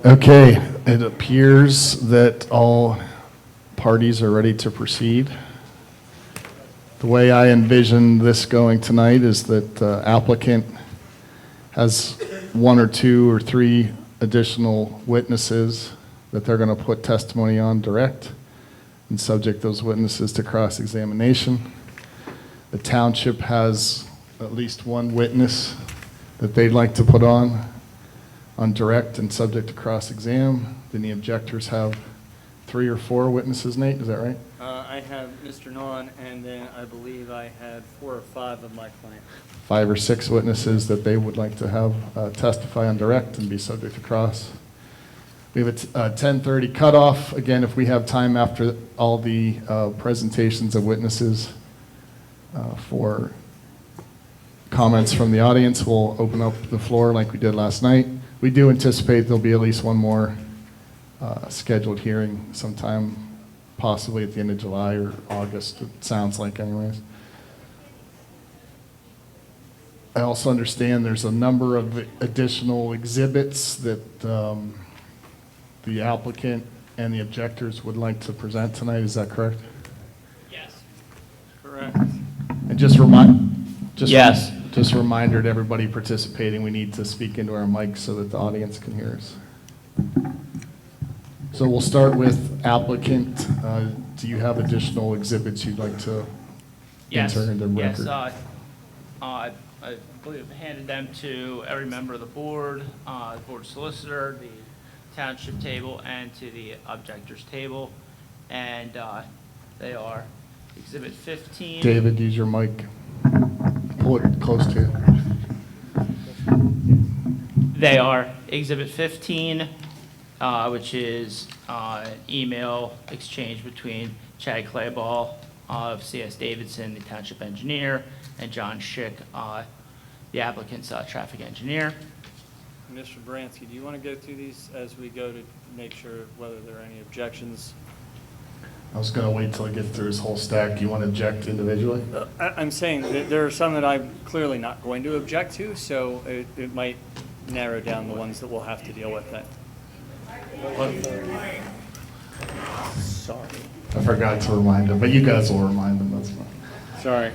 Okay, it appears that all parties are ready to proceed. The way I envision this going tonight is that the applicant has one or two or three additional witnesses that they're going to put testimony on direct and subject those witnesses to cross-examination. The township has at least one witness that they'd like to put on direct and subject to cross-exam. Then the objectors have 3 or 4 witnesses, Nate, is that right? I have Mr. Nawn, and then I believe I had 4 or 5 of my clients. 5 or 6 witnesses that they would like to have testify on direct and be subject to cross. We have a 10:30 cutoff. Again, if we have time after all the presentations of witnesses for comments from the audience, we'll open up the floor like we did last night. We do anticipate there'll be at least one more scheduled hearing sometime, possibly at the end of July or August, it sounds like anyways. I also understand there's a number of additional exhibits that the applicant and the objectors would like to present tonight, is that correct? Yes. Correct. And just Yes. Just a reminder to everybody participating, we need to speak into our mics so that the audience can hear us. So we'll start with applicant. Do you have additional exhibits you'd like to enter into record? Yes, I believe I handed them to every member of the board solicitor, the township table, and to the objectors table. And they are Exhibit 15. David, use your mic. Pull it close to you. They are Exhibit 15, which is email exchange between Chad Clayball of C.S. Davidson, the township engineer, and John Schick, the applicant's traffic engineer. Mr. Bransky, do you want to go through these as we go to make sure whether there are any objections? I was going to wait till I get through his whole stack. Do you want to object individually? I'm saying that there are some that I'm clearly not going to object to, so it might narrow down the ones that we'll have to deal with then. Sorry. I forgot to remind him, but you guys will remind him, that's fine. Sorry.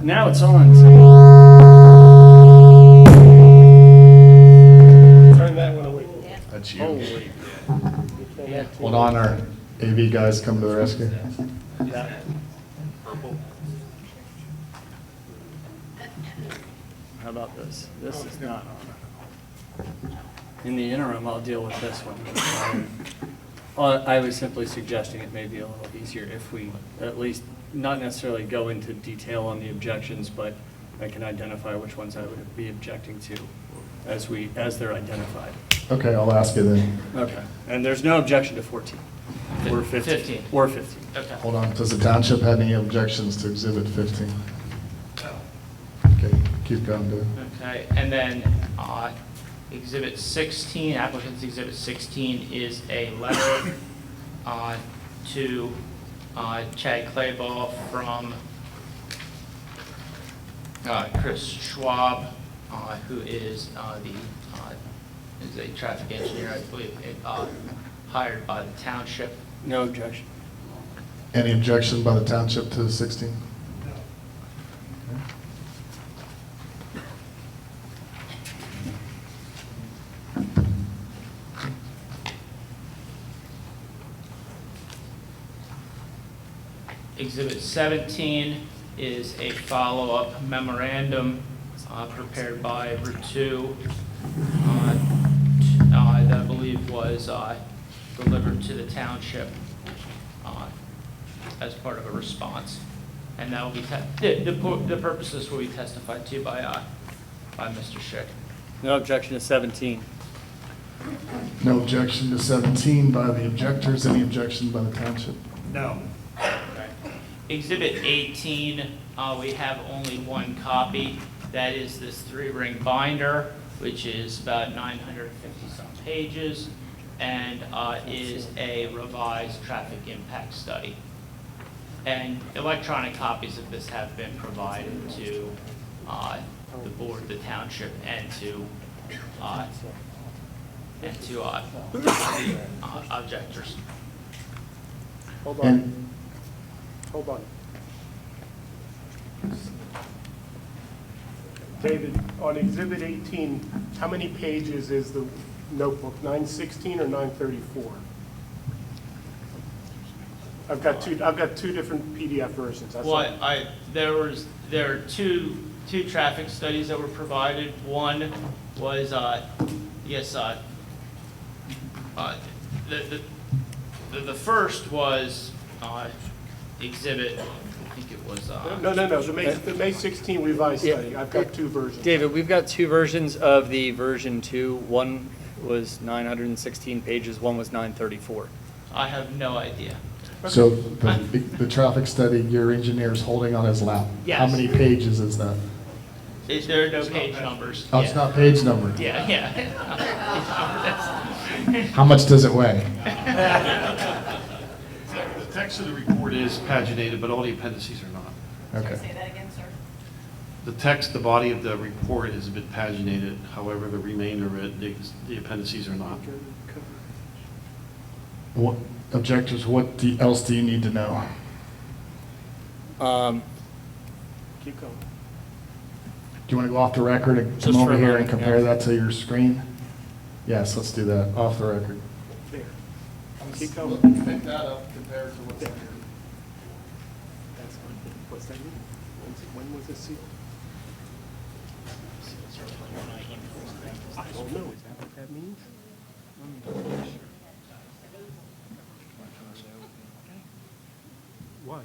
Now it's on. Turn that one away. That's you. Holy. Hold on, our AV guys come to the rescue. Yeah. How about this? This is not on. In the interim, I'll deal with this one. I was simply suggesting it may be a little easier if we at least not necessarily go into detail on the objections, but I can identify which ones I would be objecting to as they're identified. Okay, I'll ask you then. Okay. And there's no objection to 14 or 15. 15. Or 15. Okay. Hold on, does the township have any objections to Exhibit 15? Okay, keep going, Dave. Okay, and then Exhibit 16, applicant's Exhibit 16 is a letter to Chad Clayball from Chris Schwab, who is is a traffic engineer, I believe, hired by the township. No objection. Any objection by the township to 16? Exhibit 17 is a follow-up memorandum prepared by Ritu that I believe was delivered to the township as part of a response. And that will be, the purposes will be testified to by Mr. Schick. No objection to 17. No objection to 17 by the objectors. Any objection by the township? No. Exhibit 18, we have only one copy. That is this 3-ring binder, which is about 950-some pages, and is a revised traffic impact study. And electronic copies of this have been provided to the board, the township, and to and to the objectors. Hold And- on. Hold on. David, on Exhibit 18, how many pages is the notebook, 916 or 934? I've got two different PDF versions. That's all. Well, there are two traffic studies that were provided. One was, the first was exhibit, I think it was. No, the May 16 revised study. I've got two versions. David, we've got two versions of the version 2. One was 916 pages, one was 934. I have no idea. So the traffic study your engineer's holding on his lap, how Yes. many pages is that? There are no page numbers. Oh, it's not page numbered. Yeah, yeah. How much does it weigh? The text of the report is paginated, but all the appendices are not. Okay. Say that again, sir. The text, the body of the report is a bit paginated, however, the remainder of it, the appendices are not. What objectives, else do you need to know? Keep going. Do you want to go off the record and Just come for over a here and moment, compare yeah. that to your screen? Yes, let's do that, off the record. There. Keep going. Pick that up compared to what's on here. That's fine. What's that mean? When was this sealed? I don't know. Is that what that means? Why?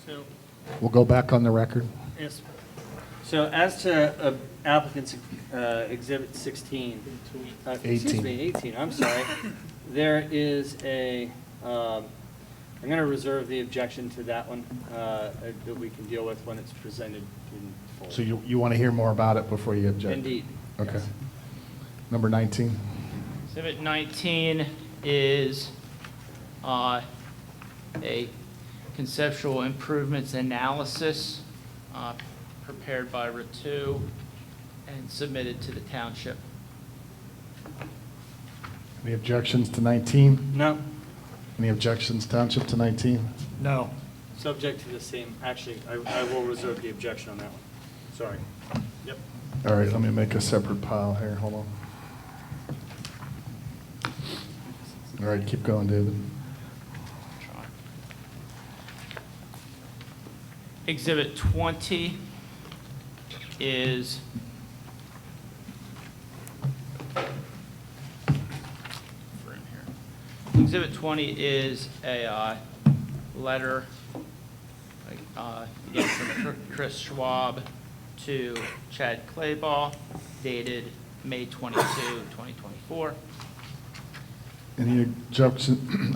So, We'll go back on the record. yes. So as to applicant's exhibit 16, excuse 18. me, 18, I'm sorry. There is I'm going to reserve the objection to that one that we can deal with when it's presented in full. So you want to hear more about it before you object? Indeed. Okay. yes. Number 19. Exhibit 19 is a conceptual improvements analysis prepared by Ratu and submitted to the township. Any objections to 19? No. Any objections, Township, to 19? No. Subject to the same, actually, I will reserve the objection on that one. Sorry. Yep. All right, let me make a separate pile here, hold on. All right, keep going, David. Exhibit 20 is Exhibit 20 is a letter again, from Chris Schwab to Chad Clayball, dated May 22, 2024. Any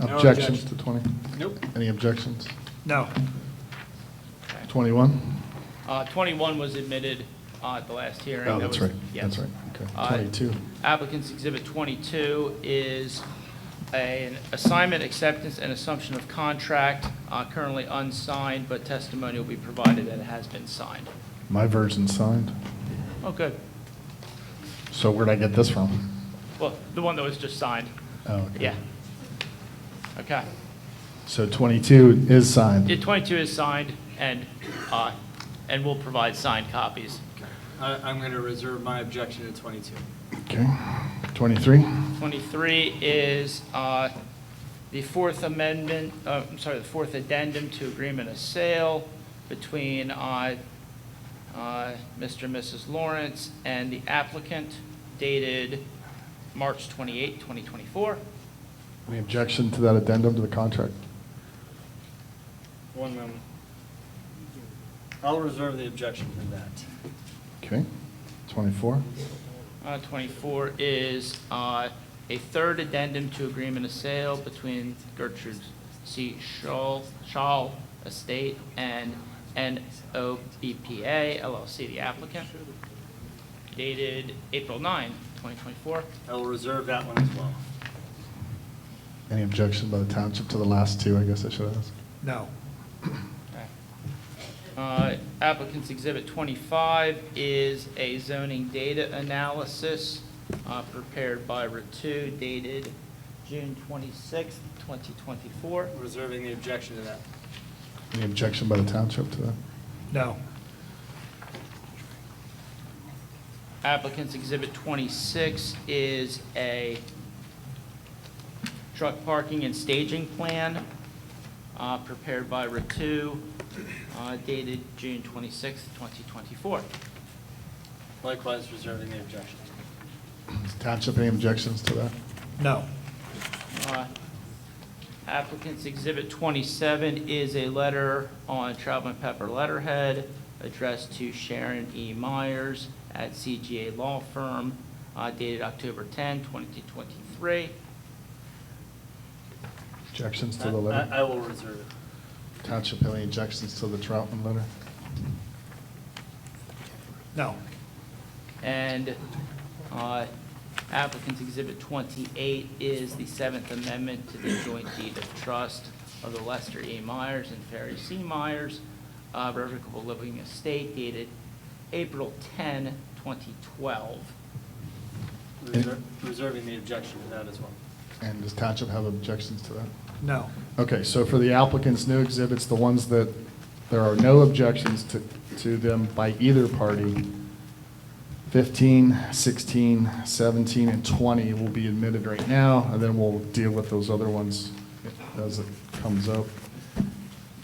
objections to 20? Nope. Any objections? No. 21? 21 was admitted at the last hearing. Oh, That that's was- right, yes. that's right, okay. Uh, 22. Applicant's Exhibit 22 is an assignment, acceptance, and assumption of contract, currently unsigned, but testimony will be provided that it has been signed. My version's signed. Oh, good. So where'd I get this from? Well, the one that was just signed. Oh, okay. Yeah. Okay. So 22 is signed. Yeah, 22 is signed, and we'll provide signed copies. I'm going to reserve my objection to 22. Okay. 23? 23 is the fourth amendment, the fourth addendum to agreement of sale between Mr. and Mrs. Lawrence and the applicant, dated March 28, 2024. Any objection to that addendum to the contract? One moment. I'll reserve the objection to that. Okay. 24? 24 is a third addendum to agreement of sale between Gertrude C. Shaw Estate, and NOBPA LLC, the applicant, dated April 9, 2024. I will reserve that one as well. Any objection by the township to the last two, I guess I should ask? No. Applicant's Exhibit 25 is a zoning data analysis prepared by Ratu, dated June 26, 2024. Reserving the objection to that. Any objection by the township to that? No. Applicant's Exhibit 26 is a truck parking and staging plan prepared by Ratu, dated June 26, 2024. Likewise, reserving the objection. Does the township any objections to that? No. Applicant's Exhibit 27 is a letter on Travel and Pepper letterhead addressed to Sharon E. Myers at CGA Law Firm, dated October 10, 2023. Objections to the letter? I will reserve it. Township have any objections to the Troutman letter? No. And applicant's Exhibit 28 is the Seventh Amendment to the Joint Deed of Trust of the Lester E. Myers and Ferry C. Myers Revocable Living Estate, dated April 10, 2012. Reserving the objection to that as well. And does township have objections to that? No. Okay, so for the applicant's new exhibits, the ones that there are no objections to them by either party, 15, 16, 17, and 20 will be admitted right now, and then we'll deal with those other ones as it comes up.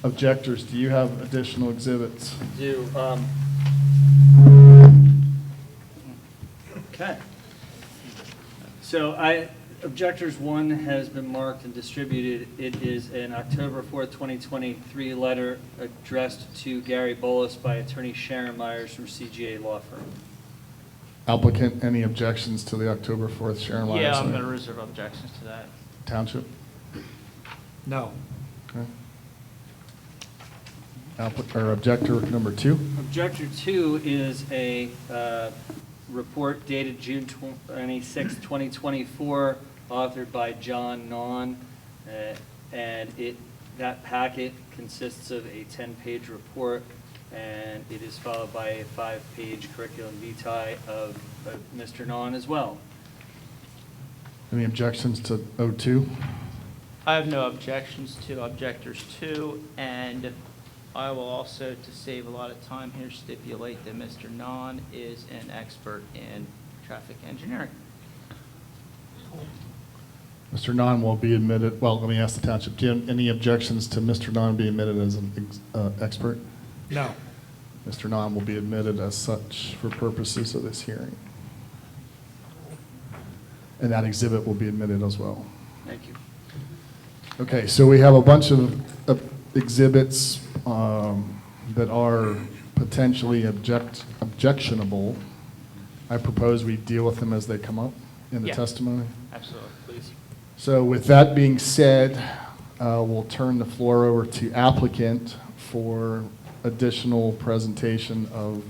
Objectors, do you have additional exhibits? Do, okay. So objectors 1 has been marked and distributed. It is an October 4th, 2023 letter addressed to Gary Bolus by attorney Sharon Myers from CGA Law Firm. Applicant, any objections to the October 4th Sharon Myers? Yeah, I'm letter? going to reserve objections to that. Township? No. Okay. Or objector number 2? Objector 2 is a report dated June 26, 2024, authored by John Nahn, and that packet consists of a 10-page report, and it is followed by a 5-page curriculum vitae of Mr. Nahn as well. Any objections to O2? I have no objections to objectors 2, and I will also, to save a lot of time here, stipulate that Mr. Nahn is an expert in traffic engineering. Mr. Nahn will be admitted, well, let me ask the township, do you have any objections to Mr. Nahn being admitted as an expert? No. Mr. Nahn will be admitted as such for purposes of this hearing. And that exhibit will be admitted as well. Thank you. Okay, so we have a bunch of exhibits that are potentially objectionable. I propose we deal with them as they come up in the Yeah. testimony. Absolutely, please. So with that being said, we'll turn the floor over to applicant for additional presentation of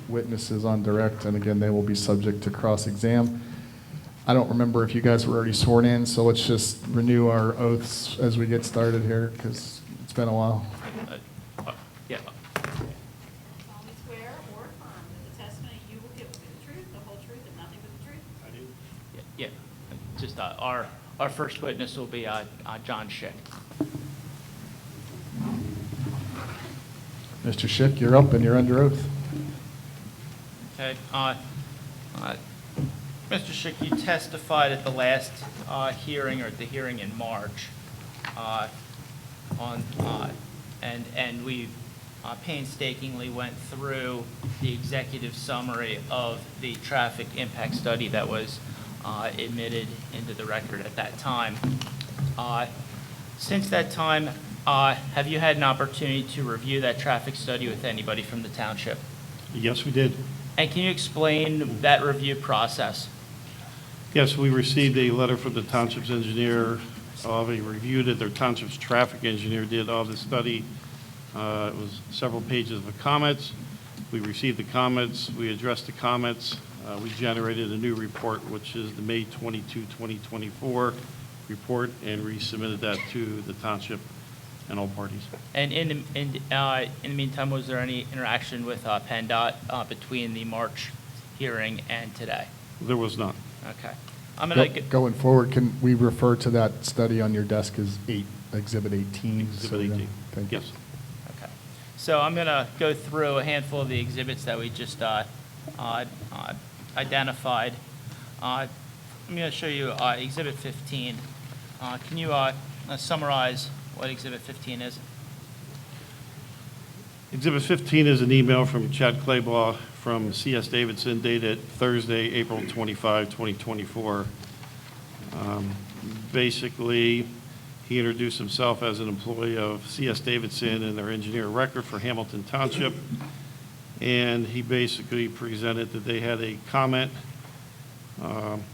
witnesses on direct, and again, they will be subject to cross-exam. I don't remember if you guys were already sworn in, so let's just renew our oaths as we get started here, because it's been a while. Yeah. solemnly swear or affirm that the testimony you will give will be the truth, the whole truth, and nothing but the truth? I do. Yeah. Just our first witness will be John Schick. Mr. Schick, you're up and you're under oath. Okay. Mr. Schick, you testified at the last hearing, or at the hearing in March, and we painstakingly went through the executive summary of the traffic impact study that was admitted into the record at that time. Since that time, have you had an opportunity to review that traffic study with anybody from the township? Yes, we did. And can you explain that review process? Yes, we received a letter from the township's engineer of a review that their township's traffic engineer did of the study. It was several pages of comments. We received the comments, we addressed the comments, we generated a new report, which is the May 22, 2024 report, and resubmitted that to the township and all parties. And in the meantime, was there any interaction with PennDOT between the March hearing and today? There was none. Okay. I'm gonna get, Going forward, can we refer to that study on your desk as Exhibit 18? Exhibit 18. Thank you. Yes. okay. So I'm gonna go through a handful of the exhibits that we just identified. I'm gonna show you Exhibit 15. Can you summarize what Exhibit 15 is? Exhibit 15 is an email from Chad Claybaugh from CS Davidson dated Thursday, April 25, 2024. Basically, he introduced himself as an employee of CS Davidson and their engineer of record for Hamilton Township. And he basically presented that they had a comment,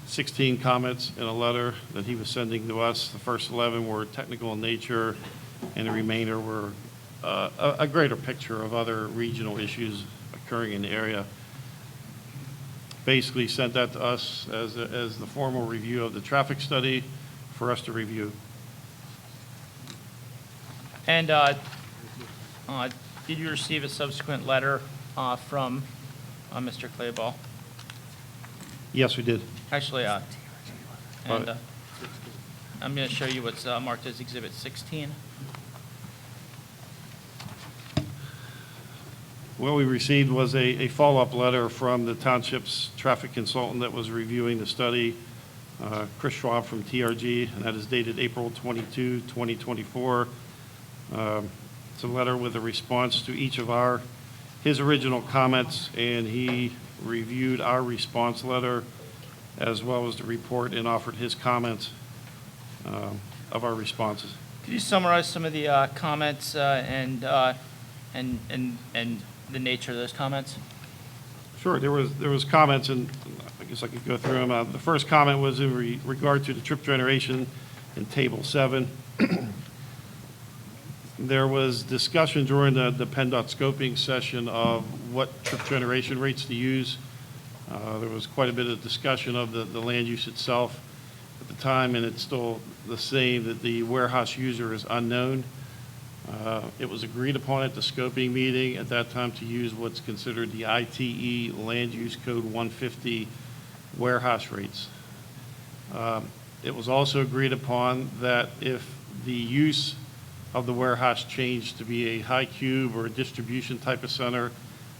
16 comments in a letter that he was sending to us. The first 11 were technical in nature, and the remainder were a greater picture of other regional issues occurring in the area. Basically sent that to us as the formal review of the traffic study for us to review. And did you receive a subsequent letter from Mr. Claybaugh? Yes, we did. Actually, and I'm going to show you what's marked as Exhibit 16. What we received was a follow-up letter from the township's traffic consultant that was reviewing the study, Chris Schwab from TRG, and that is dated April 22, 2024. It's a letter with a response to each of his original comments, and he reviewed our response letter as well as the report and offered his comments of our responses. Could you summarize some of the comments and the nature of those comments? Sure. There was comments, and I guess I could go through them. The first comment was in regard to the trip generation in Table 7. There was discussion during the PennDOT scoping session of what trip generation rates to use. There was quite a bit of discussion of the land use itself at the time, and it's still the same, that the warehouse user is unknown. It was agreed upon at the scoping meeting at that time to use what's considered the ITE Land Use Code 150 warehouse rates. It was also agreed upon that if the use of the warehouse changed to be a high cube or a distribution type of center,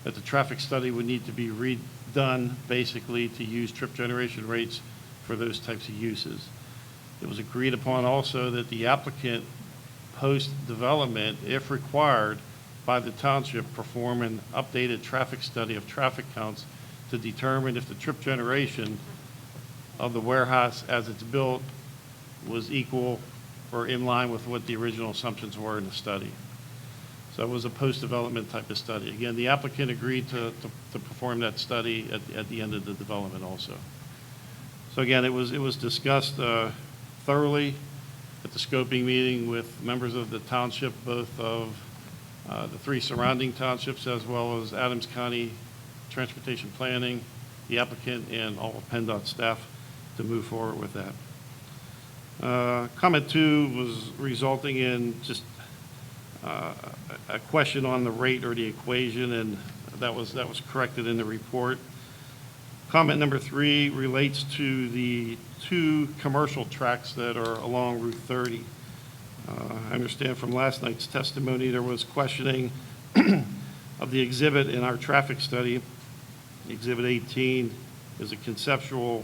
that the traffic study would need to be redone basically to use trip generation rates for those types of uses. It was agreed upon also that the applicant post-development, if required by the township, perform an updated traffic study of traffic counts to determine if the trip generation of the warehouse as it's built was equal or in line with what the original assumptions were in the study. So it was a post-development type of study. Again, the applicant agreed to perform that study at the end of the development also. So again, it was discussed thoroughly at the scoping meeting with members of the township, both of the 3 surrounding townships, as well as Adams County Transportation Planning, the applicant, and all of PennDOT staff to move forward with that. Comment 2 was resulting in just a question on the rate or the equation, and that was corrected in the report. Comment number 3 relates to the 2 commercial tracks that are along Route 30. I understand from last night's testimony there was questioning of the exhibit in our traffic study. Exhibit 18 is a conceptual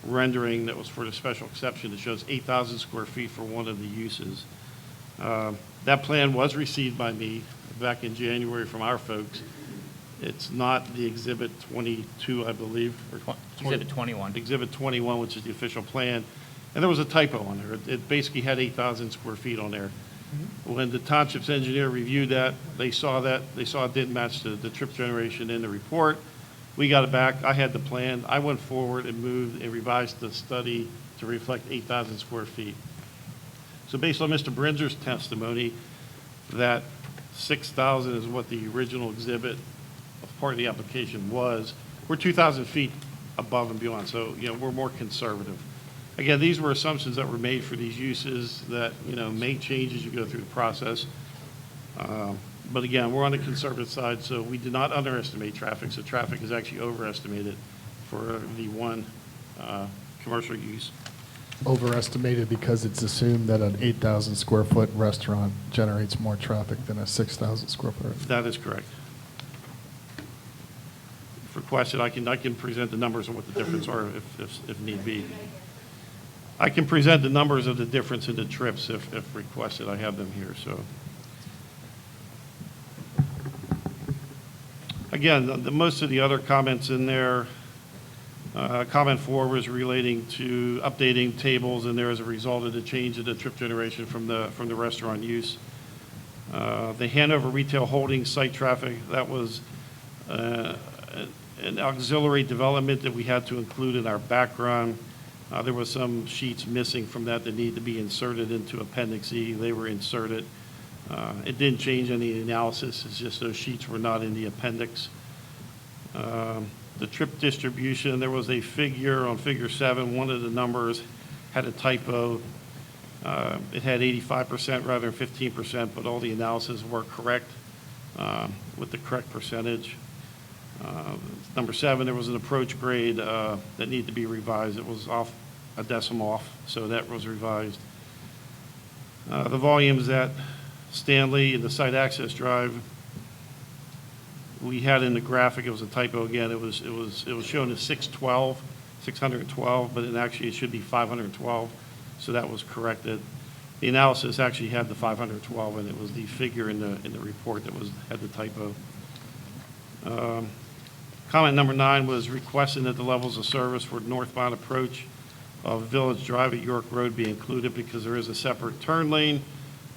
rendering that was for the special exception that shows 8,000 square feet for one of the uses. That plan was received by me back in January from our folks. It's not the Exhibit 22, I believe. Or Exhibit 21. Exhibit 21, which is the official plan. And there was a typo on there. It basically had 8,000 square feet on there. When the township's engineer reviewed that, they saw it didn't match the trip generation in the report. We got it back. I had the plan. I went forward and moved and revised the study to reflect 8,000 square feet. So based on Mr. Brinzer's testimony, that 6,000 is what the original exhibit of part of the application was. We're 2,000 feet above and beyond, so, we're more conservative. Again, these were assumptions that were made for these uses that, may change as you go through the process. But again, we're on the conservative side, so we did not underestimate traffic, so traffic is actually overestimated for the one commercial use. Overestimated because it's assumed that an 8,000 square foot restaurant generates more traffic than a 6,000 square foot. That is correct. If requested, I can present the numbers of what the difference are if need be. I can present the numbers of the difference in the trips if requested. I have them here, so. Again, most of the other comments in there, comment 4 was relating to updating tables, and there as a result of the change of the trip generation from the restaurant use. The Hanover Retail Holdings site traffic, that was an auxiliary development that we had to include in our background. There was some sheets missing from that need to be inserted into Appendix E. They were inserted. It didn't change any analysis. It's just those sheets were not in the appendix. The trip distribution, there was a figure on Figure 7. One of the numbers had a typo. It had 85% rather than 15%, but all the analyses were correct with the correct percentage. Number 7, there was an approach grade that needed to be revised. It was off a decimal off, so that was revised. The volumes at Stanley and the site access drive, we had in the graphic, it was a typo again. It was shown as 612, but actually it should be 512, so that was corrected. The analysis actually had the 512, and it was the figure in the report that had the typo. Comment number 9 was requesting that the levels of service for northbound approach of Village Drive at York Road be included because there is a separate turn lane.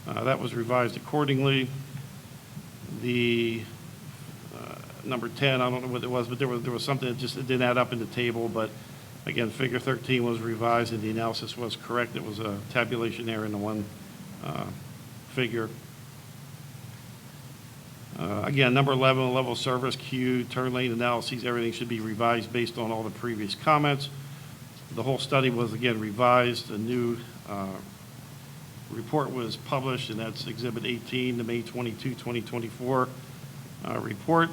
That was revised accordingly. The number 10, I don't know what it was, but there was something that just didn't add up in the table. But again, Figure 13 was revised and the analysis was correct. It was a tabulation error in the one figure. Again, number 11, level of service, queue, turn lane analyses, everything should be revised based on all the previous comments. The whole study was, again, revised. A new report was published, and that's Exhibit 18, the May 22, 2024 report.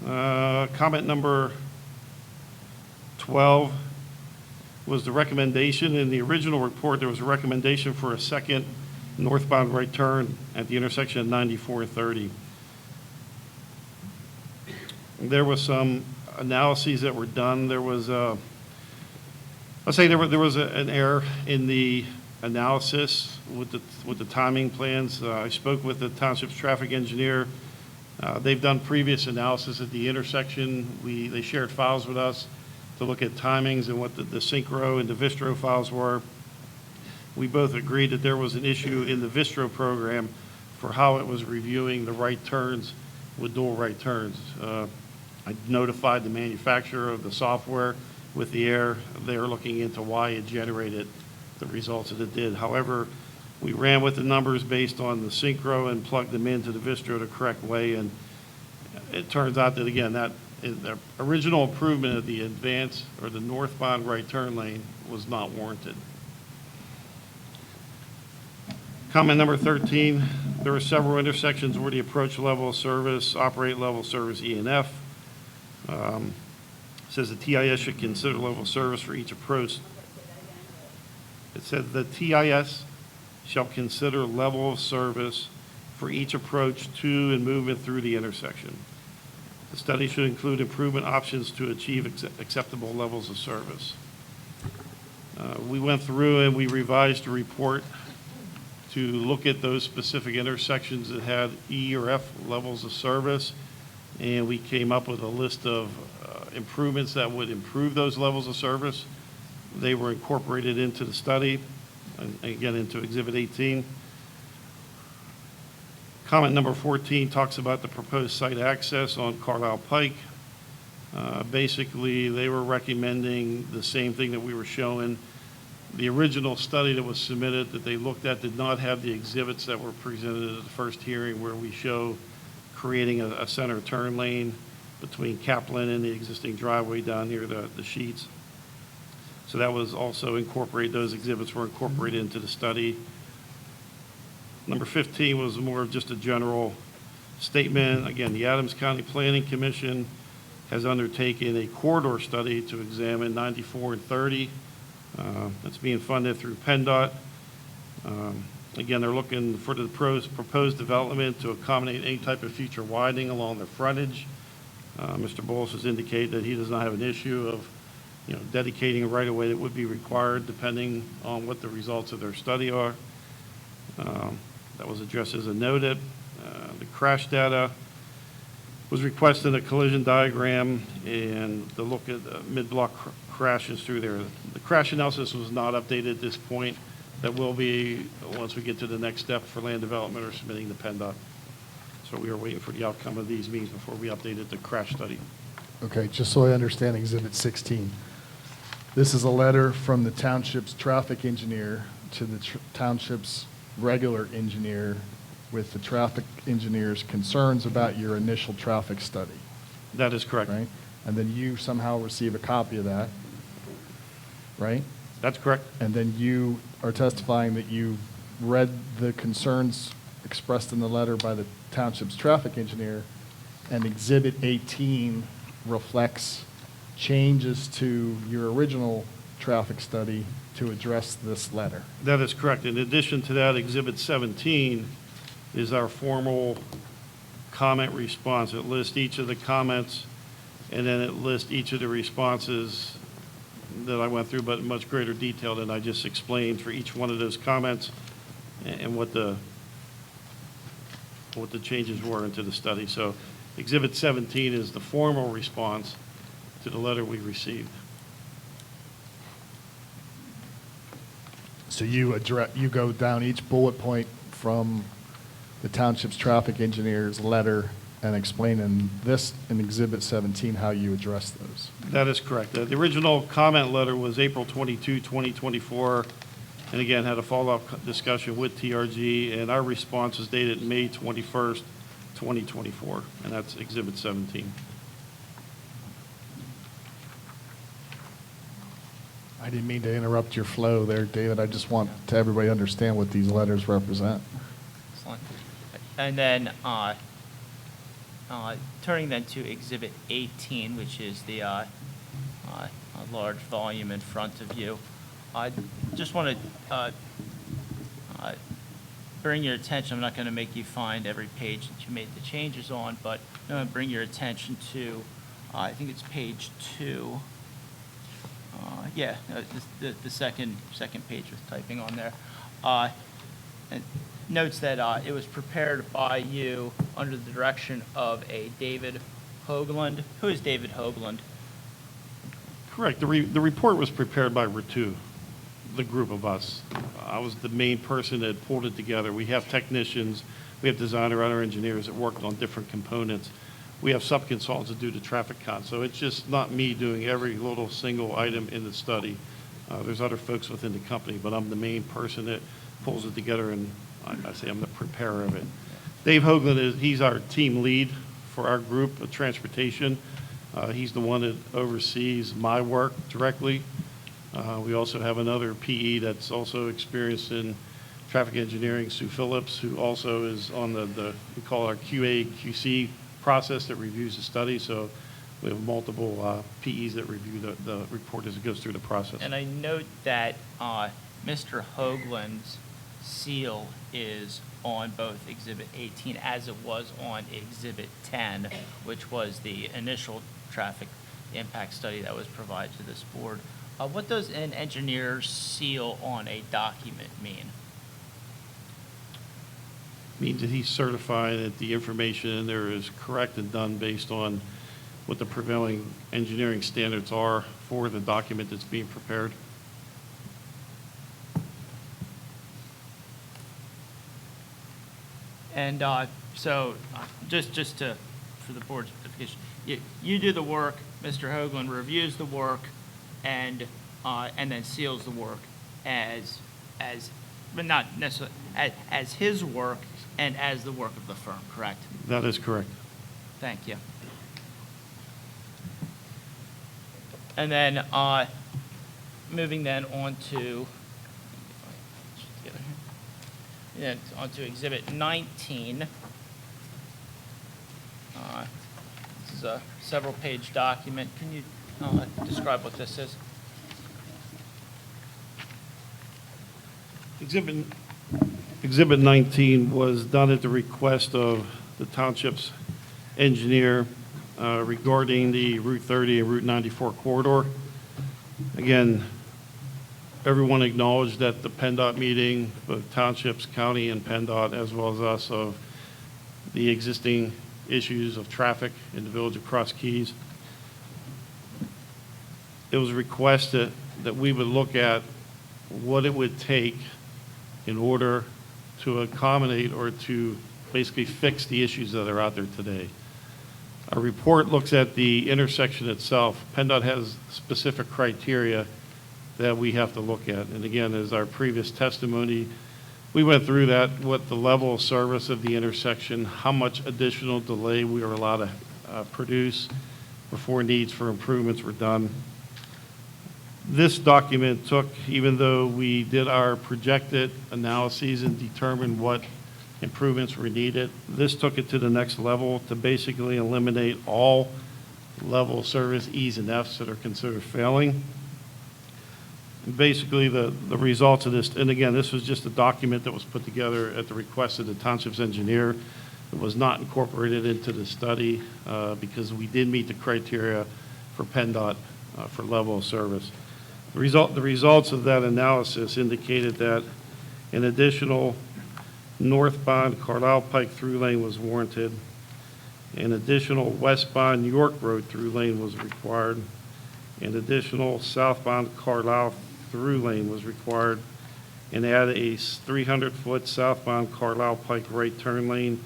Comment number 12 was the recommendation. In the original report, there was a recommendation for a second northbound right turn at the intersection of 94 and 30. There was some analyses that were done. There was an error in the analysis with the timing plans. I spoke with the Township's traffic engineer. They've done previous analysis at the intersection. They shared files with us to look at timings and what the Synchro and the Vistro files were. We both agreed that there was an issue in the Vistro program for how it was reviewing the right turns with dual right turns. I notified the manufacturer of the software with the error. They are looking into why it generated the results that it did. However, we ran with the numbers based on the Synchro and plugged them into the Vistro the correct way, and it turns out that, again, that the original improvement of the advance or the northbound right turn lane was not warranted. Comment number 13, there were several intersections where the approach level of service, operate level of service E and F. Says the TIS should consider level of service for each approach. It said the TIS shall consider level of service for each approach to and movement through the intersection. The study should include improvement options to achieve acceptable levels of service. We went through and we revised the report to look at those specific intersections that had E or F levels of service, and we came up with a list of improvements that would improve those levels of service. They were incorporated into the study, and again, into Exhibit 18. Comment number 14 talks about the proposed site access on Carlisle Pike. Basically, they were recommending the same thing that we were showing. The original study that was submitted that they looked at did not have the exhibits that were presented at the first hearing where we show creating a center turn lane between Kaplan and the existing driveway down near the sheets. So that was also incorporated, those exhibits were incorporated into the study. Number 15 was more of just a general statement. Again, the Adams County Planning Commission has undertaken a corridor study to examine 94 and 30. That's being funded through PennDOT. Again, they're looking for the proposed development to accommodate any type of future widening along the frontage. Mr. Bowles has indicated that he does not have an issue of, dedicating a right-of-way that would be required depending on what the results of their study are. That was addressed as a noted. The crash data was requested a collision diagram and the look at the mid-block crashes through there. The crash analysis was not updated at this point. That will be once we get to the next step for land development or submitting the PennDOT. So we are waiting for the outcome of these meetings before we updated the crash study. Okay, just so I understand Exhibit 16. This is a letter from the township's traffic engineer to the township's regular engineer with the traffic engineer's concerns about your initial traffic study, That is correct. right? And then you somehow receive a copy of that, right? That's correct. And then you are testifying that you read the concerns expressed in the letter by the township's traffic engineer, and Exhibit 18 reflects changes to your original traffic study to address this letter. That is correct. In addition to that, Exhibit 17 is our formal comment response. It lists each of the comments, and then it lists each of the responses that I went through, but in much greater detail than I just explained for each one of those comments and what the changes were into the study. So Exhibit 17 is the formal response to the letter we received. So you go down each bullet point from the township's traffic engineer's letter and explain in Exhibit 17 how you address those. That is correct. The original comment letter was April 22, 2024, and again, had a follow-up discussion with TRG, and our response is dated May 21st, 2024, and that's Exhibit 17. I didn't mean to interrupt your flow there, David. I just want to everybody to understand what these letters represent. Excellent. And then, turning then to Exhibit 18, which is the a large volume in front of you. I just want to bring your attention, I'm not going to make you find every page that you made the changes on, but I'm going to bring your attention to, I think it's page 2. The second page with typing on there. It notes that it was prepared by you under the direction of a David Hoagland. Who is David Hoagland? Correct. The report was prepared by Ritu, the group of us. I was the main person that pulled it together. We have technicians, we have designer and engineers that worked on different components. We have sub-consultants that do the traffic count. So it's just not me doing every little single item in the study. There's other folks within the company, but I'm the main person that pulls it together, and I say I'm the preparer of it. Dave Hoagland he's our team lead for our group of transportation. He's the one that oversees my work directly. We also have another PE that's also experienced in traffic engineering, Sue Phillips, who also is on we call our QA, QC process that reviews the study. So we have multiple PEs that review the report as it goes through the process. And I note that Mr. Hoagland's seal is on both Exhibit 18 as it was on Exhibit 10, which was the initial traffic impact study that was provided to this board. What does an engineer's seal on a document mean? Means that he's certified that the information in there is correct and done based on what the prevailing engineering standards are for the document that's being prepared. And just for the board's certification, you do the work, Mr. Hoagland reviews the work, and then seals the work. but not necessarily, as his work and as the work of the firm, correct? That is correct. Thank you. And then, moving then on to, yeah, onto Exhibit 19. This is a several-page document. Can you describe what this is? Exhibit 19 was done at the request of the Township's engineer regarding the Route 30 and Route 94 corridor. Again, everyone acknowledged at the PennDOT meeting, both Townships, County, and PennDOT, as well as us, of the existing issues of traffic in the village of Cross Keys. It was requested that we would look at what it would take in order to accommodate or to basically fix the issues that are out there today. Our report looks at the intersection itself. PennDOT has specific criteria that we have to look at. And again, as our previous testimony, we went through that, what the level of service of the intersection, how much additional delay we were allowed to produce before needs for improvements were done. This document took, even though we did our projected analyses and determined what improvements were needed, this took it to the next level to basically eliminate all level of service E's and F's that are considered failing. And basically, the results of this, and again, this was just a document that was put together at the request of the Township's engineer. It was not incorporated into the study because we did meet the criteria for PennDOT for level of service. The results of that analysis indicated that an additional northbound Carlisle Pike through lane was warranted. An additional westbound York Road through lane was required. An additional southbound Carlisle through lane was required. And add a 300-foot southbound Carlisle Pike right turn lane.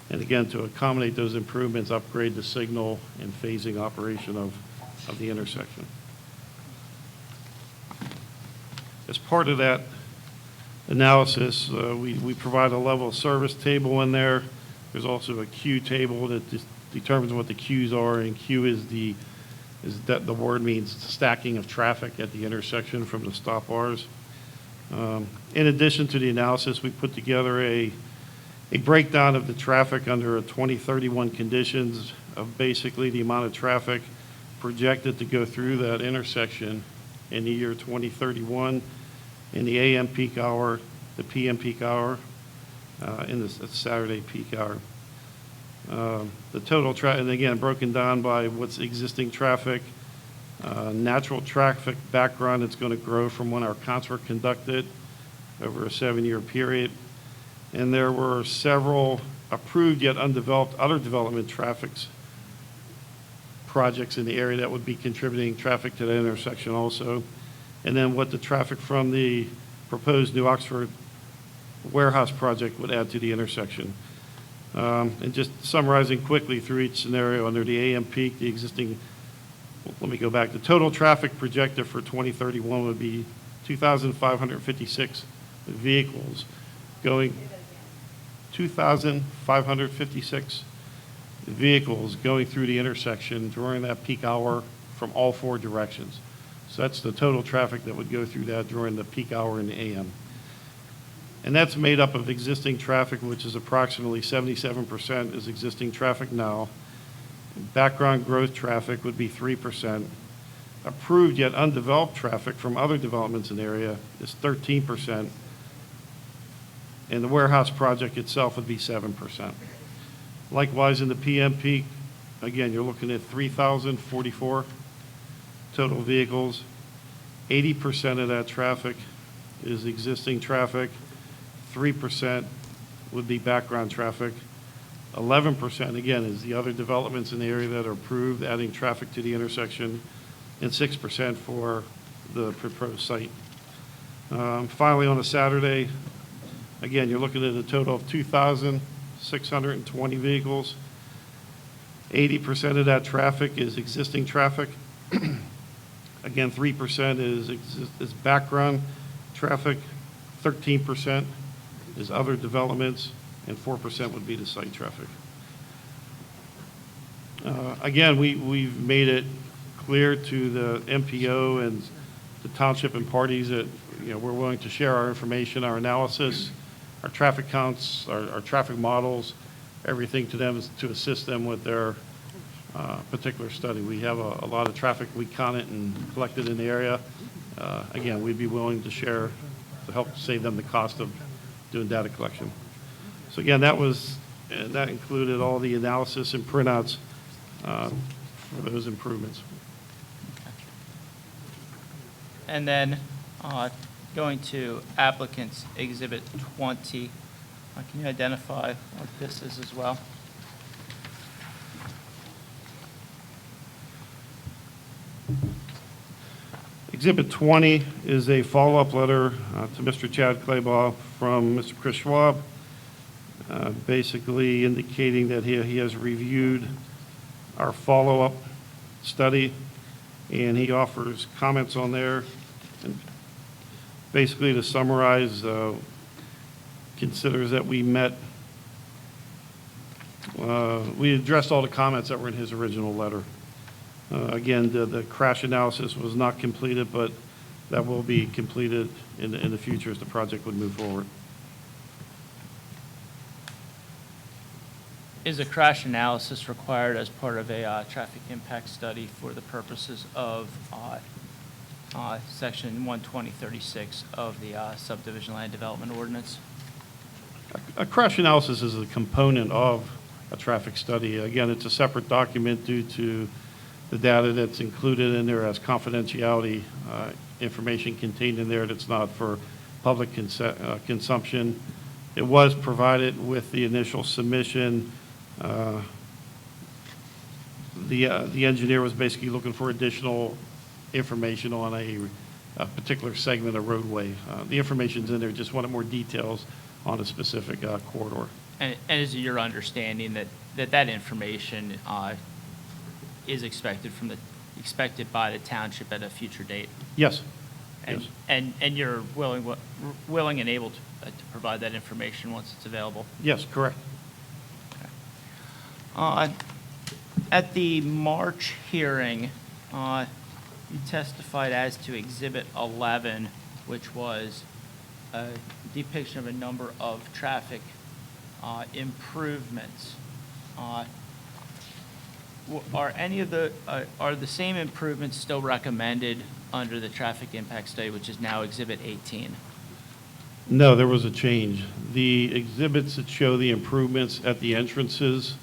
And again, to accommodate those improvements, upgrade the signal and phasing operation of the intersection. As part of that analysis, we provide a level of service table in there. There's also a queue table that determines what the queues are, and queue is the word means stacking of traffic at the intersection from the stop bars. In addition to the analysis, we put together a breakdown of the traffic under a 2031 conditions of basically the amount of traffic projected to go through that intersection in the year 2031, in the AM peak hour, the PM peak hour, in the Saturday peak hour. The total traffic, and again, broken down by what's existing traffic, natural traffic background that's going to grow from when our counts were conducted over a 7-year period. And there were several approved yet undeveloped other development projects in the area that would be contributing traffic to the intersection also. And then what the traffic from the proposed New Oxford warehouse project would add to the intersection. And just summarizing quickly through each scenario, under the AM peak, the existing, let me go back, the total traffic projected for 2031 would be 2,556 vehicles going, 2,556 vehicles going through the intersection during that peak hour from all 4 directions. So that's the total traffic that would go through that during the peak hour in the AM. And that's made up of existing traffic, which is approximately 77% is existing traffic now. Background growth traffic would be 3%. Approved yet undeveloped traffic from other developments in the area is 13%. And the warehouse project itself would be 7%. Likewise, in the PM peak, again, you're looking at 3,044 total vehicles. 80% of that traffic is existing traffic. 3% would be background traffic. 11%, again, is the other developments in the area that are approved, adding traffic to the intersection, and 6% for the proposed site. Finally, on a Saturday, again, you're looking at a total of 2,620 vehicles. 80% of that traffic is existing traffic. Again, 3% is background traffic. traffic, 13% is other developments, and 4% would be the site traffic. Again, we've made it clear to the MPO and the township and parties that, we're willing to share our information, our analysis, our traffic counts, our traffic models, everything to them to assist them with their particular study. We have a lot of traffic we counted and collected in the area. Again, we'd be willing to share to help save them the cost of doing data collection. So again, that included all the analysis and printouts for those improvements. And then going to applicant's Exhibit 20, can you identify what this is as well? Exhibit 20 is a follow-up letter to Mr. Chad Claybaugh from Mr. Chris Schwab, basically indicating that he has reviewed our follow-up study, and he offers comments on there. And basically, to summarize, considers that we addressed all the comments that were in his original letter. Again, the crash analysis was not completed, but that will be completed in the future as the project would move forward. Is a crash analysis required as part of a traffic impact study for the purposes of Section 12036 of the subdivision land development ordinance? A crash analysis is a component of a traffic study. Again, it's a separate document due to the data that's included in there as confidentiality information contained in there that's not for public consumption. It was provided with the initial submission. The engineer was basically looking for additional information on a particular segment of roadway. The information's in there, just wanted more details on a specific corridor. And is it your understanding that information is expected by the township at a future date? Yes. And, Yes. and you're willing and able to provide that information once it's available? Yes, correct. At the March hearing, you testified as to Exhibit 11, which was a depiction of a number of traffic improvements. Are the same improvements still recommended under the traffic impact study, which is now Exhibit 18? No, there was a change. The exhibits that show the improvements at the entrances,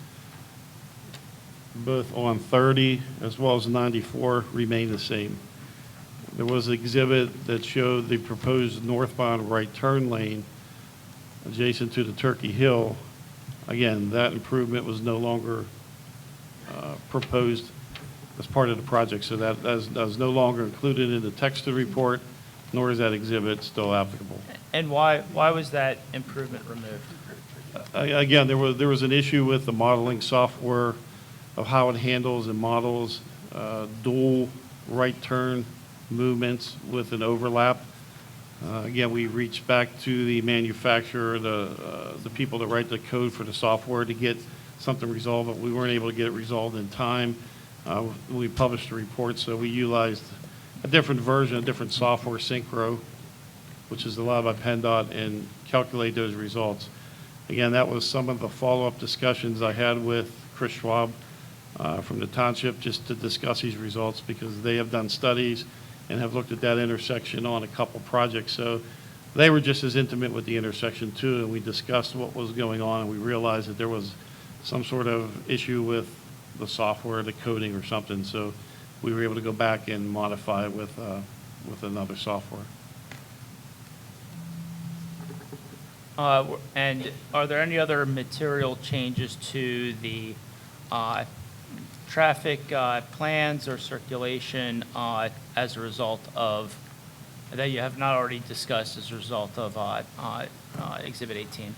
both on 30 as well as 94, remain the same. There was an exhibit that showed the proposed northbound right turn lane adjacent to the Turkey Hill. Again, that improvement was no longer proposed as part of the project, so that is no longer included in the text of the report, nor is that exhibit still applicable. And why was that improvement removed? Again, there was an issue with the modeling software of how it handles and models dual right turn movements with an overlap. Again, we reached back to the manufacturer, the people that write the code for the software to get something resolved, but we weren't able to get it resolved in time. We published a report, so we utilized a different version, a different software, Synchro, which is allowed by PennDOT, and calculate those results. Again, that was some of the follow-up discussions I had with Chris Schwab from the Township, just to discuss these results, because they have done studies and have looked at that intersection on a couple projects. So they were just as intimate with the intersection too, and we discussed what was going on, and we realized that there was some sort of issue with the software, the coding or something. So we were able to go back and modify it with another software. And are there any other material changes to the traffic plans or circulation as a result of, that you have not already discussed as a result of Exhibit 18?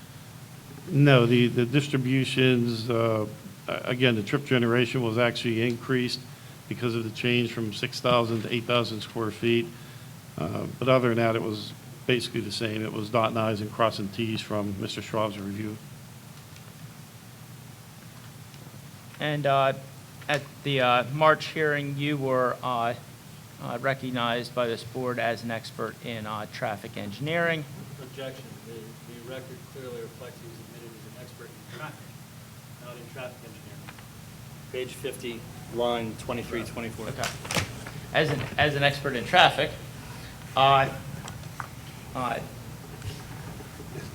No, the distributions, again, the trip generation was actually increased because of the change from 6,000 to 8,000 square feet. But other than that, it was basically the same. It was dotting i's and crossing t's from Mr. Schwab's review. And at the March hearing, you were recognized by this board as an expert in traffic engineering. Objection. The record clearly reflects he was admitted as an expert in traffic, not in traffic engineering. Page 50, line 23, 24. Okay. As an expert in traffic,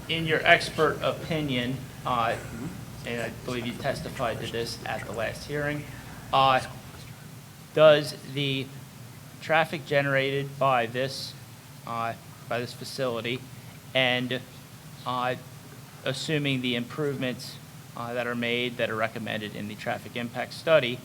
in your expert opinion, and I believe you testified to this at the last hearing, does the traffic generated by this facility and assuming the improvements that are made, that are recommended in the traffic impact study,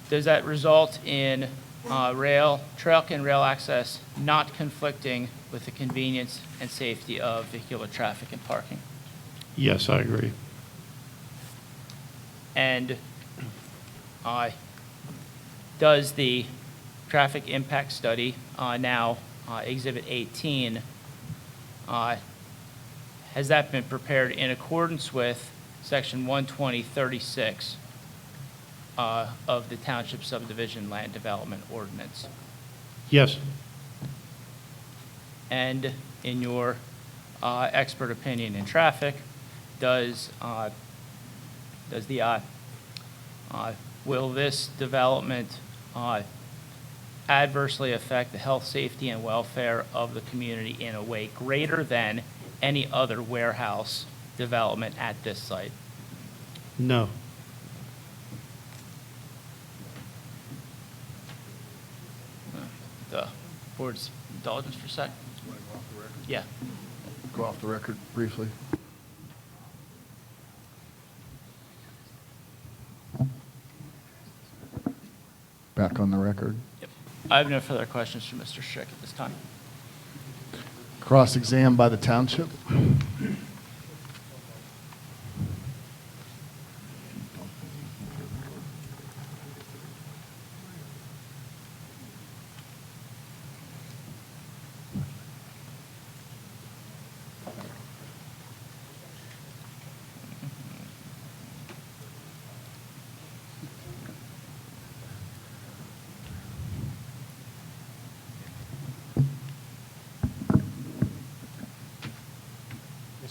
does that result in trail and rail access not conflicting with the convenience and safety of vehicular traffic and parking? Yes, I agree. And does the traffic impact study, now Exhibit 18, has that been prepared in accordance with Section 120.36 of the Township Subdivision Land Development Ordinance? Yes. And in your expert opinion in traffic, will this development adversely affect the health, safety, and welfare of the community in a way greater than any other warehouse development at this site? No. The board's indulgence for a sec? Yeah. Go off the record briefly. Back on the record. Yep. I have no further questions for Mr. Strick at this time. Cross-exam by the township.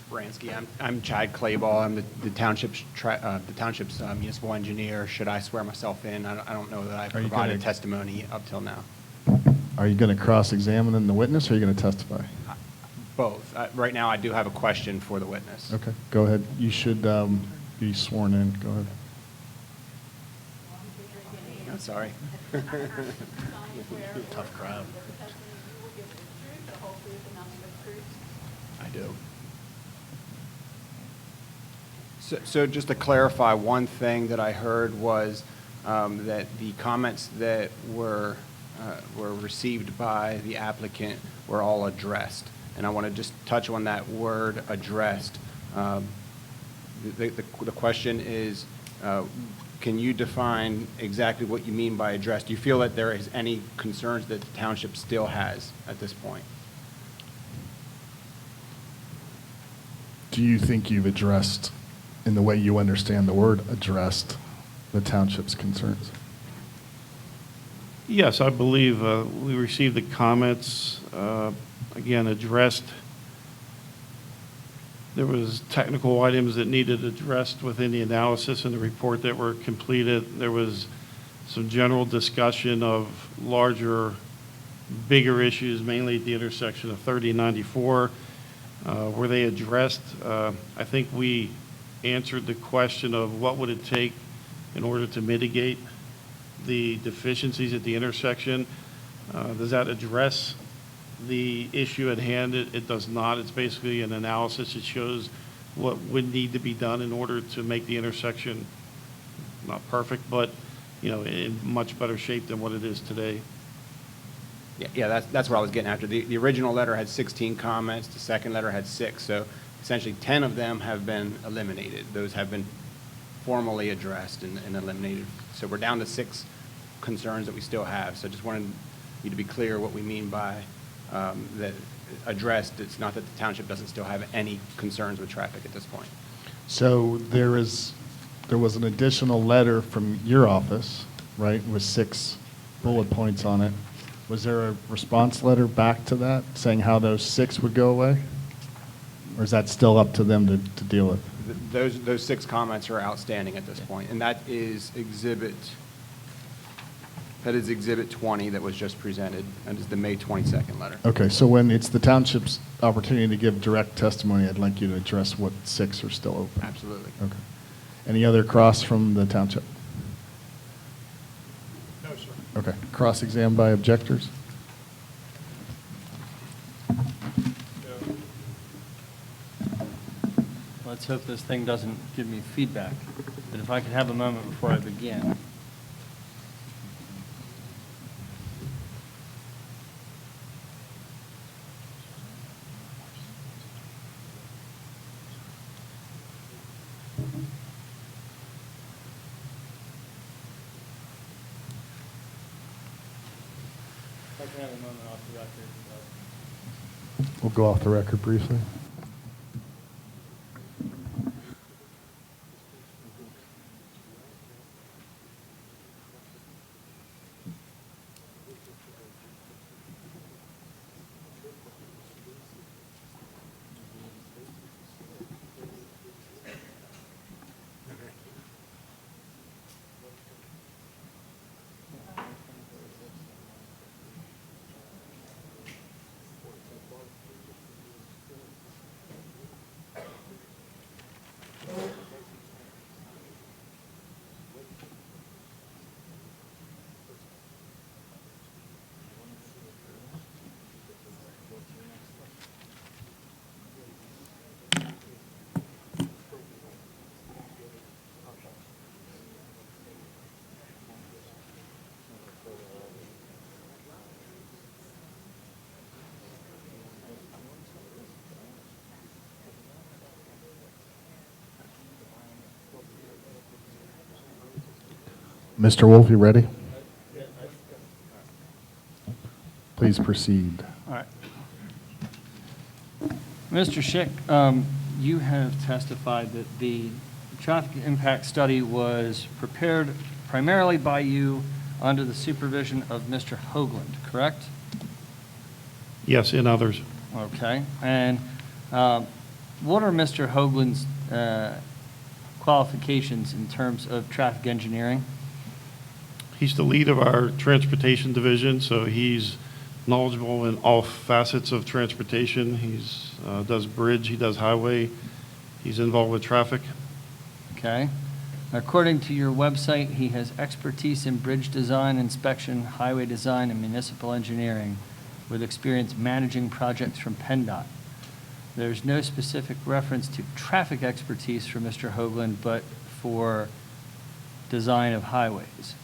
Bransky. I'm Chad Clayball. I'm the township's municipal engineer. Should I swear myself in? I don't know that I've Are you provided gonna- testimony up till now. Are you going to cross-examine the witness, or are you going to testify? Both. Right now, I do have a question for the witness. Okay, go ahead. You should be sworn in. Go ahead. I'm sorry. Tough crowd. The testimony you will give is the truth, the whole truth, and nothing but the truth. I do. So just to clarify, one thing that I heard was that the comments that were received by the applicant were all addressed. And I want to just touch on that word addressed. The question is, can you define exactly what you mean by addressed? Do you feel that there is any concerns that the township still has at this point? Do you think you've addressed, in the way you understand the word addressed, the township's concerns? Yes, I believe we received the comments, again, addressed. There was technical items that needed addressed within the analysis and the report that were completed. There was some general discussion of larger, bigger issues, mainly at the intersection of 30 and 94. Were they addressed? I think we answered the question of what would it take in order to mitigate the deficiencies at the intersection. Does that address the issue at hand? It does not. It's basically an analysis that shows what would need to be done in order to make the intersection not perfect, but in much better shape than what it is today. Yeah, that's what I was getting after. The original letter had 16 comments. The second letter had 6. So essentially 10 of them have been eliminated. Those have been formally addressed and eliminated. So we're down to 6 concerns that we still have. So I just wanted you to be clear what we mean by that addressed. It's not that the township doesn't still have any concerns with traffic at this point. So there was an additional letter from your office, right, with 6 bullet points on it. Was there a response letter back to that saying how those 6 would go away? Or is that still up to them to deal with? Those 6 comments are outstanding at this point, and that is Exhibit 20 that was just presented, and is the May 22nd letter. Okay, so when it's the township's opportunity to give direct testimony, I'd like you to address what 6 are still open. Absolutely. Okay. Any other cross from the township? No, sir. Okay. Cross-exam by objectors? Let's hope this thing doesn't give me feedback. But if I could have a moment before I begin. If I can have a moment off the record. We'll go off the record briefly. Mr. Wolf, you ready? Please proceed. All right. Mr. Schick, you have testified that the traffic impact study was prepared primarily by you under the supervision of Mr. Hoagland, correct? Yes, and others. Okay. And what are Mr. Hoagland's qualifications in terms of traffic engineering? He's the lead of our transportation division, so he's knowledgeable in all facets of transportation. He's does bridge, he does highway, he's involved with traffic. Okay. According to your website, he has expertise in bridge design, inspection, highway design, and municipal engineering, with experience managing projects from PennDOT. There's no specific reference to traffic expertise for Mr. Hoagland, but for design of highways.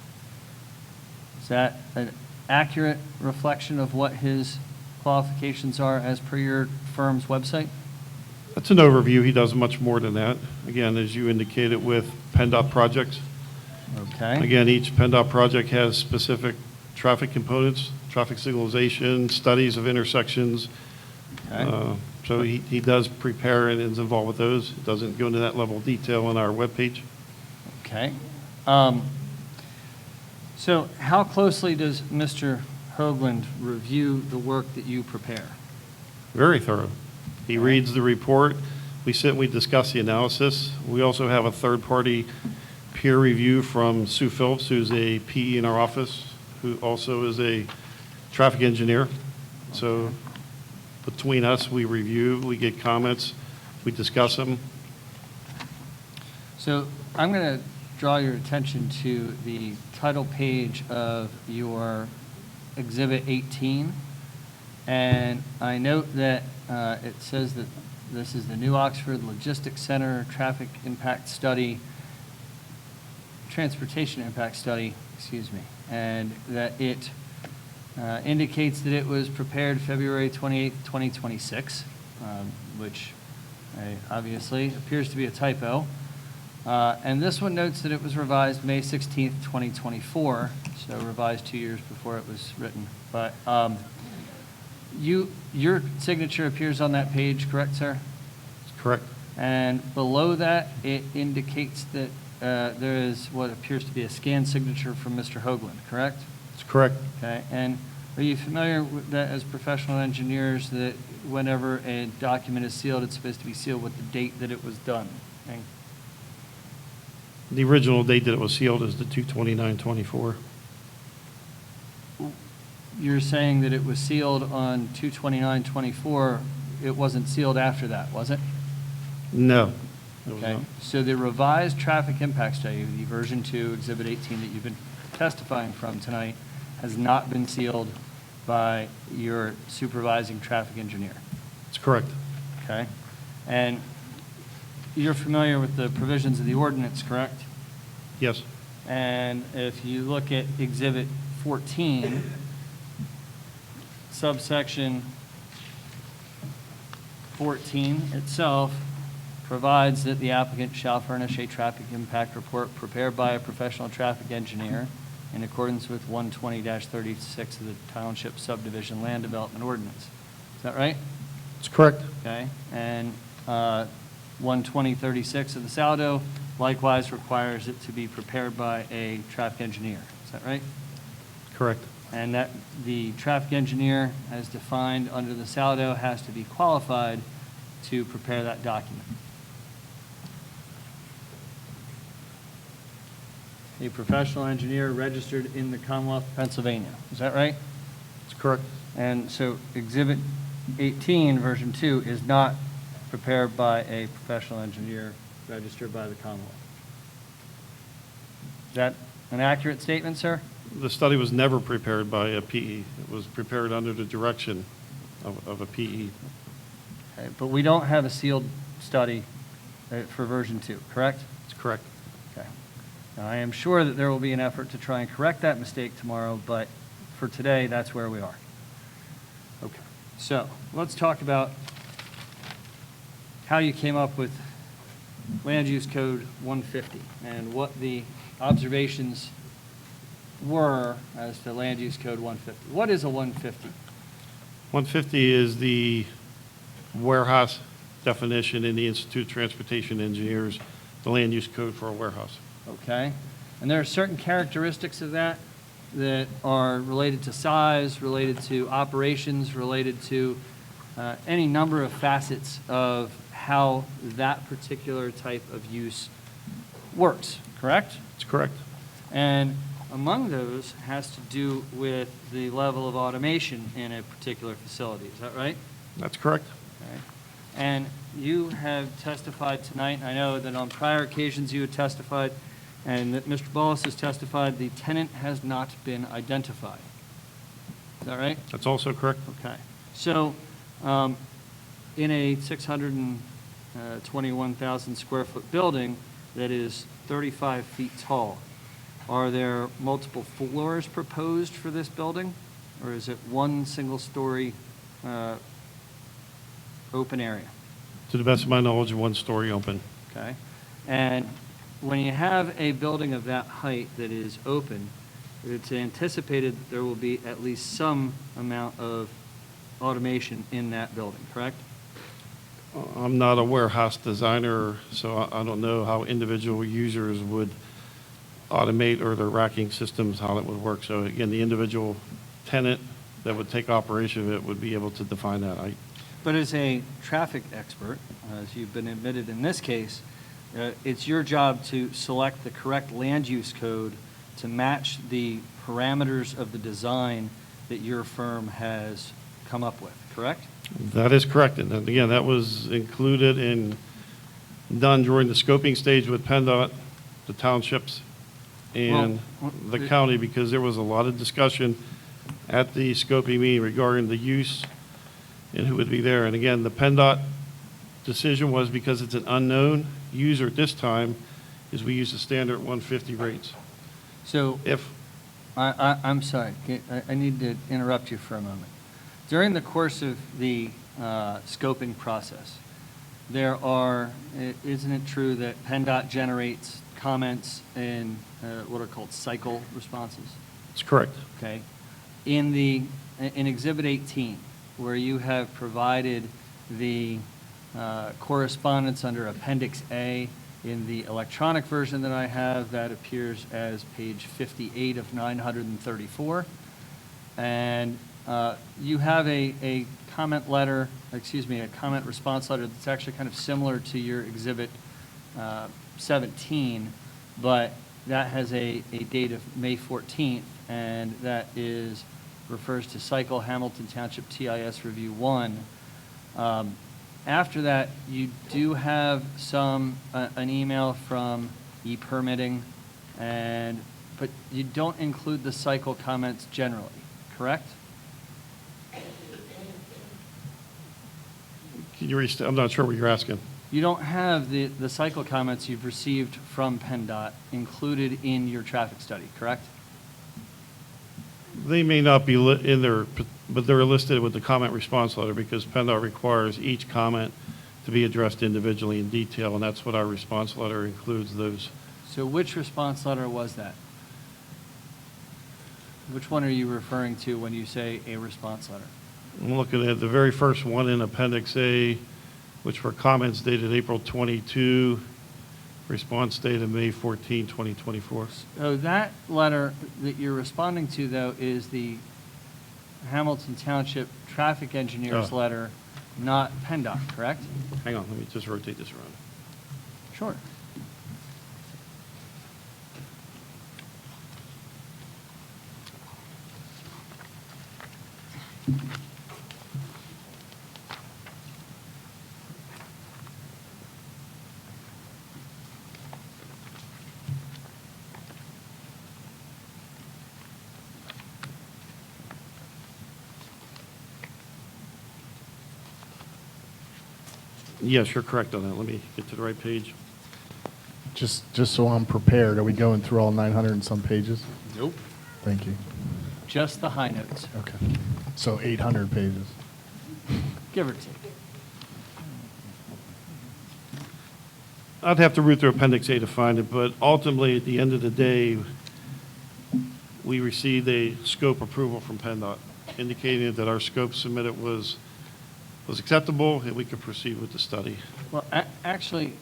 Is that an accurate reflection of what his qualifications are as per your firm's website? That's an overview. He does much more than that. Again, as you indicated with PennDOT projects. Okay. Again, each PennDOT project has specific traffic components, traffic signalization, studies of intersections. Okay. So he does prepare and is involved with those. It doesn't go into that level of detail on our webpage. Okay. So how closely does Mr. Hoagland review the work that you prepare? Very thorough. He reads the report. We sit and we discuss the analysis. We also have a third-party peer review from Sue Phillips, who's a PE in our office, who also is a traffic engineer. So between us, we review, we get comments, we discuss them. So I'm going to draw your attention to the title page of your Exhibit 18. And I note that it says that this is the New Oxford Logistics Center Traffic Impact Study, Transportation Impact Study, excuse me, and that it indicates that it was prepared February 28th, 2026, which obviously appears to be a typo. And this one notes that it was revised May 16th, 2024, so revised 2 years before it was written. But Your signature appears on that page, correct, sir? Correct. And below that, it indicates that there is what appears to be a scanned signature from Mr. Hoagland, correct? It's correct. Okay, and are you familiar with that as professional engineers, that whenever a document is sealed, it's supposed to be sealed with the date that it was done? Okay. The original date that it was sealed is the 2/29/24. You're saying that it was sealed on 2/29/24. It wasn't sealed after that, was it? No. it was Okay, not. so the revised traffic impact study, the version 2, Exhibit 18 that you've been testifying from tonight, has not been sealed by your supervising traffic engineer, It's correct. okay? And you're familiar with the provisions of the ordinance, correct? Yes. And if you look at Exhibit 14, subsection 14 itself provides that the applicant shall furnish a traffic impact report prepared by a professional traffic engineer in accordance with 120-36 of the Township Subdivision Land Development Ordinance. Is that right? It's correct. Okay, and 120-36 of the Saldo likewise requires it to be prepared by a traffic engineer. Is that right? Correct. And that the traffic engineer, as defined under the Saldo, has to be qualified to prepare that document. A professional engineer registered in the Commonwealth of Pennsylvania. Is that right? It's correct. And so Exhibit 18, Version 2, is not prepared by a professional engineer registered by the Commonwealth. Is that an accurate statement, sir? The study was never prepared by a PE. It was prepared under the direction of a PE. Okay, but we don't have a sealed study for Version 2, correct? It's correct. Okay. Now, I am sure that there will be an effort to try and correct that mistake tomorrow, but for today, that's where we are. Okay, so let's talk about how you came up with Land Use Code 150 and what the observations were as to Land Use Code 150. What is a 150? 150 is the warehouse definition in the Institute of Transportation Engineers, the land use code for a warehouse. Okay, and there are certain characteristics of that that are related to size, related to operations, related to any number of facets of how that particular type of use works, correct? It's correct. And among those has to do with the level of automation in a particular facility. Is that right? That's correct. Okay. And you have testified tonight, I know that on prior occasions you had testified, and that Mr. Bolles has testified, the tenant has not been identified. Is that right? That's also correct. Okay. So, in a 621,000 square foot building that is 35 feet tall, are there multiple floors proposed for this building? Or is it one single story open area? To the best of my knowledge, one story open. Okay? And when you have a building of that height that is open, it's anticipated that there will be at least some amount of automation in that building, correct? I'm not a warehouse designer, so I don't know how individual users would automate or their racking systems, how that would work. So again, the individual tenant that would take operation of it would be able to define that. But as a traffic expert, as you've been admitted in this case, it's your job to select the correct land use code to match the parameters of the design that your firm has come up with, correct? That is correct. And again, that was included and done during the scoping stage with PennDOT, the townships, and the county, because there was a lot of discussion at the scoping meeting regarding the use and who would be there. And again, the PennDOT decision was, because it's an unknown user at this time, is we use the standard 150 rates. So If, I'm sorry, I need to interrupt you for a moment. During the course of the scoping process, there are, isn't it true that PennDOT generates comments in what are called cycle responses? it's correct. Okay. In Exhibit 18, where you have provided the correspondence under Appendix A. In the electronic version that I have, that appears as page 58 of 934. And you have a comment letter, a comment response letter that's actually kind of similar to your Exhibit 17, but that has a date of May 14th, and that refers to Cycle Hamilton Township TIS Review 1. After that, you do have an email from e-permitting, but you don't include the cycle comments generally, correct? Can you I'm not sure what you're asking. You don't have the cycle comments you've received from PennDOT included in your traffic study, correct? They may not be in there, but they're listed with the comment response letter because PennDOT requires each comment to be addressed individually in detail, and that's what our response letter includes those. So which response letter was that? Which one are you referring to when you say a response letter? I'm looking at the very first one in Appendix A, which were comments dated April 22, response dated May 14, 2024. So that letter that you're responding to, though, is the Hamilton Township Traffic Engineer's Oh. letter, not PennDOT, correct? Hang on, let me just rotate this around. Sure. Yes, you're correct on that. Let me get to the right page. Just so I'm prepared, are we going through all 900 and some pages? Nope. Thank you. Just the high notes, Okay. So 800 pages. give or take. I'd have to root through Appendix A to find it, but ultimately, at the end of the day, we received a scope approval from PennDOT indicating that our scope submitted was acceptable and we could proceed with the study. Well, actually,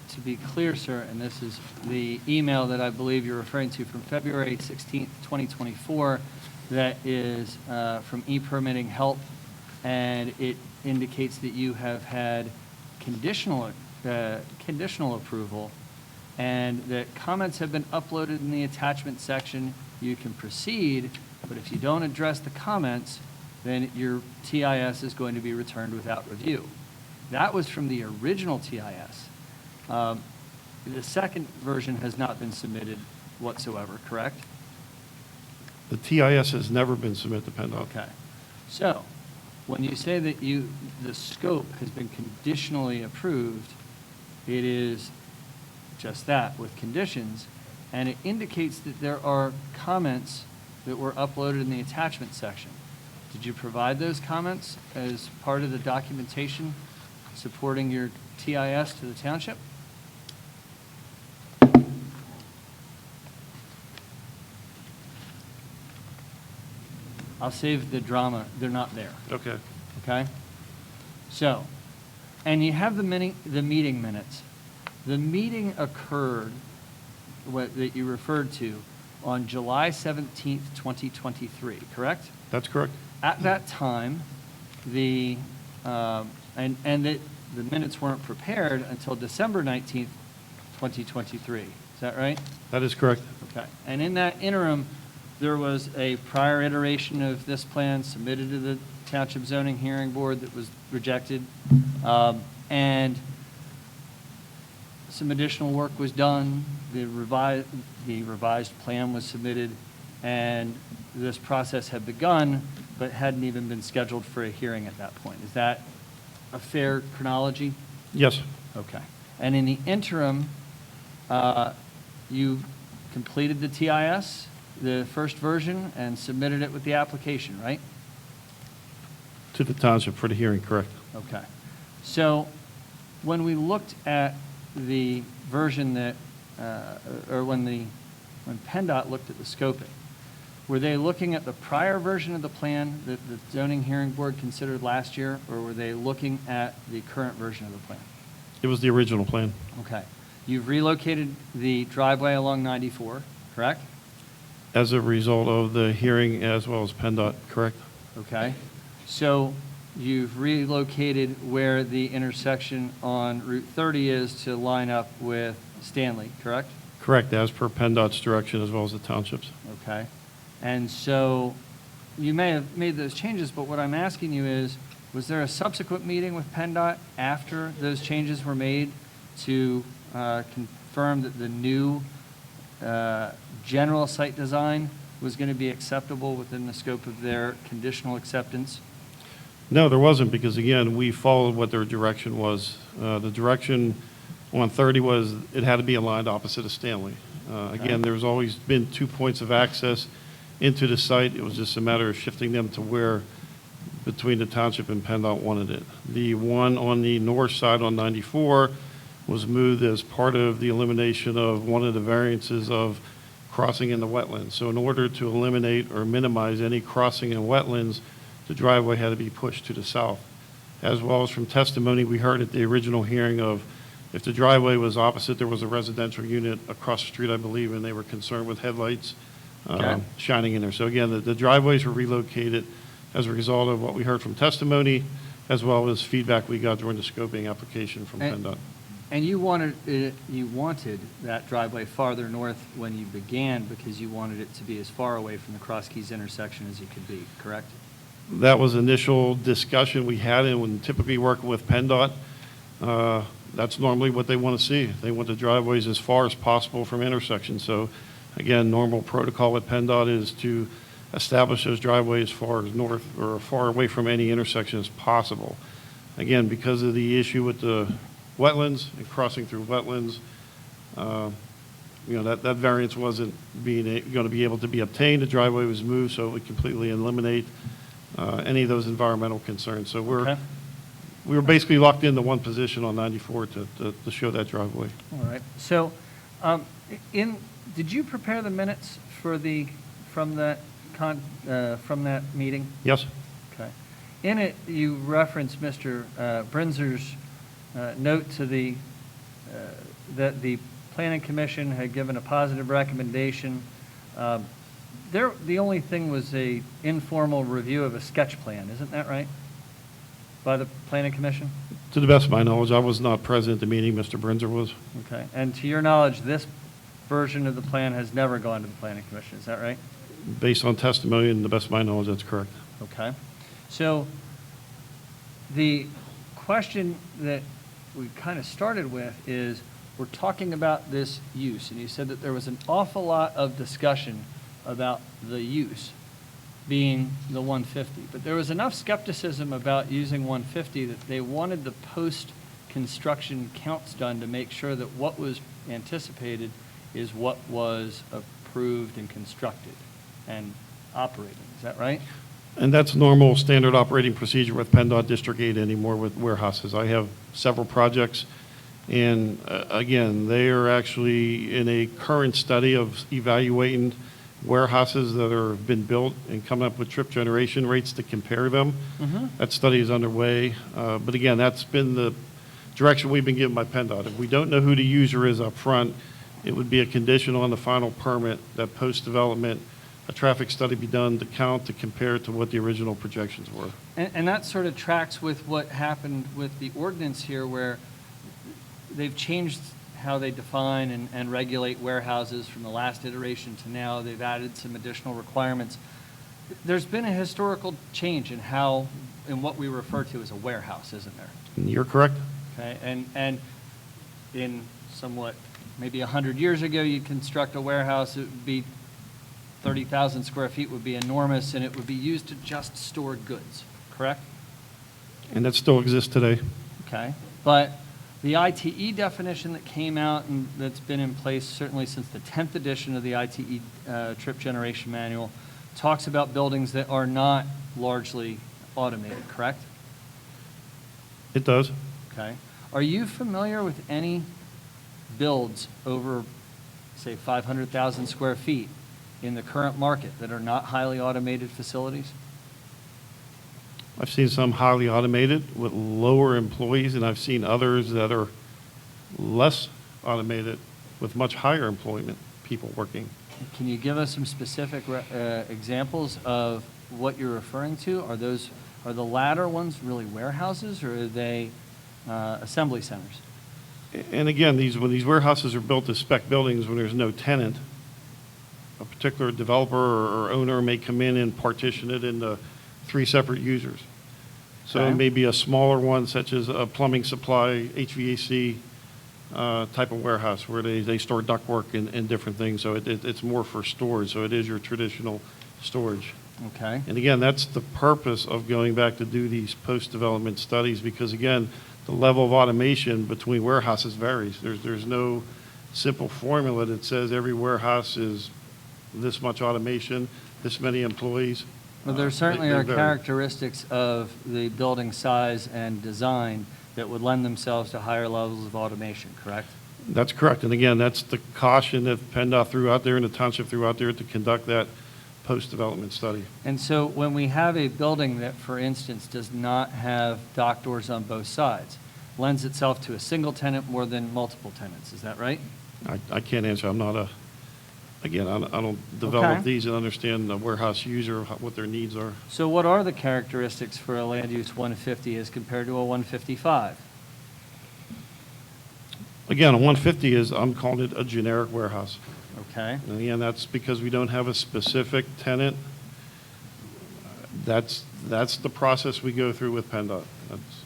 to be clear, sir, and this is the email that I believe you're referring to from February 16th, 2024, that is from e-permitting help, and it indicates that you have had conditional approval, and that comments have been uploaded in the attachment section. You can proceed, but if you don't address the comments, then your TIS is going to be returned without review. That was from the original TIS. The second version has not been submitted whatsoever, correct? The TIS has never been submitted to PennDOT. Okay. So, when you say that the scope has been conditionally approved, it is just that, with conditions, and it indicates that there are comments that were uploaded in the attachment section. Did you provide those comments as part of the documentation supporting your TIS to the township? I'll save the drama. They're not there. Okay. Okay? So, and you have the meeting minutes. The meeting occurred, that you referred to, on July 17th, 2023, correct? That's correct. At that time, the minutes weren't prepared until December 19th, 2023. Is that right? That is correct. Okay. And in that interim, there was a prior iteration of this plan submitted to the Township Zoning Hearing Board that was rejected. And some additional work was done. The revised plan was submitted, and this process had begun, but hadn't even been scheduled for a hearing at that point. Is that a fair chronology? Yes. Okay. And in the interim, you completed the TIS, the first version, and submitted it with the application, right? To the township for the hearing, correct. Okay. So when we looked at the version that, when PennDOT looked at the scoping, were they looking at the prior version of the plan that the zoning hearing board considered last year, or were they looking at the current version of the plan? It was the original plan. Okay. You've relocated the driveway along 94, correct? As a result of the hearing as well as PennDOT, correct? Okay. So you've relocated where the intersection on Route 30 is to line up with Stanley, correct? Correct, as per PennDOT's direction as well as the townships. Okay. And so you may have made those changes, but what I'm asking you is, was there a subsequent meeting with PennDOT after those changes were made to confirm that the new general site design was going to be acceptable within the scope of their conditional acceptance? No, there wasn't, because again, we followed what their direction was. The direction on 30 was it had to be aligned opposite of Stanley. Again, there's always been 2 points of access into the site. It was just a matter of shifting them to where between the township and PennDOT wanted it. The one on the north side on 94 was moved as part of the elimination of one of the variances of crossing in the wetlands. So in order to eliminate or minimize any crossing in wetlands, the driveway had to be pushed to the south. As well as from testimony we heard at the original hearing of if the driveway was opposite, there was a residential unit across the street, I believe, and they were concerned with headlights shining in there. So again, the driveways were relocated as a result of what we heard from testimony, as well as feedback we got during the scoping application from PennDOT. And you wanted that driveway farther north when you began because you wanted it to be as far away from the Cross Keys intersection as it could be, correct? That was initial discussion we had, and when typically working with PennDOT, that's normally what they want to see. They want the driveways as far as possible from intersections. So again, normal protocol with PennDOT is to establish those driveways as far as north or far away from any intersection as possible. Again, because of the issue with the wetlands and crossing through wetlands, that variance wasn't going to be able to be obtained. The driveway was moved, so it would completely eliminate any of those environmental concerns. So we were basically locked into one position on 94 to show that driveway. All right. So, did you prepare the minutes from that meeting? Yes. Okay. In it, you referenced Mr. Brinzer's note to that the Planning Commission had given a positive recommendation. The only thing was a informal review of a sketch plan, isn't that right? By the Planning Commission? To the best of my knowledge, I was not present at the meeting. Mr. Brinzer was. Okay. And to your knowledge, this version of the plan has never gone to the Planning Commission, is that right? Based on testimony and to the best of my knowledge, that's correct. Okay. So the question that we kind of started with is, we're talking about this use, and you said that there was an awful lot of discussion about the use being the 150, but there was enough skepticism about using 150 that they wanted the post-construction counts done to make sure that what was anticipated is what was approved and constructed and operating. Is that right? And that's normal standard operating procedure with PennDOT District 8 anymore with warehouses. I have several projects, and again, they are actually in a current study of evaluating warehouses that have been built and coming up with trip generation rates to compare them. Mm-hmm. That study is underway. But again, that's been the direction we've been given by PennDOT. If we don't know who the user is up front, it would be a condition on the final permit that post-development, a traffic study be done to count, to compare to what the original projections were. And that sort of tracks with what happened with the ordinance here, where they've changed how they define and regulate warehouses from the last iteration to now. They've added some additional requirements. There's been a historical change in what we refer to as a warehouse, isn't there? You're correct. Okay, and in somewhat, maybe 100 years ago, you'd construct a warehouse, it would be 30,000 square feet, would be enormous, and it would be used to just store goods, correct? And that still exists today. Okay, but the ITE definition that came out and that's been in place certainly since the 10th edition of the ITE Trip Generation Manual talks about buildings that are not largely automated, correct? It does. Okay. Are you familiar with any builds over, say, 500,000 square feet in the current market that are not highly automated facilities? I've seen some highly automated with lower employees, and I've seen others that are less automated with much higher employment, people working. Can you give us some specific examples of what you're referring to? Are the latter ones really warehouses, or are they assembly centers? And again, when these warehouses are built as spec buildings, when there's no tenant, a particular developer or owner may come in and partition it into 3 separate users. So Okay. it may be a smaller one, such as a plumbing supply, HVAC type of warehouse, where they store ductwork and different things. So it's more for storage, so it is your traditional storage. Okay. And again, that's the purpose of going back to do these post-development studies, because again, the level of automation between warehouses varies. There's no simple formula that says every warehouse is this much automation, this many employees. Well, there certainly They are vary. characteristics of the building size and design that would lend themselves to higher levels of automation, correct? That's correct. And again, that's the caution that PennDOT threw out there and the township threw out there to conduct that post-development study. And so when we have a building that, for instance, does not have dock doors on both sides, lends itself to a single tenant more than multiple tenants, is that right? I can't answer. I'm not again, I don't develop Okay. these and understand the warehouse user, what their needs are. So what are the characteristics for a land use 150 as compared to a 155? Again, a 150 I'm calling it a generic warehouse. Okay. And again, that's because we don't have a specific tenant. That's the process we go through with PennDOT.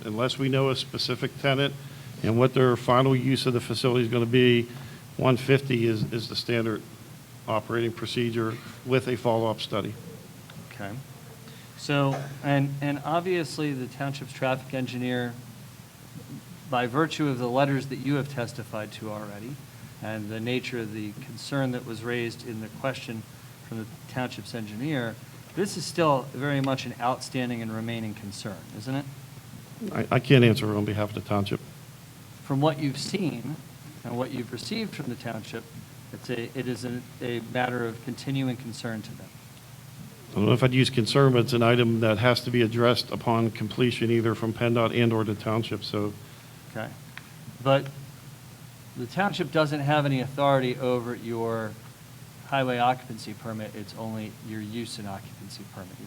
Unless we know a specific tenant and what their final use of the facility is going to be, 150 is the standard operating procedure with a follow-up study. Okay. So, and obviously, the township's traffic engineer, by virtue of the letters that you have testified to already, and the nature of the concern that was raised in the question from the township's engineer, this is still very much an outstanding and remaining concern, isn't it? I can't answer on behalf of the township. From what you've seen and what you've received from the township, it is a matter of continuing concern to them. I don't know if I'd use concern, but it's an item that has to be addressed upon completion, either from PennDOT and or the township, so. Okay. But the township doesn't have any authority over your highway occupancy permit. It's only your use and occupancy permit,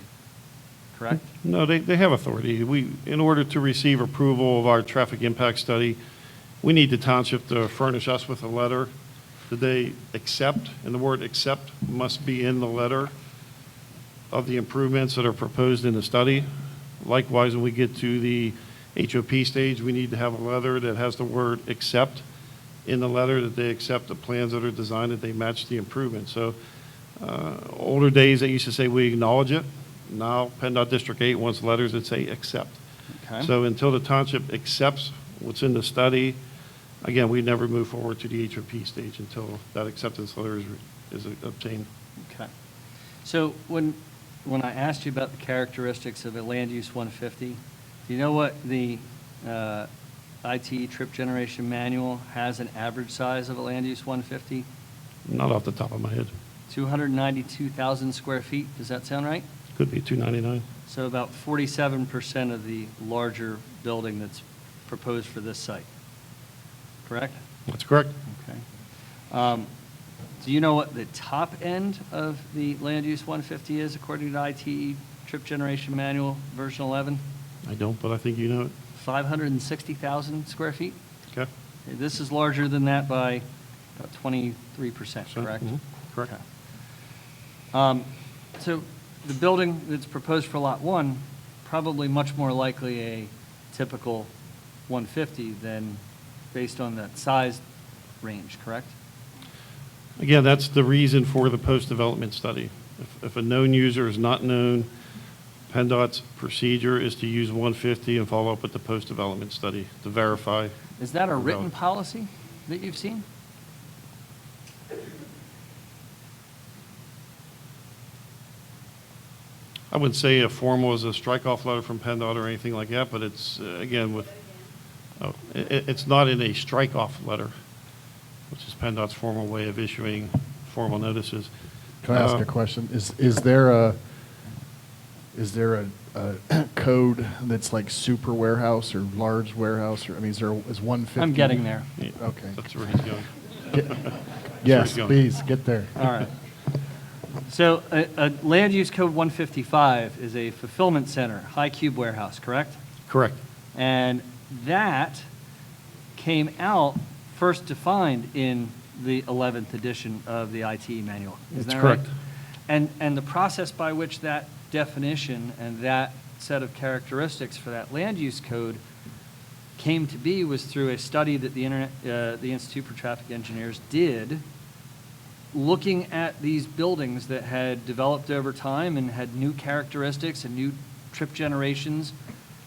correct? No, they have authority. In order to receive approval of our traffic impact study, we need the township to furnish us with a letter that they accept, and the word accept must be in the letter of the improvements that are proposed in the study. Likewise, when we get to the HOP stage, we need to have a letter that has the word accept in the letter, that they accept the plans that are designed, that they match the improvements. So older days, they used to say we acknowledge it. Now PennDOT District 8 wants letters that say accept. Okay. So until the township accepts what's in the study, again, we never move forward to the HOP stage until that acceptance letter is obtained. Okay. So when I asked you about the characteristics of a land use 150, do you know what the ITE trip generation manual has an average size of a land use 150? Not off the top of my head. 292,000 square feet. Does that sound right? Could be 299. So about 47% of the larger building that's proposed for this site. Correct? That's correct. Okay. Do you know what the top end of the land use 150 is according to ITE trip generation manual version 11? I don't, but I think you know it. 560,000 square feet? Okay. Okay, this is larger than that by about 23%, So, correct? Correct. Okay. So the building that's proposed for Lot 1, probably much more likely a typical 150 than based on that size range, correct? Again, that's the reason for the post-development study. If a known user is not known, PennDOT's procedure is to use 150 and follow up with the post-development study to verify. Is that a written Valid. policy that you've seen? I wouldn't say a formal as a strike-off letter from PennDOT or anything like that, but it's, again, it's not in a strike-off letter, which is PennDOT's formal way of issuing formal notices. Can I ask a question? Is there a code that's like super warehouse or large warehouse, or, I mean, is 150? I'm getting there. Okay. That's where he's going. Yes, going. please, get there. All right. So a Land Use Code 155 is a fulfillment center, high cube warehouse, correct? Correct. And that came out first defined in the 11th edition of the ITE manual. Is That's that correct. right? And the process by which that definition and that set of characteristics for that land use code came to be was through a study that the Institute for Traffic Engineers did, looking at these buildings that had developed over time and had new characteristics and new trip generations.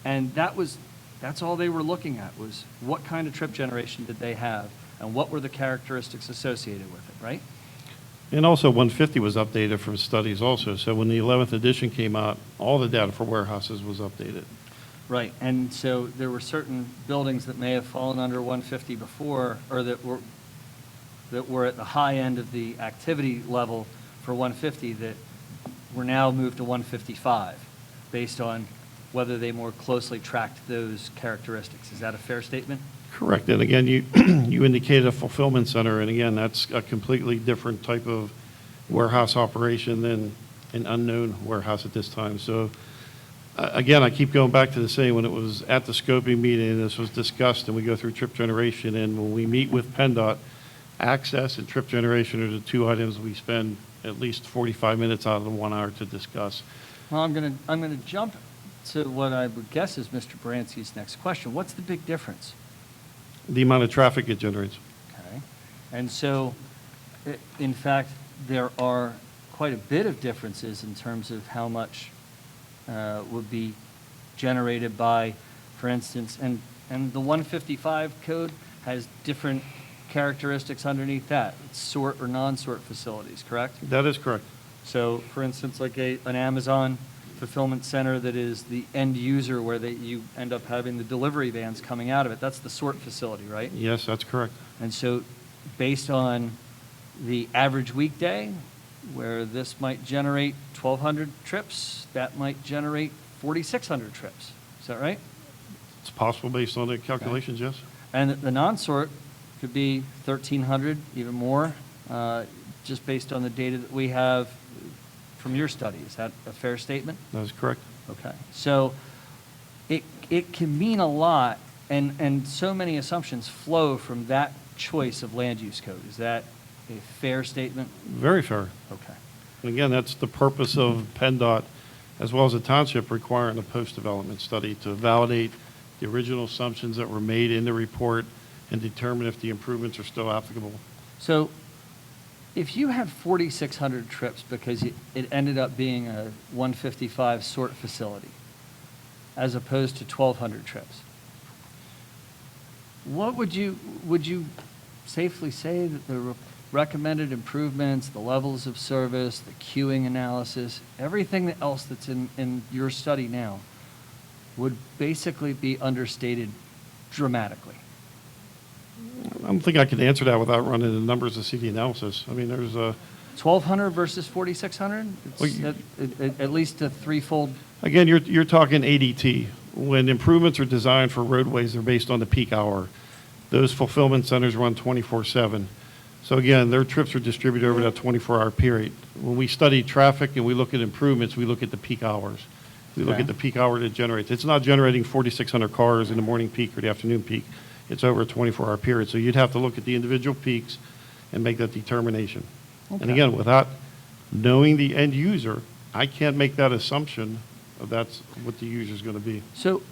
And that's all they were looking at, was what kind of trip generation did they have and what were the characteristics associated with it, right? And also 150 was updated from studies also. So when the 11th edition came out, all the data for warehouses was updated. Right, and so there were certain buildings that may have fallen under 150 before, or that were at the high end of the activity level for 150 that were now moved to 155, based on whether they more closely tracked those characteristics. Is that a fair statement? Correct. And again, you you indicated a fulfillment center, and again, that's a completely different type of warehouse operation than an unknown warehouse at this time. So again, I keep going back to the same, when it was at the scoping meeting, and this was discussed, and we go through trip generation, and when we meet with PennDOT, access and trip generation are the two items we spend at least 45 minutes out of the 1 hour to discuss. Well, I'm gonna jump to what I would guess is Mr. Baranski's next question. What's the big difference? The amount of traffic it generates. Okay, and so, in fact, there are quite a bit of differences in terms of how much would be generated by, for instance, and the 155 code has different characteristics underneath that. It's sort or non-sort facilities, correct? That is correct. So, for instance, like an Amazon fulfillment center that is the end user where you end up having the delivery vans coming out of it, that's the sort facility, right? Yes, that's correct. And so, based on the average weekday, where this might generate 1,200 trips, that might generate 4,600 trips. Is that right? It's possible based on the calculations, yes. And the non-sort could be 1,300, even more, just based on the data that we have from your study. Is that a fair statement? That is correct. Okay. So it can mean a lot, and so many assumptions flow from that choice of land use code. Is that a fair statement? Very fair. Okay. And again, that's the purpose of PennDOT, as well as the Township, requiring a post-development study to validate the original assumptions that were made in the report and determine if the improvements are still applicable. So if you had 4,600 trips because it ended up being a 155 sort facility as opposed to 1,200 trips, what would you safely say that the recommended improvements, the levels of service, the queuing analysis, everything else that's in your study now would basically be understated dramatically? I don't think I can answer that without running the numbers to see the analysis. I mean, there's a, 1,200 versus 4,600? Well, It's at least a threefold. again, you're talking ADT. When improvements are designed for roadways, they're based on the peak hour. Those fulfillment centers run 24/7. So again, their trips are distributed over that 24-hour period. When we study traffic and we look at improvements, we look at the peak hours. We look Okay. at the peak hour that it generates. It's not generating 4,600 cars in the morning peak or the afternoon peak. It's over a 24-hour period. So you'd have to look at the individual peaks and make that determination. And Okay. again, without knowing the end user, I can't make that assumption of that's what the user's going to be. So,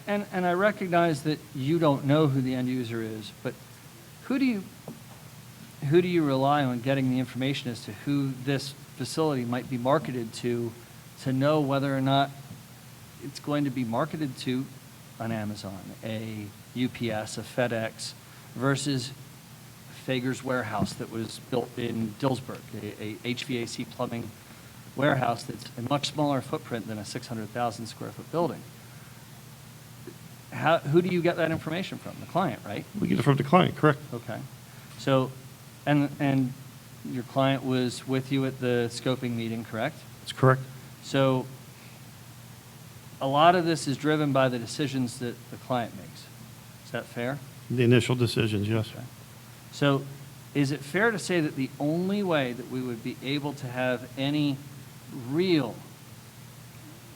and I recognize that you don't know who the end user is, but who do you rely on getting the information as to who this facility might be marketed to know whether or not it's going to be marketed to an Amazon, a UPS, a FedEx, versus Fager's warehouse that was built in Dillsburg, a HVAC plumbing warehouse that's a much smaller footprint than a 600,000 square foot building? Who do you get that information from? The client, right? We get it from the client, correct? Okay. So, and your client was with you at the scoping meeting, correct? That's correct. So a lot of this is driven by the decisions that the client makes. Is that fair? The initial decisions, yes. Okay. So is it fair to say that the only way that we would be able to have any real,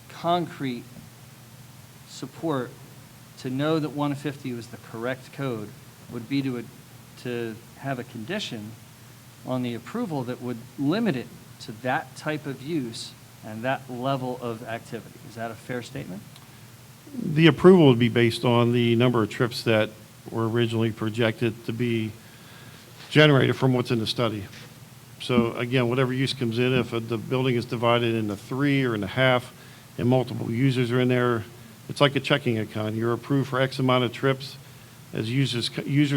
concrete support to know that 150 was the correct code would be to have a condition on the approval that would limit it to that type of use and that level of activity? Is that a fair statement? The approval would be based on the number of trips that were originally projected to be generated from what's in the study. So again, whatever use comes in, if the building is divided into 3 or into half and multiple users are in there, it's like a checking account. You're approved for X amount of trips. As users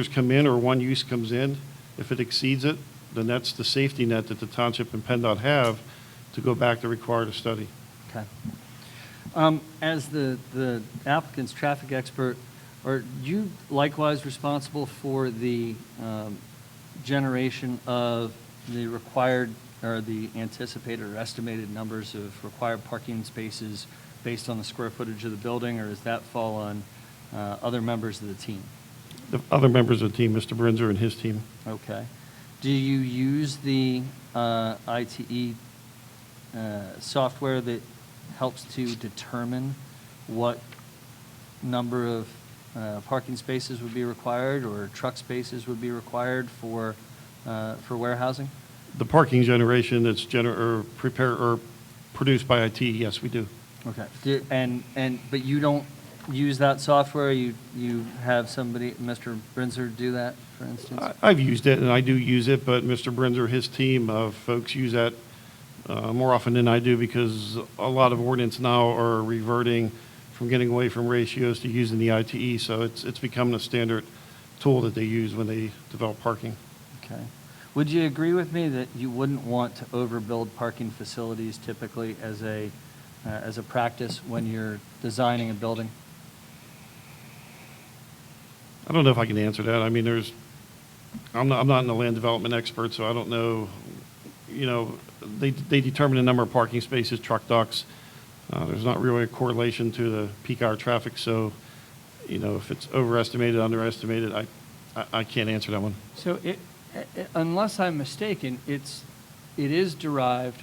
come in or one use comes in, if it exceeds it, then that's the safety net that the township and PennDOT have to go back to require a study. Okay. As the applicant's traffic expert, are you likewise responsible for the generation of the required or the anticipated or estimated numbers of required parking spaces based on the square footage of the building, or does that fall on other members of the team? The other members of the team, Mr. Brinzer and his team. Okay. Do you use the ITE software that helps to determine what number of parking spaces would be required or truck spaces would be required for warehousing? The parking generation that's prepared or produced by IT, yes, we do. Okay. But you don't use that software? You have somebody, Mr. Brinzer, do that, for instance? I've used it, and I do use it, but Mr. Brinzer, his team of folks use that more often than I do because a lot of ordinance now are reverting from getting away from ratios to using the ITE, so it's becoming a standard tool that they use when they develop parking. Okay. Would you agree with me that you wouldn't want to overbuild parking facilities typically as a practice when you're designing a building? I don't know if I can answer that. I mean, I'm not in the land development expert, so I don't know. You know, they determine the number of parking spaces, truck docks. There's not really a correlation to the peak hour traffic, so, you know, if it's overestimated, underestimated, I can't answer that one. So unless I'm mistaken, it is derived,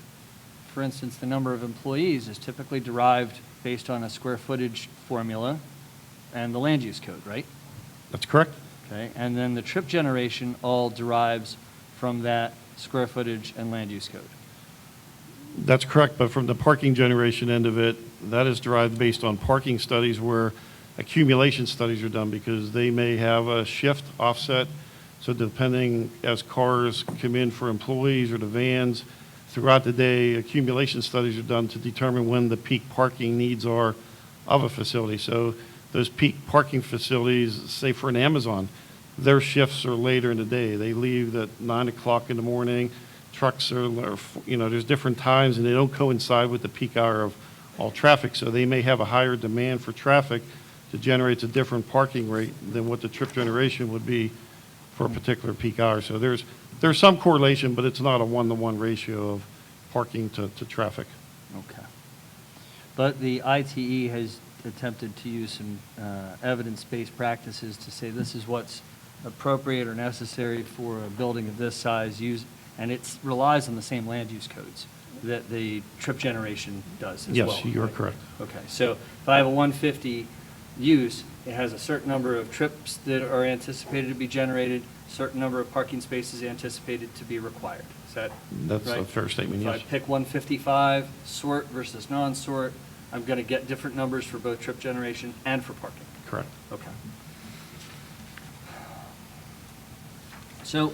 for instance, the number of employees is typically derived based on a square footage formula and the land use code, right? That's correct. Okay, and then the trip generation all derives from that square footage and land use code. That's correct, but from the parking generation end of it, that is derived based on parking studies where accumulation studies are done because they may have a shift offset. So depending as cars come in for employees or the vans, throughout the day, accumulation studies are done to determine when the peak parking needs are of a facility. So those peak parking facilities, say for an Amazon, their shifts are later in the day. They leave at 9 o'clock in the morning. Trucks are, you know, there's different times and they don't coincide with the peak hour of all traffic. So they may have a higher demand for traffic that generates a different parking rate than what the trip generation would be for a particular peak hour. So there's some correlation, but it's not a one-to-one ratio of parking to traffic. Okay. But the ITE has attempted to use some evidence-based practices to say this is what's appropriate or necessary for a building of this size, and it relies on the same land use codes that the trip generation does as well. Yes, you are correct. Okay, so if I have a 150 use, it has a certain number of trips that are anticipated to be generated, certain number of parking spaces anticipated to be required. Is that That's right? a fair statement, yes. If I pick 155, sort versus non-sort, I'm going to get different numbers for both trip generation and for parking. Correct. Okay. So,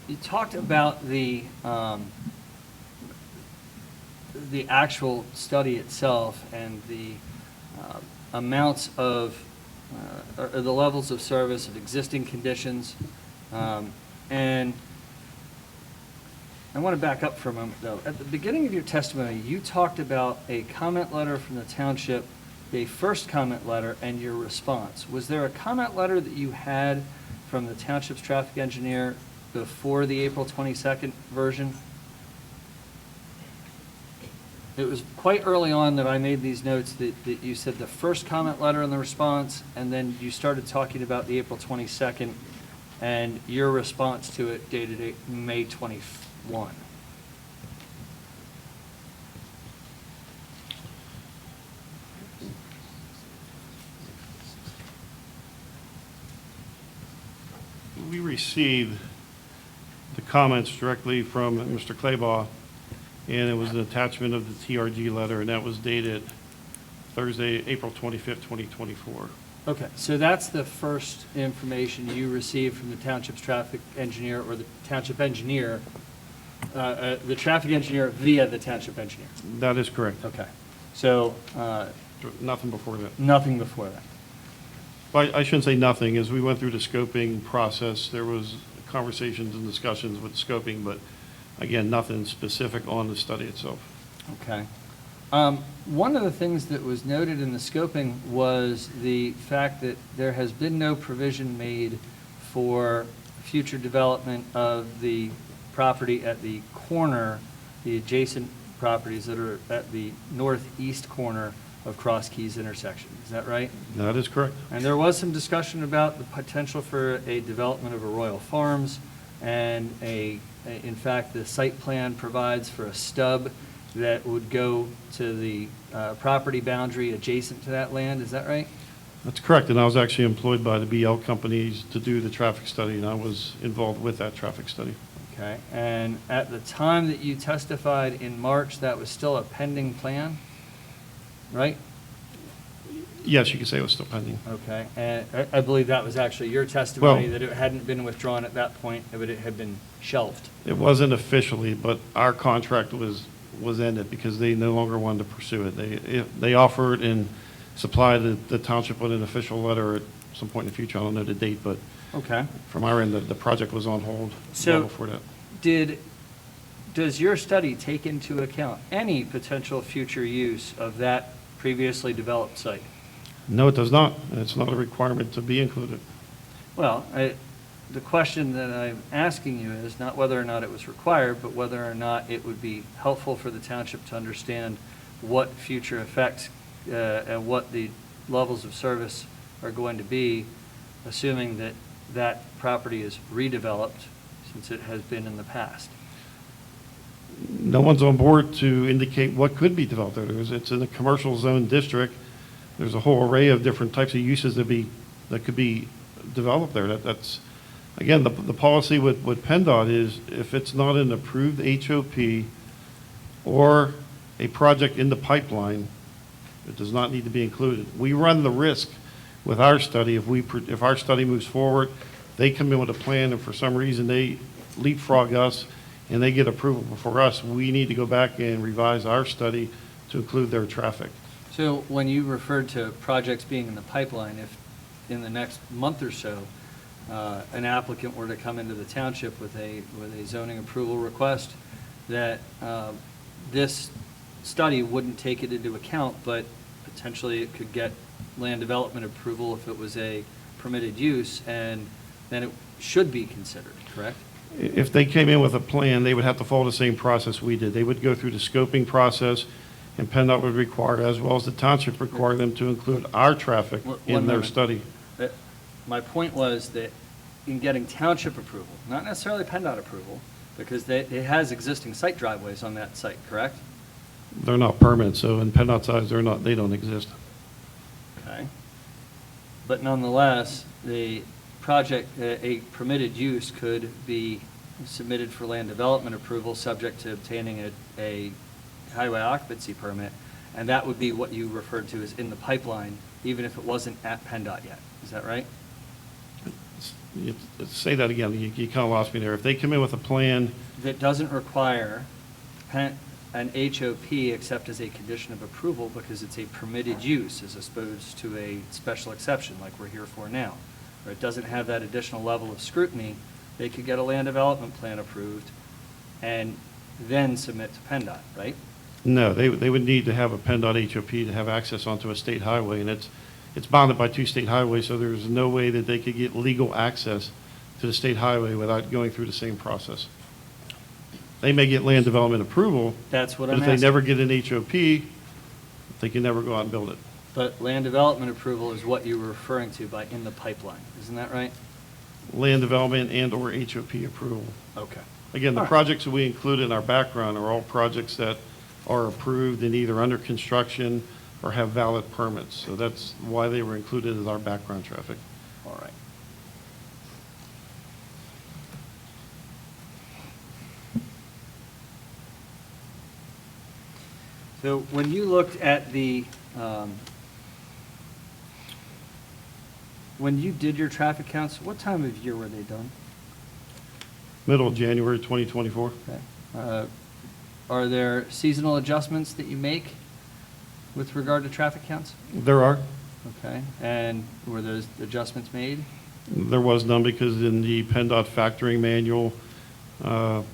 you talked about the actual study itself and the amounts of, or the levels of service of existing conditions. And I want to back up for a moment, though. At the beginning of your testimony, you talked about a comment letter from the township a first comment letter and your response. Was there a comment letter that you had from the township's traffic engineer before the April 22nd version? It was quite early on that I made these notes that you said the first comment letter and the response, and then you started talking about the April 22nd and your response to it dated May 21. We received the comments directly from Mr. Claybaugh, and it was an attachment of the TRG letter, and that was dated Thursday, April 25th, 2024. Okay, so that's the first information you received from the township's traffic engineer, or the township engineer, the traffic engineer via the township engineer. That is correct. Okay, so Nothing before that. nothing before that. But I shouldn't say nothing. As we went through the scoping process, there was conversations and discussions with scoping, but again, nothing specific on the study itself. Okay. One of the things that was noted in the scoping was the fact that there has been no provision made for future development of the property at the corner, the adjacent properties that are at the northeast corner of Cross Keys intersection. Is that right? That is correct. And there was some discussion about the potential for a development of a Royal Farms, and in fact, the site plan provides for a stub that would go to the property boundary adjacent to that land. Is that right? That's correct, and I was actually employed by the BL companies to do the traffic study, and I was involved with that traffic study. Okay. And at the time that you testified in March, that was still a pending plan, right? Yes, you could say it was still pending. Okay. And I believe that was actually your testimony, Well- that it hadn't been withdrawn at that point, but it had been shelved. It wasn't officially, but our contract was ended because they no longer wanted to pursue it. They offered and supplied the township with an official letter at some point in the future. I don't know the date, but Okay. from our end, the project was on hold So- well before that. Does your study take into account any potential future use of that previously developed site? No, it does not, and it's not a requirement to be included. Well, the question that I'm asking you is not whether or not it was required, but whether or not it would be helpful for the township to understand what future effects and what the levels of service are going to be, assuming that that property is redeveloped, since it has been in the past. No one's on board to indicate what could be developed there. It's in a commercial zone district. There's a whole array of different types of uses that could be developed there. That's again, the policy with PennDOT is if it's not an approved HOP or a project in the pipeline, it does not need to be included. We run the risk with our study, if our study moves forward, they come in with a plan and for some reason they leapfrog us and they get approval before us, we need to go back and revise our study to include their traffic. So when you referred to projects being in the pipeline, if in the next month or so, an applicant were to come into the township with a zoning approval request, that this study wouldn't take it into account, but potentially it could get land development approval if it was a permitted use, and then it should be considered, correct? If they came in with a plan, they would have to follow the same process we did. They would go through the scoping process, and PennDOT would require, as well as the township, require them to include our traffic One in their moment. study. My point was that in getting township approval, not necessarily PennDOT approval, because it has existing site driveways on that site, correct? They're not permanent, so in PennDOT's eyes, they don't exist. Okay. But nonetheless, the project, a permitted use could be submitted for land development approval, subject to obtaining a highway occupancy permit, and that would be what you referred to as in the pipeline, even if it wasn't at PennDOT yet. Is that right? Say that again, you kind of lost me there. If they come in with a plan, That doesn't require an HOP except as a condition of approval because it's a permitted use as opposed to a special exception like we're here for now, or it doesn't have that additional level of scrutiny, they could get a land development plan approved and then submit to PennDOT, right? No, they would need to have a PennDOT HOP to have access onto a state highway, and it's bounded by two state highways, so there's no way that they could get legal access to the state highway without going through the same process. They may get land development approval, That's what but I'm if they asking. never get an HOP, they can never go out and build it. But land development approval is what you were referring to by in the pipeline, isn't that right? Land development and/or HOP approval. Okay. Again, the All right. projects that we include in our background are all projects that are approved and either under construction or have valid permits. So that's why they were included as our background traffic. All right. So when you looked at when you did your traffic counts, what time of year were they done? Middle of January 2024. Okay. Are there seasonal adjustments that you make with regard to traffic counts? There are. Okay, and were those adjustments made? There was none because in the PennDOT factoring manual, those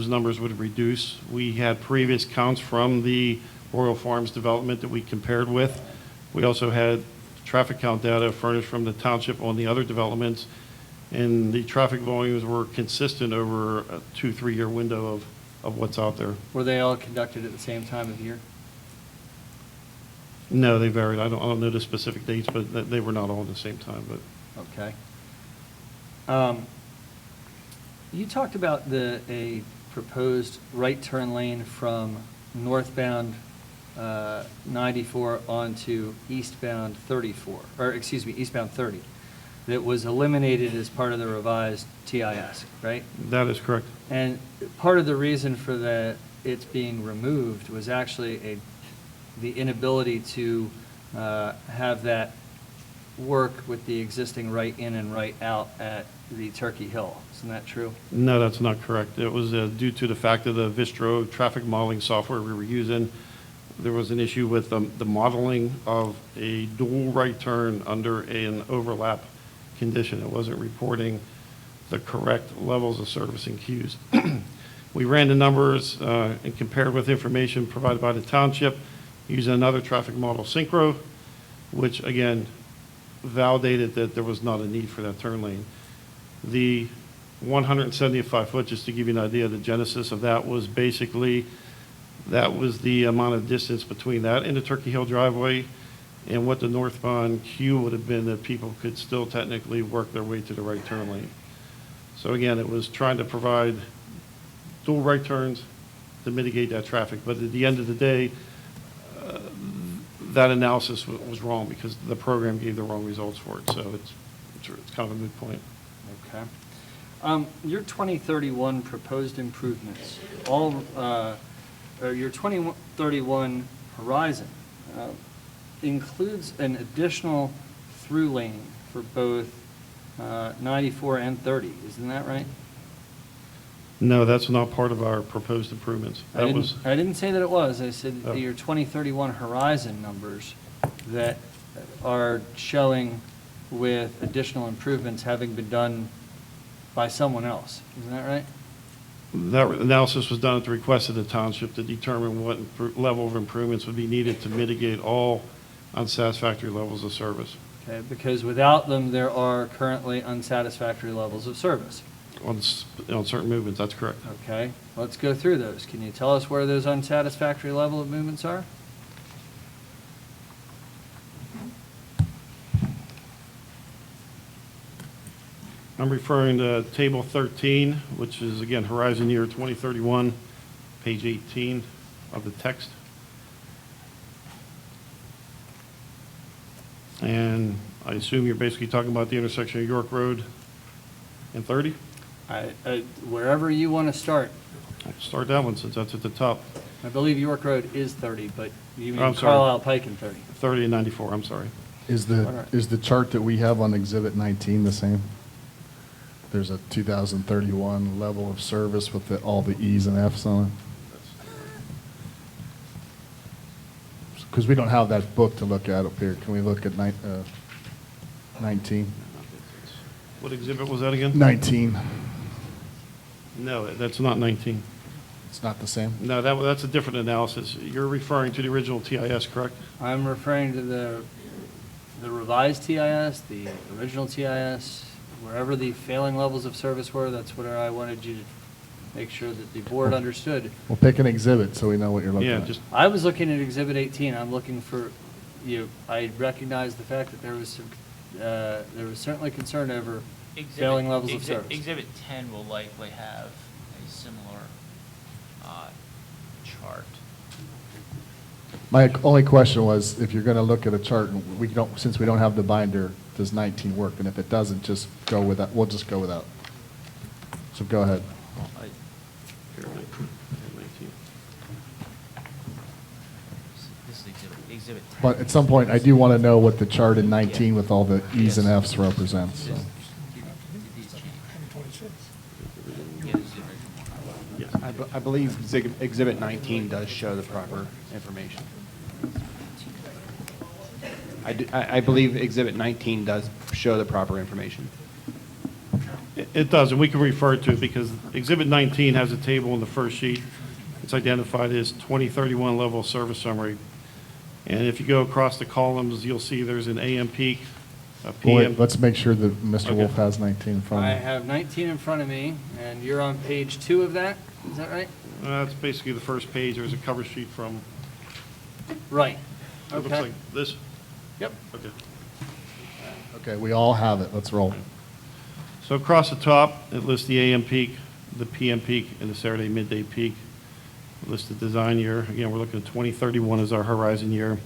numbers would reduce. We had previous counts from the Royal Farms development that we compared with. We also had traffic count data furnished from the township on the other developments, and the traffic volumes were consistent over a 2-3 year window of what's out there. Were they all conducted at the same time of year? No, they varied. I don't know the specific dates, but they were not all at the same time, but. Okay. You talked about a proposed right turn lane from northbound 94 onto eastbound 34, or excuse me, eastbound 30, that was eliminated as part of the revised TIS, right? That is correct. And part of the reason for it's being removed was actually the inability to have that work with the existing right in and right out at the Turkey Hill. Isn't that true? No, that's not correct. It was due to the fact of the Vistro traffic modeling software we were using. There was an issue with the modeling of a dual right turn under an overlap condition. It wasn't reporting the correct levels of servicing queues. We ran the numbers and compared with information provided by the township using another traffic model, Synchro, which again validated that there was not a need for that turn lane. The 175 foot, just to give you an idea, the genesis of that was basically, that was the amount of distance between that and the Turkey Hill driveway and what the northbound queue would have been that people could still technically work their way to the right turn lane. So again, it was trying to provide dual right turns to mitigate that traffic. But at the end of the day, that analysis was wrong because the program gave the wrong results for it. So it's kind of a moot point. Okay. Your 2031 proposed improvements, or your 2031 horizon includes an additional through lane for both 94 and 30. Isn't that right? No, that's not part of our proposed improvements. I That was, didn't say that it was. I said Oh. your 2031 horizon numbers that are showing with additional improvements having been done by someone else. Isn't that right? that analysis was done at the request of the township to determine what level of improvements would be needed to mitigate all unsatisfactory levels of service Okay, because without them, there are currently unsatisfactory levels of service. on certain movements. That's correct. Okay, let's go through those. Can you tell us where those unsatisfactory level of movements are? I'm referring to Table 13, which is, again, Horizon Year 2031, page 18 of the text. And I assume you're basically talking about the intersection of York Road and 30? Wherever you want to start. I'll start that one since that's at the top. I believe York Road is 30, but you I'm mean sorry. Carlisle Pike and 30. 30 and 94, I'm sorry. Is All right. the chart that we have on Exhibit 19 the same? There's a 2031 level of service with all the E's and F's on it? Because we don't have that book to look at up here. Can we look at 19? What exhibit was that again? 19. No, that's not 19. It's not the same? No, that's a different analysis. You're referring to the original TIS, correct? I'm referring to the revised TIS, the original TIS, wherever the failing levels of service were, that's what I wanted you to make sure that the board understood. We'll pick an exhibit so we know what you're looking Yeah, at. just, I was looking at Exhibit 18, I'm looking for, I recognize the fact that there was certainly concern over failing levels of service. Exhibit 10 will likely have a similar chart. My only question was, if you're going to look at a chart, and we don't, since we don't have the binder, does 19 work? And if it doesn't, just go with that, we'll just go without. So go ahead. This is exhibit 10. But at some point, I do want to know what the chart in 19 with all the E's and F's represents. So. I believe Exhibit 19 does show the proper information. I believe Exhibit 19 does show the proper information. it does, and we can refer to it because Exhibit 19 has a table in the first sheet. It's identified as 2031 level of service summary. And if you go across the columns, you'll see there's an AM peak, a PM. Wait, let's make sure that Mr. Okay. Wolf has 19 in front I of him. have 19 in front of me, and you're on page 2 of that, is that right? That's basically the first page. There's a cover sheet from, Right. it looks Okay. like this. Yep. Okay. Okay, we all have it. Let's roll. So across the top, it lists the AM peak, the PM peak, and the Saturday midday peak. It lists the design year. Again, we're looking at 2031 as our horizon year.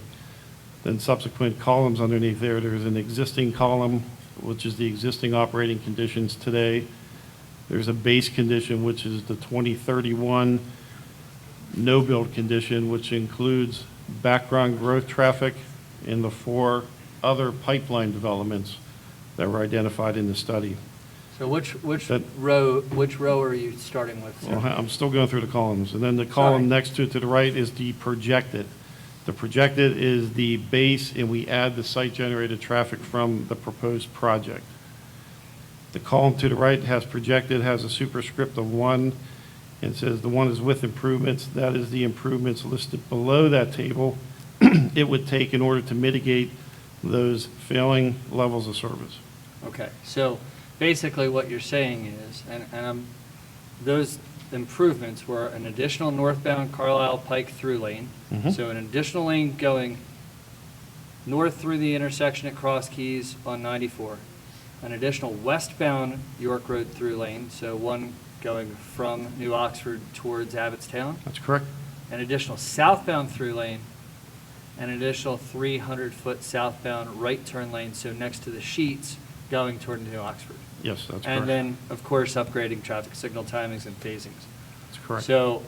Then subsequent columns underneath there, there's an existing column, which is the existing operating conditions today. There's a base condition, which is the 2031 no-build condition, which includes background growth traffic and the 4 other pipeline developments that were identified in the study. So which That- row are you starting with, sir? Well, I'm still going through the columns. And then the column Sorry. next to it to the right is the projected. The projected is the base, and we add the site-generated traffic from the proposed project. The column to the right has projected, has a superscript of 1, and says the 1 is with improvements. That is the improvements listed below that table it would take in order to mitigate those failing levels of service. Okay, so basically what you're saying is, those improvements were an additional northbound Carlisle Pike through lane. Mhm. So an additional lane going north through the intersection at Cross Keys on 94. An additional westbound York Road through lane, so one going from New Oxford towards Abbottstown. That's correct? An additional southbound through lane, an additional 300-foot southbound right turn lane, so next to the sheets going toward New Oxford. Yes, that's correct. And then, of course, upgrading traffic signal timings and phasings. That's correct. So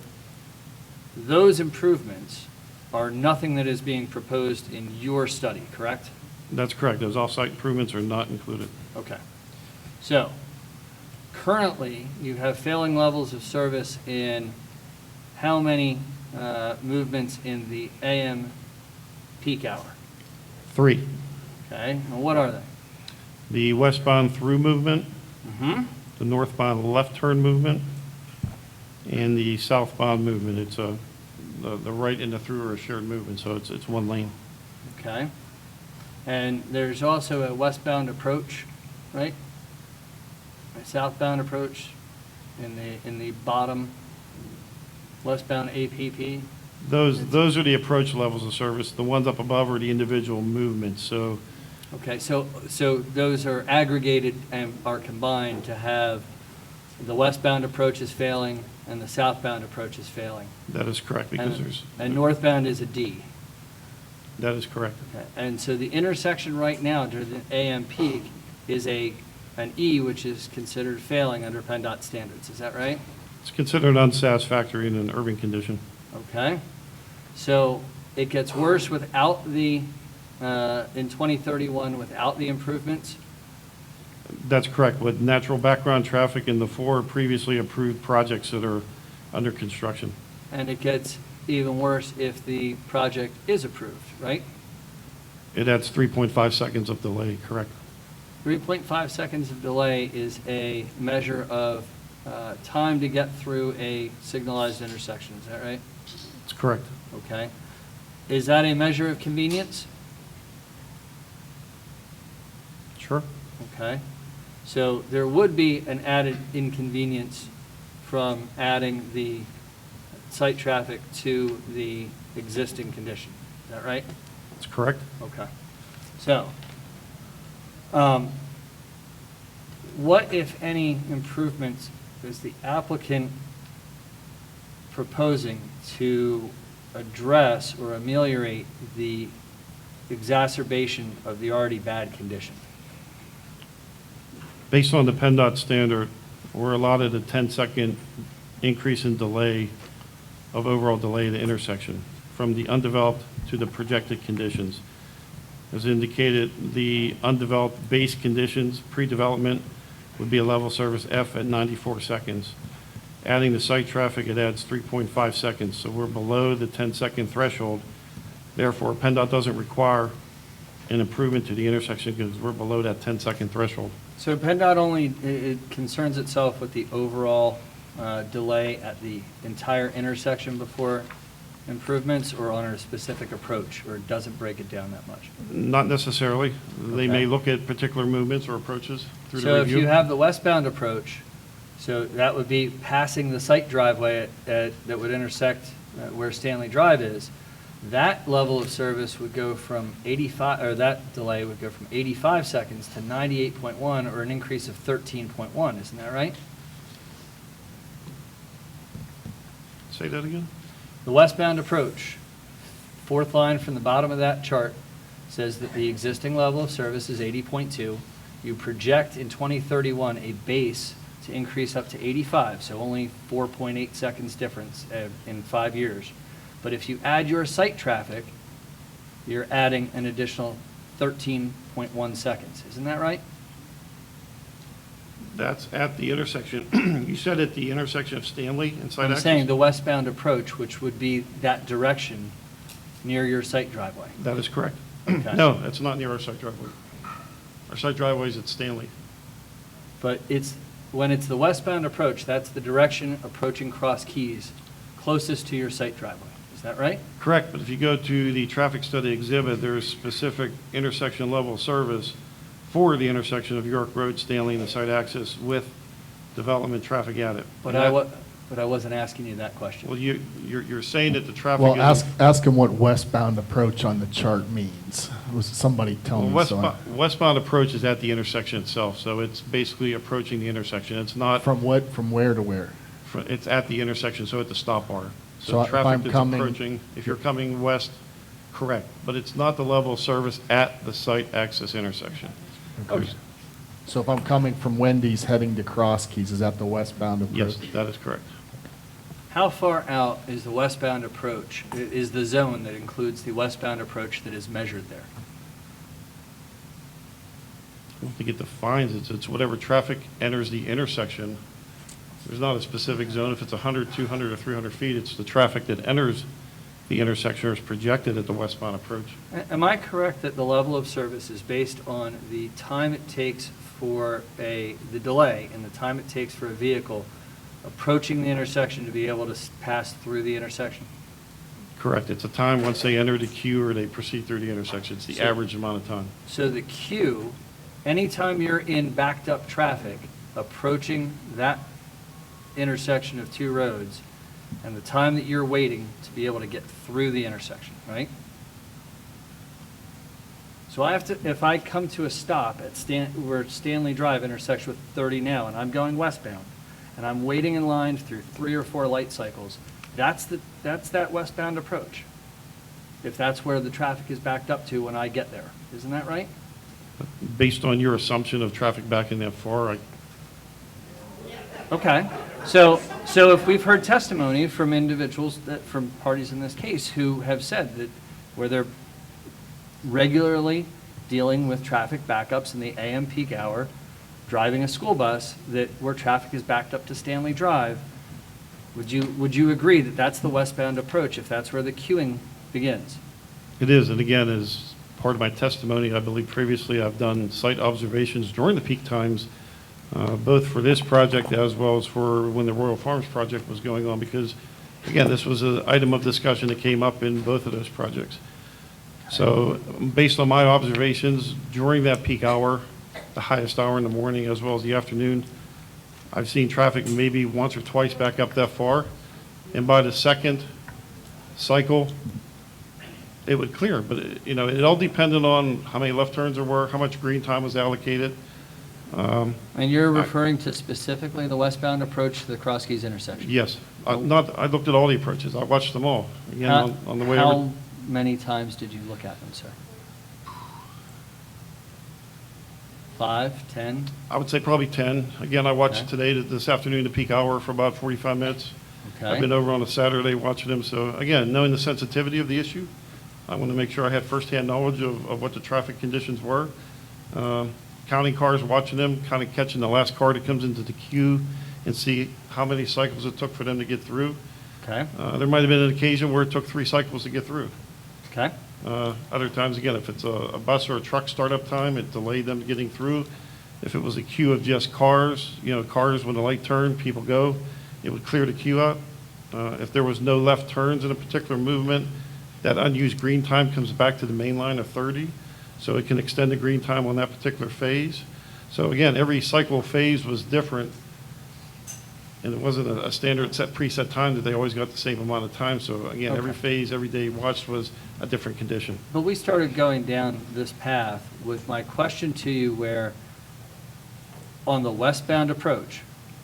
those improvements are nothing that is being proposed in your study, correct? That's correct. Those off-site improvements are not included. Okay. So currently, you have failing levels of service in how many movements in the AM peak hour? 3, Okay, and what are they? the westbound through movement, Mm-hmm. the northbound left turn movement, and the southbound movement. It's the right and the through are a shared movement, so it's one lane. Okay. And there's also a westbound approach, right? A southbound approach in the bottom westbound APP. Those are the approach levels of service. The ones up above are the individual movements. So Okay, so those are aggregated and are combined to have the westbound approach is failing and the southbound approach is failing. that is correct because And- there's, And northbound is a D. that is correct. Okay, and so the intersection right now during the AM peak is an E, which is considered failing under PennDOT standards, is that right? It's considered unsatisfactory in an urban condition. Okay, so it gets worse without the, in 2031, without the improvements? That's correct. With natural background traffic and the 4 previously approved projects that are under construction. And it gets even worse if the project is approved, right? It adds 3.5 seconds of delay, correct? 3.5 seconds of delay is a measure of time to get through a signalized intersection, is that right? That's correct. Okay. Is that a measure of convenience? Sure. Okay. So there would be an added inconvenience from adding the site traffic to the existing condition. Is that right? That's correct. Okay. So, what, if any, improvements is the applicant proposing to address or ameliorate the exacerbation of the already bad condition? Based on the PennDOT standard, we're allotted a 10-second increase in delay of overall delay of the intersection from the undeveloped to the projected conditions. As indicated, the undeveloped base conditions, pre-development, would be a level service F at 94 seconds. Adding the site traffic, it adds 3.5 seconds, so we're below the 10-second threshold. Therefore, PennDOT doesn't require an improvement to the intersection because we're below that 10-second threshold. So PennDOT only, it concerns itself with the overall delay at the entire intersection before improvements, or on a specific approach, or it doesn't break it down that much? Not necessarily. They may Okay. look at particular movements or approaches through the So if review. you have the westbound approach, so that would be passing the site driveway that would intersect where Stanley Drive is, that level of service would go from 85, or that delay would go from 85 seconds to 98.1, or an increase of 13.1, isn't that right? Say that again? The westbound approach, fourth line from the bottom of that chart, says that the existing level of service is 80.2. You project in 2031 a base to increase up to 85, so only 4.8 seconds difference in 5 years. But if you add your site traffic, you're adding an additional 13.1 seconds. Isn't that right? That's at the intersection. You said at the intersection of Stanley and site I'm access? saying the westbound approach, which would be that direction near your site driveway. That is correct. Okay. No, that's not near our site driveway. Our site driveway is at Stanley. But when it's the westbound approach, that's the direction approaching Cross Keys closest to your site driveway. Is that right? Correct, but if you go to the traffic study exhibit, there's specific intersection level service for the intersection of York Road, Stanley, and the site access with development traffic at it. But I wasn't asking you that question. Well, you're saying that the traffic Well, is... ask him what westbound approach on the chart means. Was somebody telling me so? Westbound approach is at the intersection itself, so it's basically approaching the intersection. It's not, From where to where? it's at the intersection, so at the stop bar. So if traffic I'm that's coming- approaching, if you're coming west, correct, but it's not the level of service at the site access intersection. Okay. So if I'm coming from Wendy's heading to Cross Keys, is that the westbound approach? Yes, that is correct. How far out is the westbound approach, is the zone that includes the westbound approach that is measured there? I don't think it defines it. It's whatever traffic enters the intersection. There's not a specific zone. If it's 100, 200, or 300 feet, it's the traffic that enters the intersection or is projected at the westbound approach. Am I correct that the level of service is based on the time it takes for the delay and the time it takes for a vehicle approaching the intersection to be able to pass through the intersection? Correct. It's a time once they enter the queue or they proceed through the intersection. It's the So- average amount of time. So the queue, anytime you're in backed up traffic approaching that intersection of two roads, and the time that you're waiting to be able to get through the intersection, right? So if I come to a stop at where Stanley Drive intersects with 30 now, and I'm going westbound, and I'm waiting in line through 3 or 4 light cycles, that's that westbound approach. If that's where the traffic is backed up to when I get there, isn't that right? Based on your assumption of traffic backing that far, Okay, so if we've heard testimony from individuals, from parties in this case, who have said that where they're regularly dealing with traffic backups in the AM peak hour, driving a school bus, that where traffic is backed up to Stanley Drive, would you agree that that's the westbound approach, if that's where the queuing begins? it is. And again, as part of my testimony, I believe previously I've done site observations during the peak times both for this project as well as for when the Royal Farms project was going on, because, again, this was an item of discussion that came up in both of those projects. So based on my observations, during that peak hour, the highest hour in the morning as well as the afternoon, I've seen traffic maybe once or twice back up that far. And by the second cycle, it would clear. But, it all depended on how many left turns there were, how much green time was allocated. And you're referring to specifically the westbound approach to the Cross Keys intersection? Yes. I looked at all the approaches. I watched them all. Again, on the way over. How many times did you look at them, sir? 5, 10? I would say probably 10. Again, I watched Okay. today, this afternoon, the peak hour for about 45 minutes. I've Okay. been over on a Saturday watching them. So again, knowing the sensitivity of the issue, I want to make sure I had firsthand knowledge of what the traffic conditions were. Counting cars, watching them, kind of catching the last car that comes into the queue and see how many cycles it took for them to get through. Okay, There might have been an occasion where it took 3 cycles to get through. okay, Other times, again, if it's a bus or a truck startup time, it delayed them getting through. If it was a queue of just cars, cars when the light turned, people go, it would clear the queue out. If there was no left turns in a particular movement, that unused green time comes back to the main line of 30, so it can extend the green time on that particular phase. So again, every cycle phase was different, and it wasn't a standard preset time that they always got the same amount of time. So again, every Okay. phase, every day watched was a different condition. but we started going down this path with my question to you where, on the westbound approach,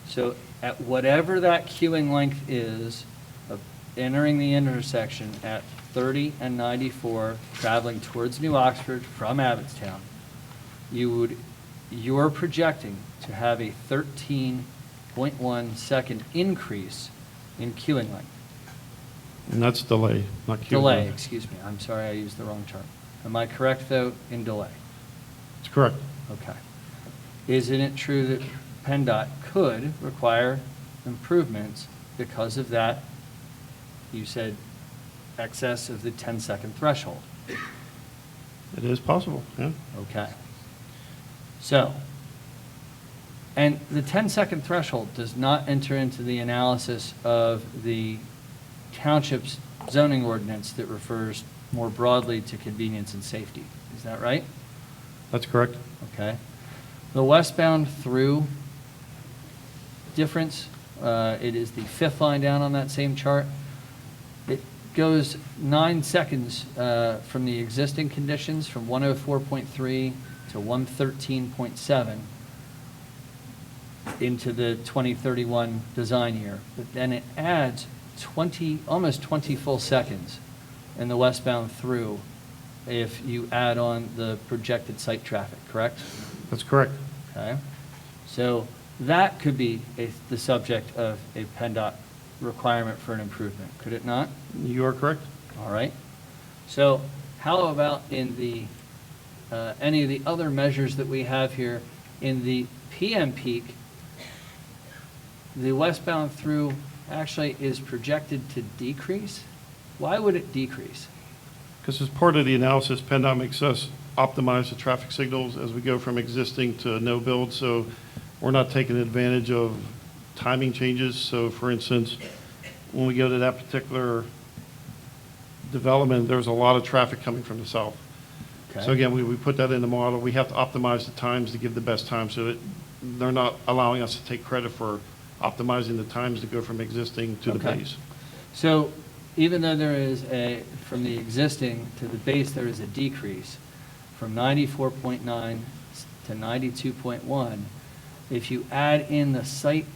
so at whatever that queuing length is of entering the intersection at 30 and 94, traveling towards New Oxford from Abbottstown, you're projecting to have a 13.1 second increase in queuing length. And that's delay, not queue. Delay, excuse me, I'm sorry, I used the wrong term. Am I correct, though, in delay? It's correct. Okay. Isn't it true that PennDOT could require improvements because of that, you said, excess of the 10-second threshold? It is possible, yeah. Okay. So, and the 10-second threshold does not enter into the analysis of the township's zoning ordinance that refers more broadly to convenience and safety. Is that right? That's correct. Okay. The westbound through difference, it is the 5th line down on that same chart. It goes 9 seconds from the existing conditions, from 104.3 to 113.7 into the 2031 design year. But then it adds almost 20 full seconds in the westbound through if you add on the projected site traffic, correct? That's correct. Okay, so that could be the subject of a PennDOT requirement for an improvement, could it not? You are correct. All right. So how about in the, any of the other measures that we have here in the PM peak, the westbound through actually is projected to decrease? Why would it decrease? Because as part of the analysis, PennDOT makes us optimize the traffic signals as we go from existing to no build. So we're not taking advantage of timing changes. So for instance, when we go to that particular development, there's a lot of traffic coming from the south. Okay. So again, we put that in the model. We have to optimize the times to give the best time so that they're not allowing us to take credit for optimizing the times to go from existing to the Okay. base. So even though there is from the existing to the base, there is a decrease from 94.9 to 92.1. If you add in the site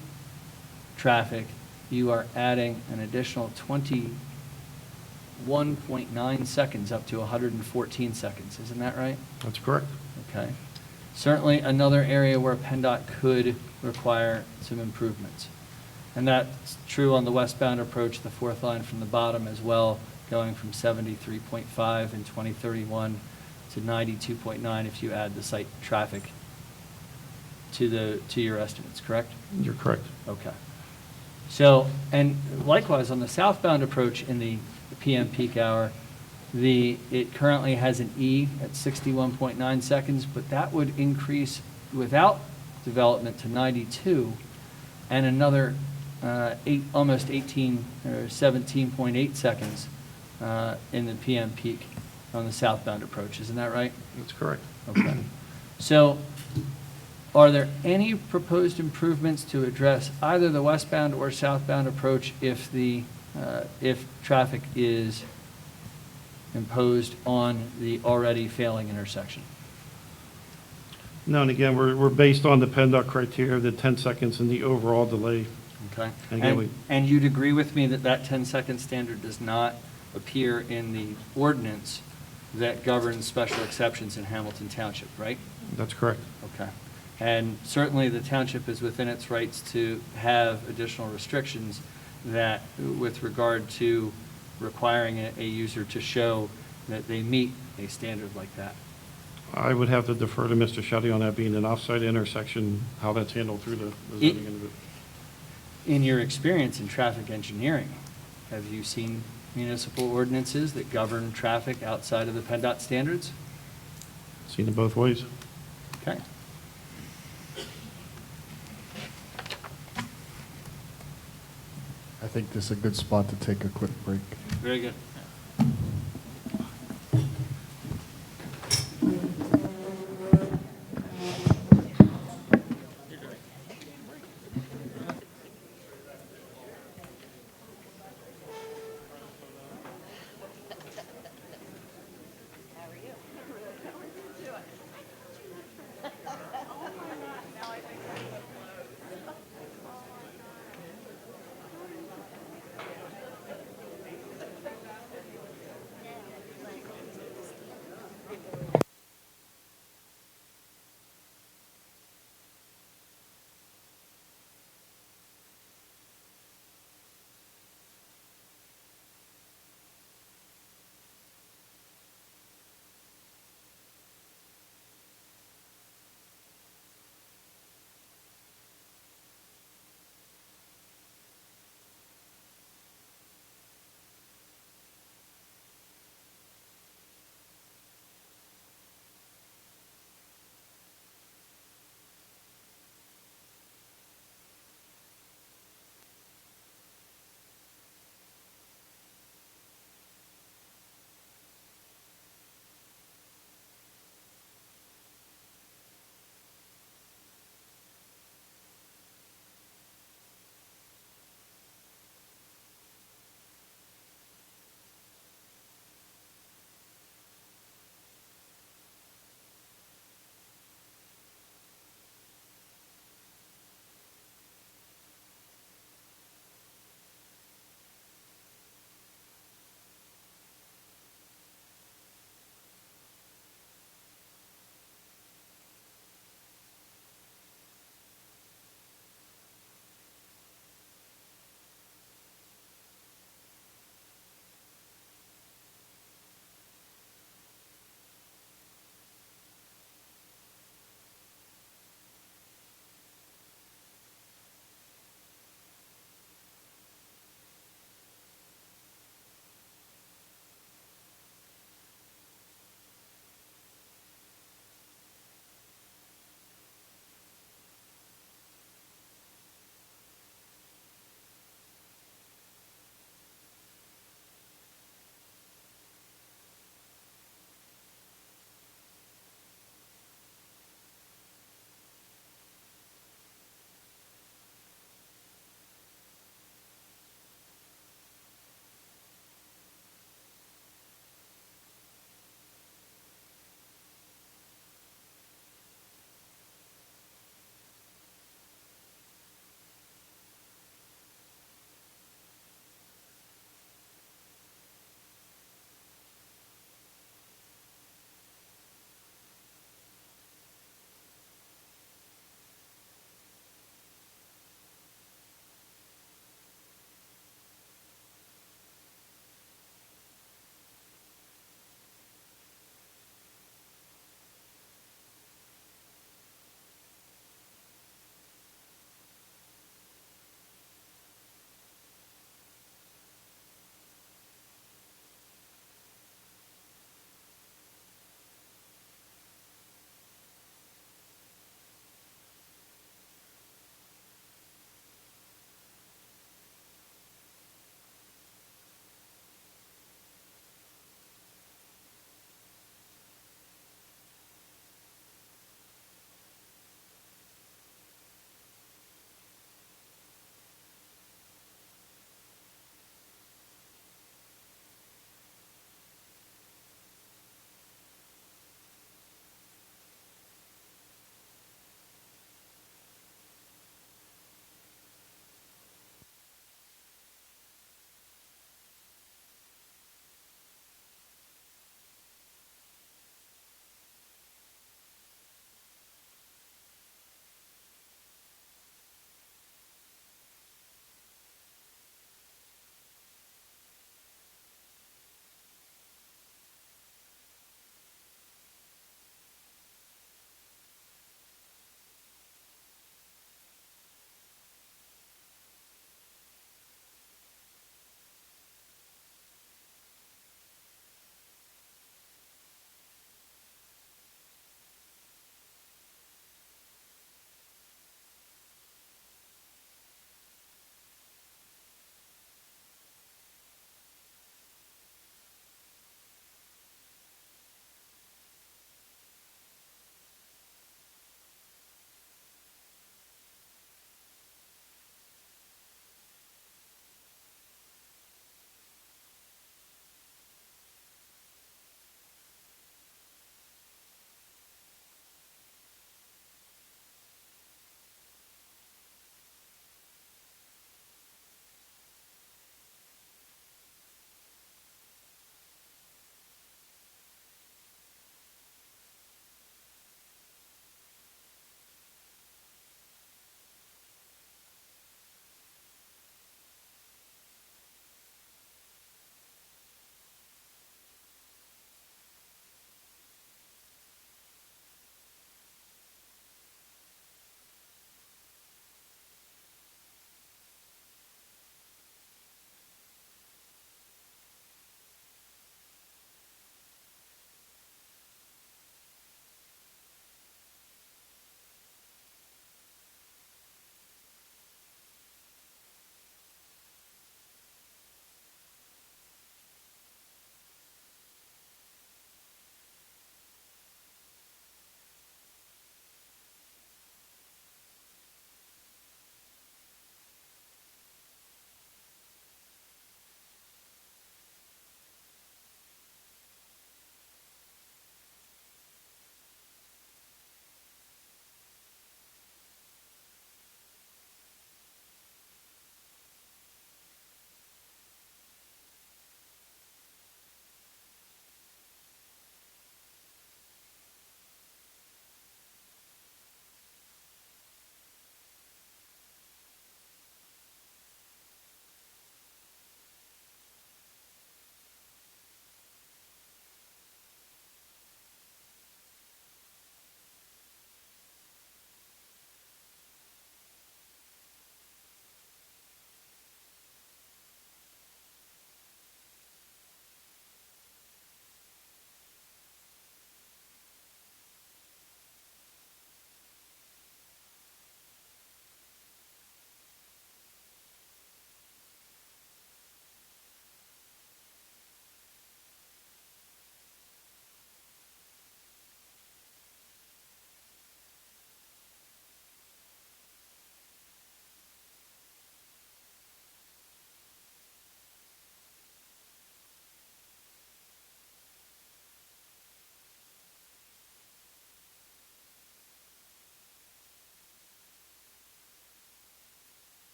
traffic, you are adding an additional 21.9 seconds up to 114 seconds. Isn't that right? That's correct. Okay. Certainly another area where PennDOT could require some improvements. And that's true on the westbound approach, the 4th line from the bottom as well, going from 73.5 in 2031 to 92.9 if you add the site traffic to your estimates, correct? You're correct. Okay. So, and likewise, on the southbound approach in the PM peak hour, it currently has an E at 61.9 seconds, but that would increase without development to 92, and another almost 18, or 17.8 seconds in the PM peak on the southbound approach. Isn't that right? That's correct. Okay. So are there any proposed improvements to address either the westbound or southbound approach if if traffic is imposed on the already failing intersection? No, and again, we're based on the PennDOT criteria, the 10 seconds and the overall delay. Okay. And again, And you'd agree with me that that 10-second standard does not appear in the ordinance that governs special exceptions in Hamilton Township, right? That's correct. Okay. And certainly the township is within its rights to have additional restrictions that, with regard to requiring a user to show that they meet a standard like that. I would have to defer to Mr. Shetty on that being an off-site intersection, how that's handled through the zoning individual. In your experience in traffic engineering, have you seen municipal ordinances that govern traffic outside of the PennDOT standards? Seen it both ways. Okay. I think this is a good spot to take a quick break. Very good.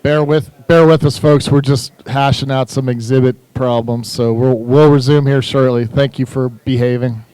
Bear with us, folks. We're just hashing out some exhibit problems, so we'll resume here shortly. Thank you for behaving.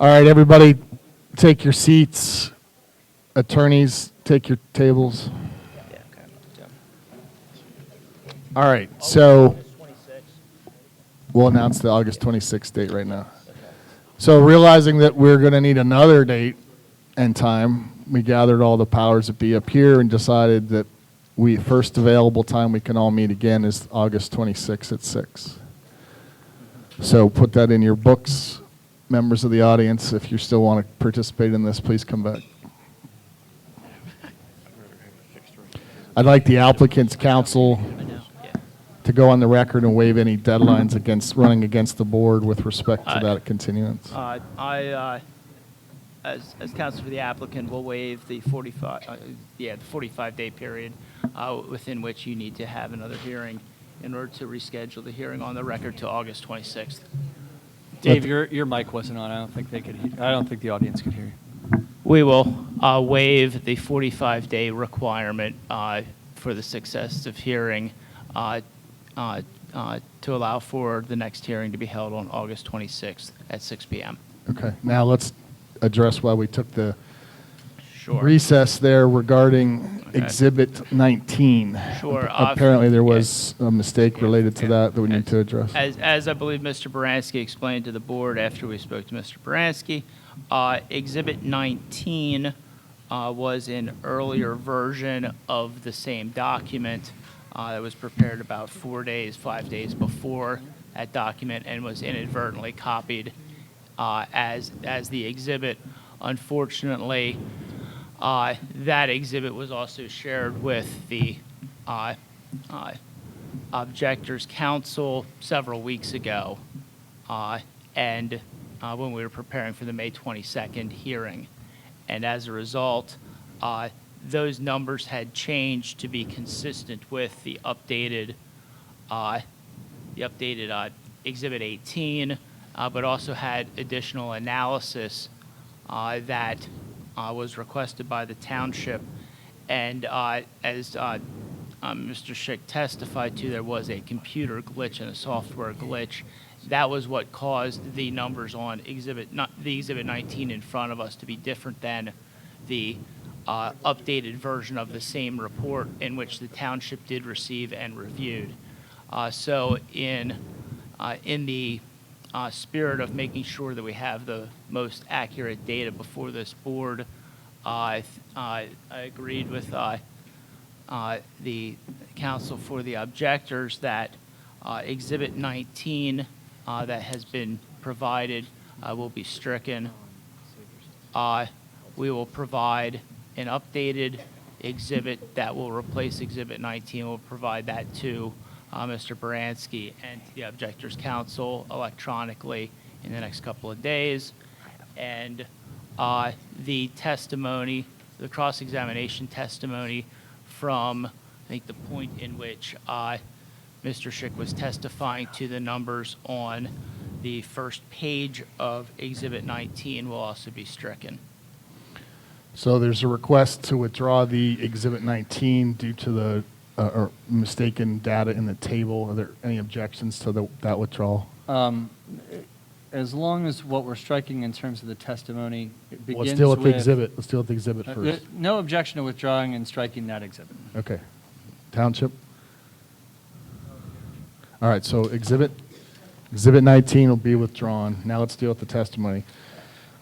All right, everybody, take your seats. Attorneys, take your tables. All right, so we'll announce the August 26th date right now. So realizing that we're going to need another date and time, we gathered all the powers that be up here and decided that first available time we can all meet again is August 26th at 6. So put that in your books. Members of the audience, if you still want to participate in this, please come back. I'd like the applicant's counsel to go on the record and waive any deadlines against running against the board with respect to that continuance. As counsel for the applicant, will waive the 45-day period within which you need to have another hearing in order to reschedule the hearing on the record to August 26th. Dave, your mic wasn't on. I don't think I don't think the audience could hear you. We will waive the 45-day requirement for the successive hearing to allow for the next hearing to be held on August 26th at 6 p.m. Okay, now let's address why we took the Sure. recess there regarding Exhibit 19. Sure. Apparently there was a mistake related to that we need to address. As I believe Mr. Baranski explained to the board after we spoke to Mr. Baranski, Exhibit 19 was an earlier version of the same document that was prepared about 5 days before that document and was inadvertently copied as the exhibit. Unfortunately, that exhibit was also shared with the Objectors Council several weeks ago, and when we were preparing for the May 22nd hearing. And as a result, those numbers had changed to be consistent with the updated Exhibit 18, but also had additional analysis that was requested by the township. And as Mr. Schick testified to, there was a computer glitch and a software glitch. That was what caused the numbers on the Exhibit 19 in front of us to be different than the updated version of the same report in which the township did receive and reviewed. So in the spirit of making sure that we have the most accurate data before this board, I agreed with the counsel for the objectors that Exhibit 19 that has been provided will be stricken. We will provide an updated exhibit that will replace Exhibit 19. We'll provide that to Mr. Baranski and to the Objectors Council electronically in the next couple of days. And the testimony, the cross-examination testimony from, I think, the point in which Mr. Schick was testifying to the numbers on the first page of Exhibit 19 will also be stricken. So there's a request to withdraw the Exhibit 19 due to the or mistaken data in the table. Are there any objections to that withdrawal? As long as what we're striking in terms of the testimony begins Let's deal with the with- exhibit. Let's deal with the exhibit first. No objection to withdrawing and striking that exhibit. Okay. Township? All right, so Exhibit 19 will be withdrawn. Now let's deal with the testimony.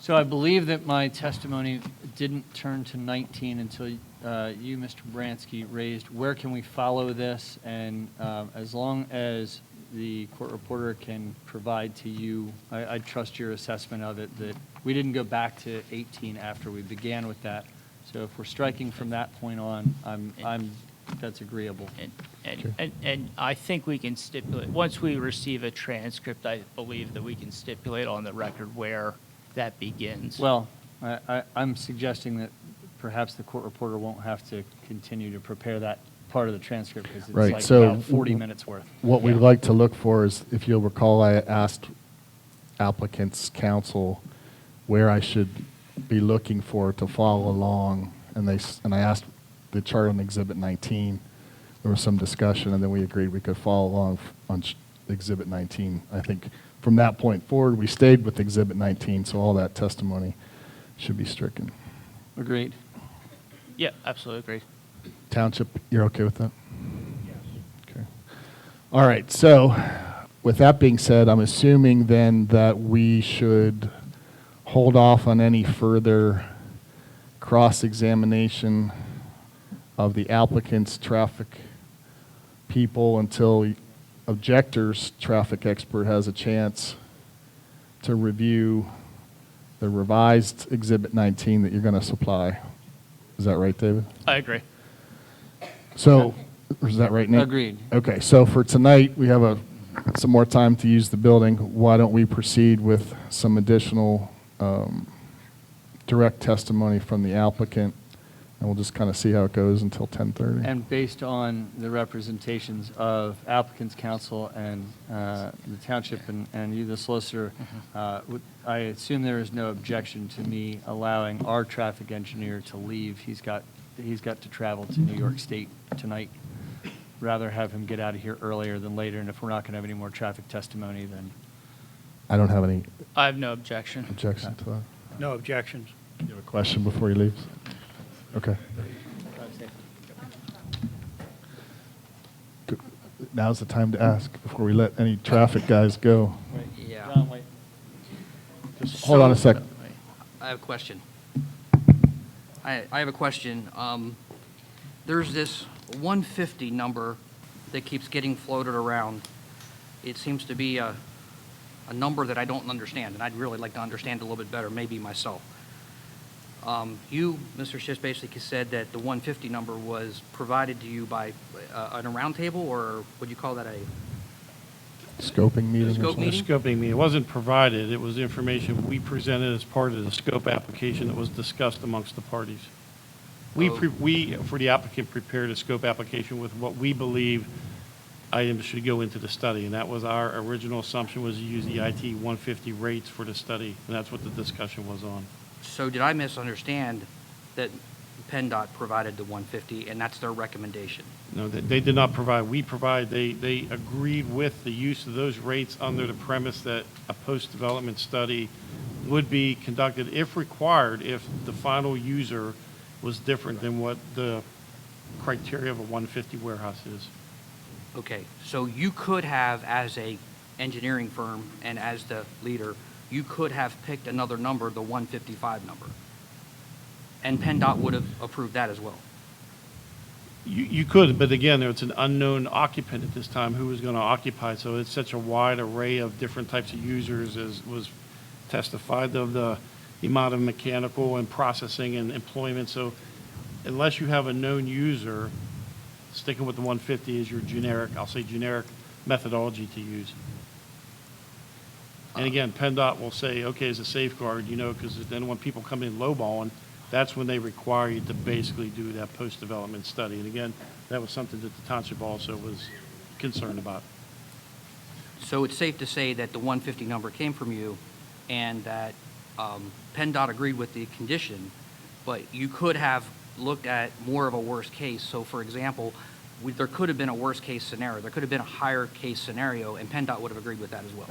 So I believe that my testimony didn't turn to 19 until you, Mr. Bransky, raised where can we follow this, and as long as the court reporter can provide to you, I trust your assessment of it, that we didn't go back to 18 after we began with that. So if we're striking from that point on, that's agreeable. And I think we can stipulate, once we receive a transcript, I believe that we can stipulate on the record where that begins. Well, I'm suggesting that perhaps the court reporter won't have to continue to prepare that part of the transcript because it's Right, like so about 40 minutes worth. What we'd like to look for is, if you'll recall, I asked applicants' counsel where I should be looking for to follow along, and I asked the chart on Exhibit 19. There was some discussion, and then we agreed we could follow along on Exhibit 19. I think from that point forward, we stayed with Exhibit 19, so all that testimony should be stricken. Agreed. Yeah, absolutely agree. Township, you're okay with that? Yes. Okay. All right, so with that being said, I'm assuming then that we should hold off on any further cross-examination of the applicant's traffic people until objector's traffic expert has a chance to review the revised Exhibit 19 that you're going to supply. Is that right, David? I agree. So, is that right, Nate? Agreed. Okay, so for tonight, we have some more time to use the building. Why don't we proceed with some additional direct testimony from the applicant, and we'll just kind of see how it goes until 10:30. And based on the representations of applicant's counsel and the township and you, the solicitor, I assume there is no objection to me allowing our traffic engineer to leave. He's got to travel to New York State tonight. Rather have him get out of here earlier than later, and if we're not going to have any more traffic testimony, then I don't have any I have no objection. objection to that. No objections. You have a question before he leaves? Okay. Good. Now's the time to ask before we let any traffic guys go. Yeah, Just hold on a second. I have a question. I have a question. There's this 150 number that keeps getting floated around. It seems to be a number that I don't understand, and I'd really like to understand a little bit better, maybe myself. You, Mr. Schiff, basically said that the 150 number was provided to you by on a round table, or would you call that a Scoping meeting or Scope something? meeting? Scoping meeting, it wasn't provided, it was information we presented as part of the scope application that was discussed amongst the parties. We, for the applicant, prepared a scope application with what we believe items should go into the study, and that was our original assumption, was to use the IT 150 rates for the study, and that's what the discussion was on. So did I misunderstand that PennDOT provided the 150, and that's their recommendation? No, they did not provide, we provide, they agreed with the use of those rates under the premise that a post-development study would be conducted if required, if the final user was different than what the criteria of a 150 warehouse is. Okay, so you could have, as a engineering firm and as the leader, you could have picked another number, the 155 number, and PennDOT would have approved that as well. You could, but again, it's an unknown occupant at this time who was going to occupy, so it's such a wide array of different types of users, as was testified of the amount of mechanical and processing and employment. So unless you have a known user, sticking with the 150 is your generic, I'll say generic methodology to use. And again, PennDOT will say, okay, as a safeguard, because then when people come in lowballing, that's when they require you to basically do that post-development study. And again, that was something that the township also was concerned about. So it's safe to say that the 150 number came from you and that PennDOT agreed with the condition, but you could have looked at more of a worst case. So for example, there could have been a worst case scenario. There could have been a higher case scenario, and PennDOT would have agreed with that as well.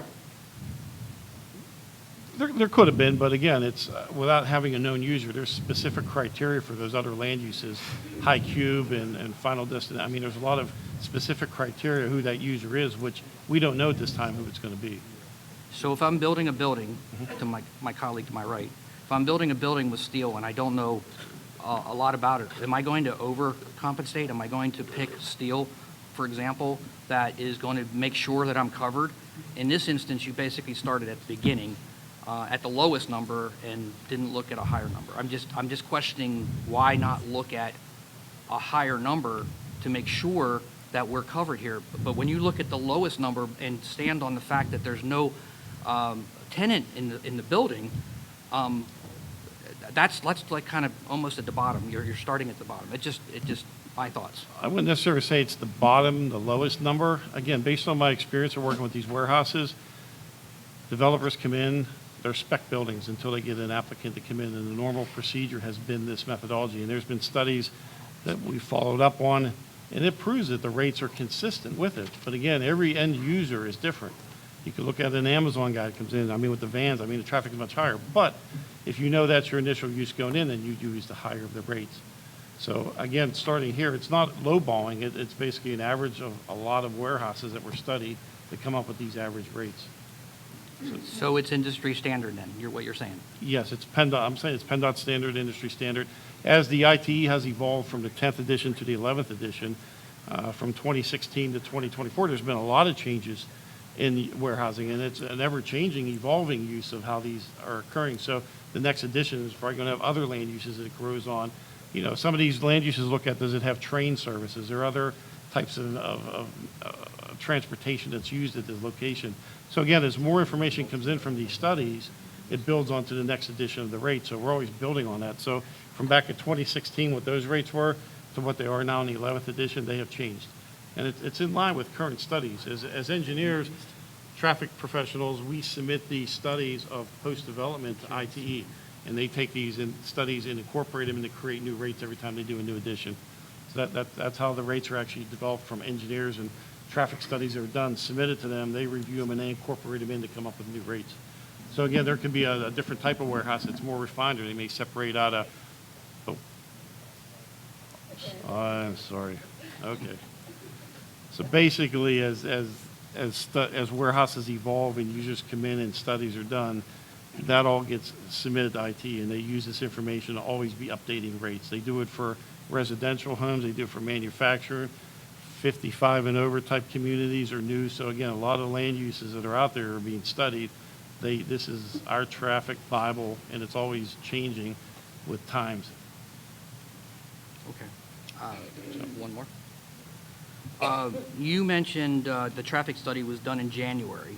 There could have been, but again, it's without having a known user, there's specific criteria for those other land uses, high cube and final distance. I mean, there's a lot of specific criteria who that user is, which we don't know at this time who it's going to be. So if I'm building a building, to my colleague to my right, if I'm building a building with steel and I don't know a lot about it, am I going to overcompensate? Am I going to pick steel, for example, that is going to make sure that I'm covered? In this instance, you basically started at the beginning, at the lowest number, and didn't look at a higher number. I'm just questioning why not look at a higher number to make sure that we're covered here. But when you look at the lowest number and stand on the fact that there's no tenant in the building, that's like kind of almost at the bottom. You're starting at the bottom. It just my thoughts. I wouldn't necessarily say it's the bottom, the lowest number. Again, based on my experience of working with these warehouses, developers come in, they're spec buildings until they get an applicant to come in, and the normal procedure has been this methodology. And there's been studies that we followed up on, and it proves that the rates are consistent with it. But again, every end user is different. You could look at an Amazon guy that comes in, I mean, with the vans, I mean, the traffic is much higher. But if you know that's your initial use going in, then you use the higher of the rates. So again, starting here, it's not lowballing, it's basically an average of a lot of warehouses that were studied to come up with these average rates. So it's industry standard then, what you're saying? Yes, it's PennDOT, I'm saying it's PennDOT standard, industry standard. As the ITE has evolved from the 10th edition to the 11th edition, from 2016 to 2024, there's been a lot of changes in warehousing, and it's an ever-changing, evolving use of how these are occurring. So the next edition is probably going to have other land uses that it grows on. You know, some of these land uses look at, does it have train services or other types of transportation that's used at this location. So again, as more information comes in from these studies, it builds onto the next edition of the rate. So we're always building on that. So from back in 2016, what those rates were to what they are now in the 11th edition, they have changed. And it's in line with current studies. As engineers, traffic professionals, we submit these studies of post-development to ITE, and they take these studies and incorporate them and to create new rates every time they do a new edition. So that's how the rates are actually developed from engineers, and traffic studies that are done, submitted to them, they review them, and they incorporate them in to come up with new rates. So again, there could be a different type of warehouse that's more refined, or they may separate out a, I'm sorry, okay. So basically, as warehouses evolve and users come in and studies are done, that all gets submitted to IT, and they use this information to always be updating rates. They do it for residential homes, they do it for manufacturing, 55 and over type communities are new. So again, a lot of land uses that are out there are being studied. This is our traffic Bible, and it's always changing with times. Okay. One more. You mentioned the traffic study was done in January.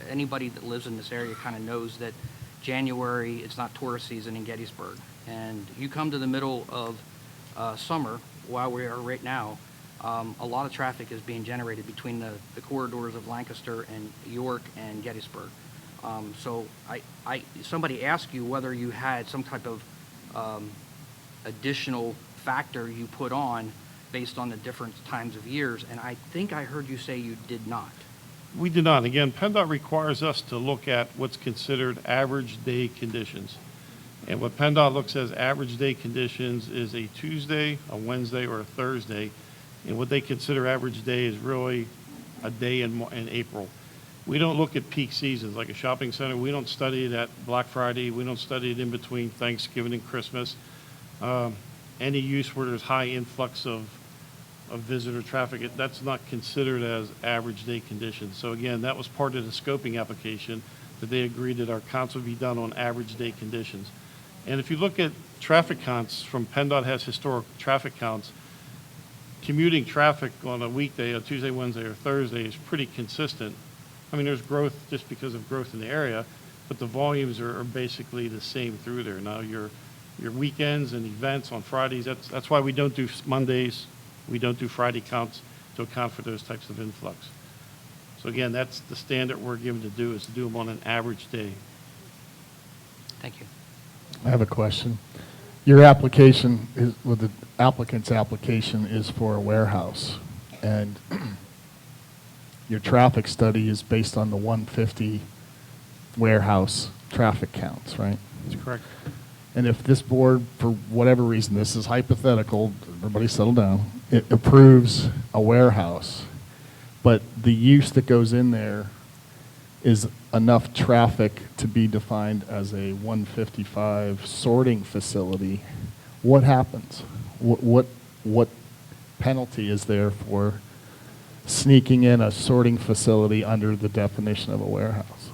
Anybody that lives in this area kind of knows that January, it's not tourist season in Gettysburg. And you come to the middle of summer, while we are right now, a lot of traffic is being generated between the corridors of Lancaster and York and Gettysburg. So somebody asked you whether you had some type of additional factor you put on based on the different times of years, and I think I heard you say you did not. We did not. Again, PennDOT requires us to look at what's considered average day conditions. And what PennDOT looks at as average day conditions is a Tuesday, a Wednesday, or a Thursday. And what they consider average day is really a day in April. We don't look at peak seasons like a shopping center. We don't study it at Black Friday. We don't study it in between Thanksgiving and Christmas. Any use where there's high influx of visitor traffic, that's not considered as average day conditions. So again, that was part of the scoping application, that they agreed that our counts would be done on average day conditions. And if you look at traffic counts from PennDOT has historic traffic counts, commuting traffic on a weekday, a Tuesday, Wednesday, or Thursday is pretty consistent. I mean, there's growth just because of growth in the area, but the volumes are basically the same through there. Now, your weekends and events on Fridays, that's why we don't do Mondays, we don't do Friday counts to account for those types of influx. So again, that's the standard we're given to do, is to do them on an average day. Thank you. I have a question. Your application is, well, the applicant's application is for a warehouse, and your traffic study is based on the 150 warehouse traffic counts, right? That's correct. And if this board, for whatever reason, this is hypothetical, everybody settle down, it approves a warehouse, but the use that goes in there is enough traffic to be defined as a 155 sorting facility, what happens? What penalty is there for sneaking in a sorting facility under the definition of a warehouse?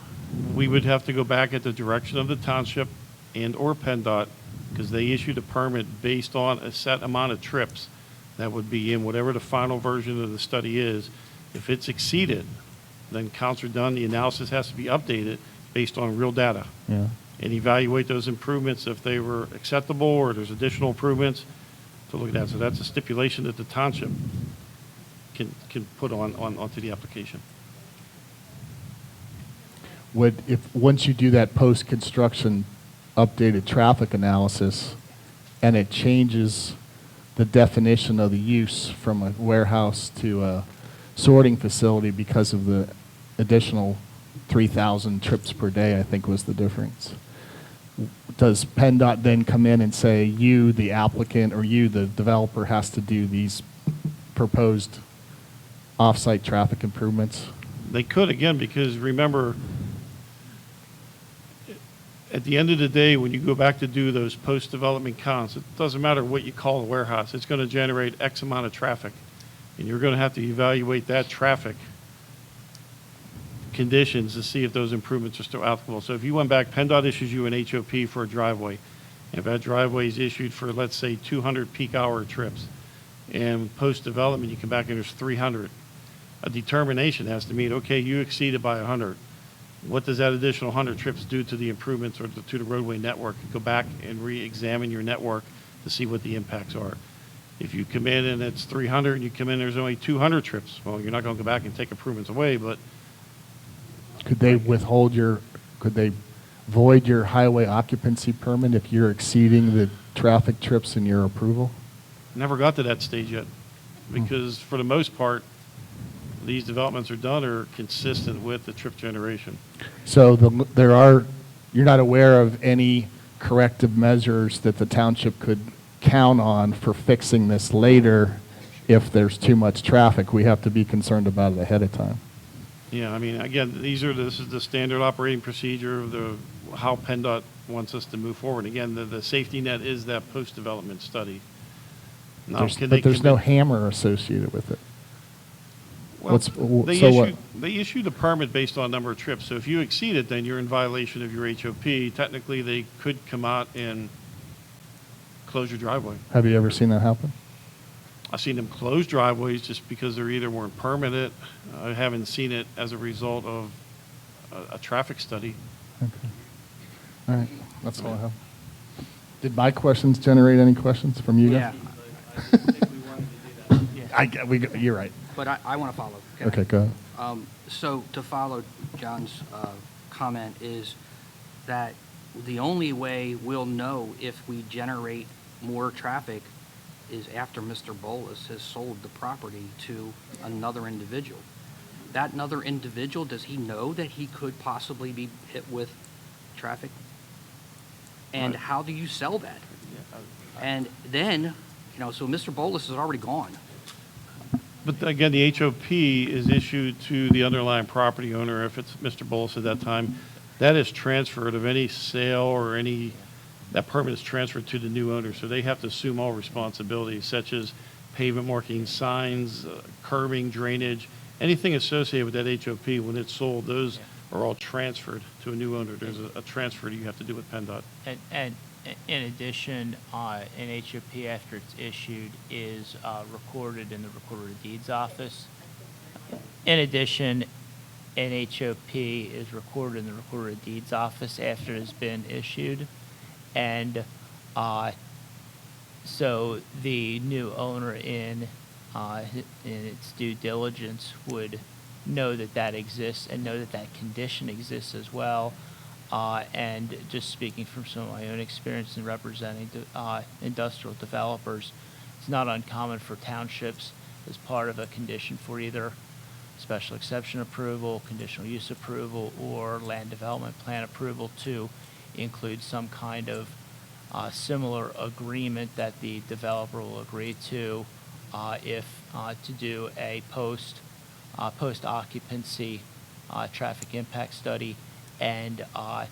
We would have to go back at the direction of the township and or PennDOT, because they issued a permit based on a set amount of trips that would be in whatever the final version of the study is. If it's exceeded, then counts are done. The analysis has to be updated based on real data. Yeah. And evaluate those improvements if they were acceptable or there's additional improvements to look at that. So that's a stipulation that the township can put onto the application. Once you do that post-construction updated traffic analysis and it changes the definition of the use from a warehouse to a sorting facility because of the additional 3,000 trips per day, I think was the difference. Does PennDOT then come in and say, you, the applicant, or you, the developer, has to do these proposed off-site traffic improvements? They could, again, because remember, at the end of the day, when you go back to do those post-development counts, it doesn't matter what you call a warehouse, it's going to generate X amount of traffic. And you're going to have to evaluate that traffic conditions to see if those improvements are still applicable. So if you went back, PennDOT issues you an HOP for a driveway. If that driveway is issued for, let's say, 200 peak hour trips, and post-development, you come back and there's 300, a determination has to mean, okay, you exceeded by 100. What does that additional 100 trips do to the improvements or to the roadway network? Go back and re-examine your network to see what the impacts are. If you come in and it's 300 and you come in there's only 200 trips, well, you're not going to go back and take improvements away, but Could they could they void your highway occupancy permit if you're exceeding the traffic trips in your approval? never got to that stage yet. Because for the most part, these developments are done or consistent with the trip generation. So you're not aware of any corrective measures that the township could count on for fixing this later if there's too much traffic? We have to be concerned about it ahead of time. Yeah, I mean, again, this is the standard operating procedure of how PennDOT wants us to move forward. Again, the safety net is that post-development study. Now, But there's no hammer associated with it. Well, They they issue the permit based on number of trips. So if you exceed it, then you're in violation of your HOP. Technically, they could come out and close your driveway. Have you ever seen that happen? I've seen them close driveways just because they're either weren't permitted. I haven't seen it as a result of a traffic study. Okay. All right, that's all I have. Did my questions generate any questions from you Yeah. guys? Yeah. You're right. But I want to follow. Can I? Okay, go ahead. So to follow John's comment is that the only way we'll know if we generate more traffic is after Mr. Bolus has sold the property to another individual. That another individual, does he know that he could possibly be hit with traffic? And Right. how do you sell that? And then, so Mr. Bolus is already gone. But again, the HOP is issued to the underlying property owner if it's Mr. Bolus at that time. That is transferred of any sale or that permit is transferred to the new owner. So they have to assume all responsibilities such as pavement markings, signs, curbing, drainage, anything associated with that HOP. When it's sold, those are all transferred to a new owner. There's a transfer that you have to do with PennDOT. And in addition, an HOP after it's issued is recorded in the Recorder of Deeds office. In addition, an HOP is recorded in the Recorder of Deeds office after it has been issued. And so the new owner in its due diligence would know that exists and know that condition exists as well. And just speaking from some of my own experience in representing industrial developers, it's not uncommon for townships as part of a condition for either special exception approval, conditional use approval, or land development plan approval to include some kind of similar agreement that the developer will agree to if to do a post-occupancy traffic impact study and have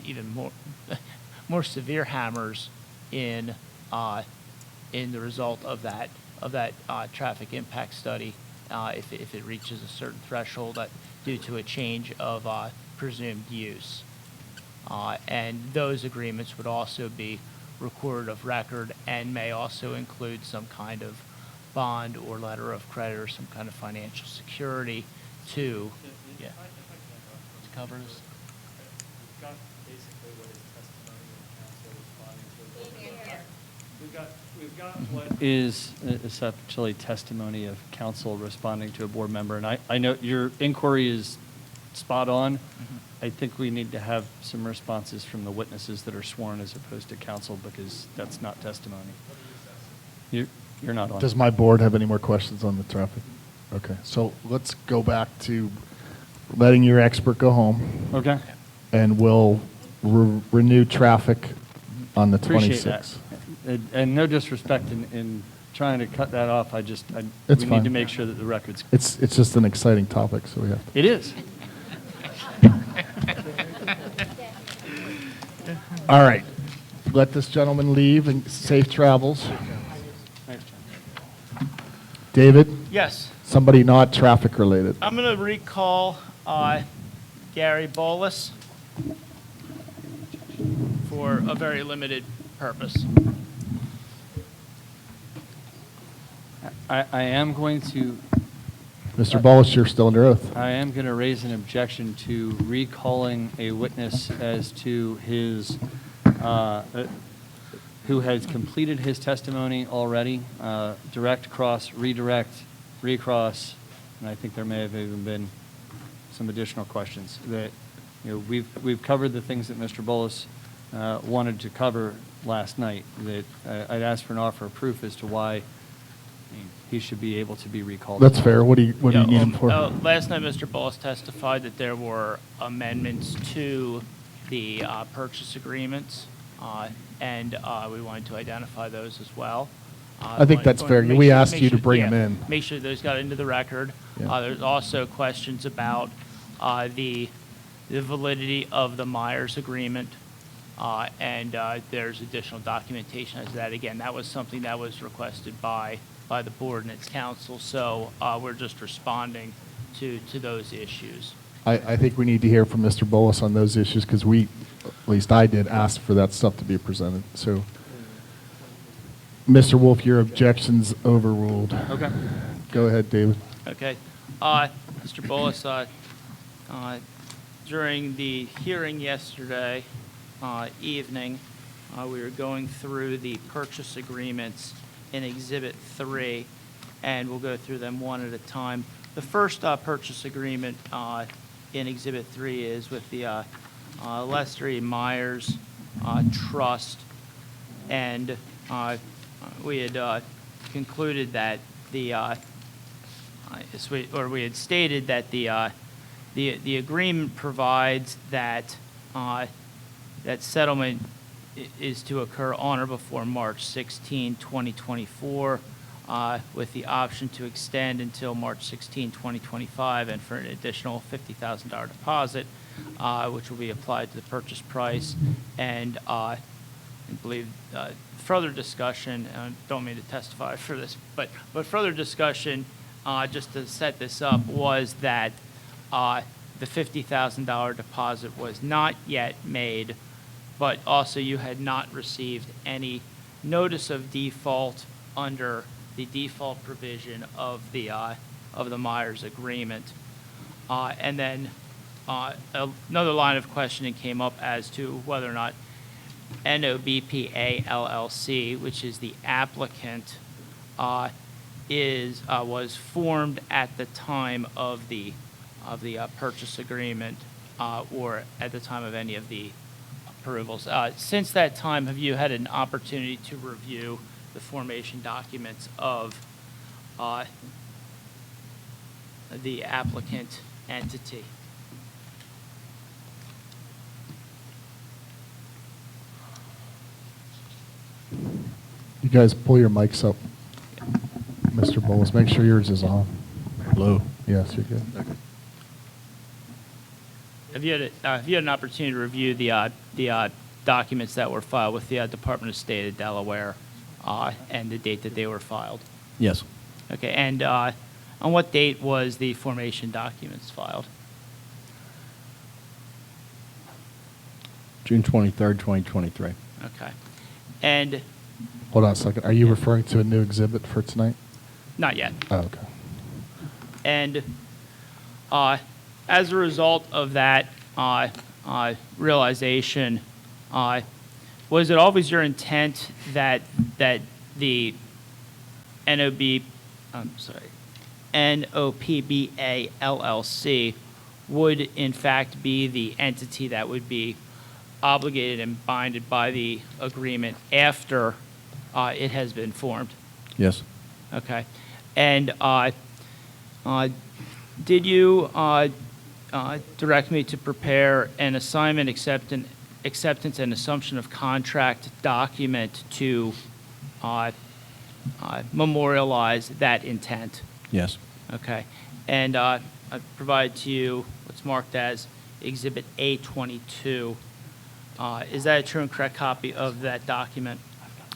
even more severe hammers in the result of that traffic impact study if it reaches a certain threshold due to a change of presumed use. And those agreements would also be recorded of record and may also include some kind of bond or letter of credit or some kind of financial security to cover this. We've got basically what is testimony of council responding to a board member. We've got what Is essentially testimony of counsel responding to a board member. And I know your inquiry is spot on. I think we need to have some responses from the witnesses that are sworn as opposed to counsel because that's not testimony. You're not on. Does my board have any more questions on the traffic? Okay, so let's go back to letting your expert go home, Okay. and we'll renew traffic on the 26th. Appreciate that. And no disrespect in trying to cut that off, we It's need fine. to make sure that the record's. It's just an exciting topic, so we have to. It is. All right, let this gentleman leave and safe travels. Thanks, John. David, Yes, somebody not traffic related. I'm going to recall Gary Bolus for a very limited purpose. I am going to, Mr. Bolus, you're still under oath. I am going to raise an objection to recalling a witness as to his, who has completed his testimony already, direct, cross, redirect, recross, and I think there may have even been some additional questions that, we've covered the things that Mr. Bolus wanted to cover last night, that I'd asked for an offer of proof as to why he should be able to be recalled. That's fair. What do you need him for? Last night, Mr. Bolus testified that there were amendments to the purchase agreements, and we wanted to identify those as well. I think that's fair. We asked you to bring them in. Make sure those got into the record. Yeah. There's also questions about the validity of the Myers agreement, and there's additional documentation as to that. Again, that was something that was requested by the board and its counsel, so we're just responding to those issues. I think we need to hear from Mr. Bolus on those issues, because we, at least I did, ask for that stuff to be presented. So, Mr. Wolf, your objection's overruled. Okay. Go ahead, David. Okay. Mr. Bolus, during the hearing yesterday evening, we were going through the purchase agreements in Exhibit 3, and we'll go through them one at a time. The first purchase agreement in Exhibit 3 is with the Lester E. Myers Trust, and we had concluded that we had stated that the agreement provides that that settlement is to occur on or before March 16, 2024, with the option to extend until March 16, 2025, and for an additional $50,000 deposit, which will be applied to the purchase price. And I believe further discussion, don't mean to testify for this, but further discussion, just to set this up, was that the $50,000 deposit was not yet made, but also you had not received any notice of default under the default provision of the Myers agreement. And then another line of questioning came up as to whether or not NOBPA LLC, which is the applicant, was formed at the time of the purchase agreement, or at the time of any of the approvals. Since that time, have you had an opportunity to review the formation documents of the applicant entity? You guys pull your mics up. Mr. Bolus, make sure yours is on. Low. Yes, you're good. Okay. Have you had an opportunity to review the documents that were filed with the Department of State of Delaware and the date that they were filed? Yes. Okay, and on what date was the formation documents filed? June 23rd, 2023. Okay, and Hold on a second. Are you referring to a new exhibit for tonight? not yet. Oh, okay. And as a result of that realization, was it always your intent that the NOPBA LLC would in fact be the entity that would be obligated and binded by the agreement after it has been formed? Yes. Okay. And Did you direct me to prepare an assignment acceptance and assumption of contract document to memorialize that intent? Yes. Okay. And I provide to you what's marked as Exhibit A22. Is that a true and correct copy of that document?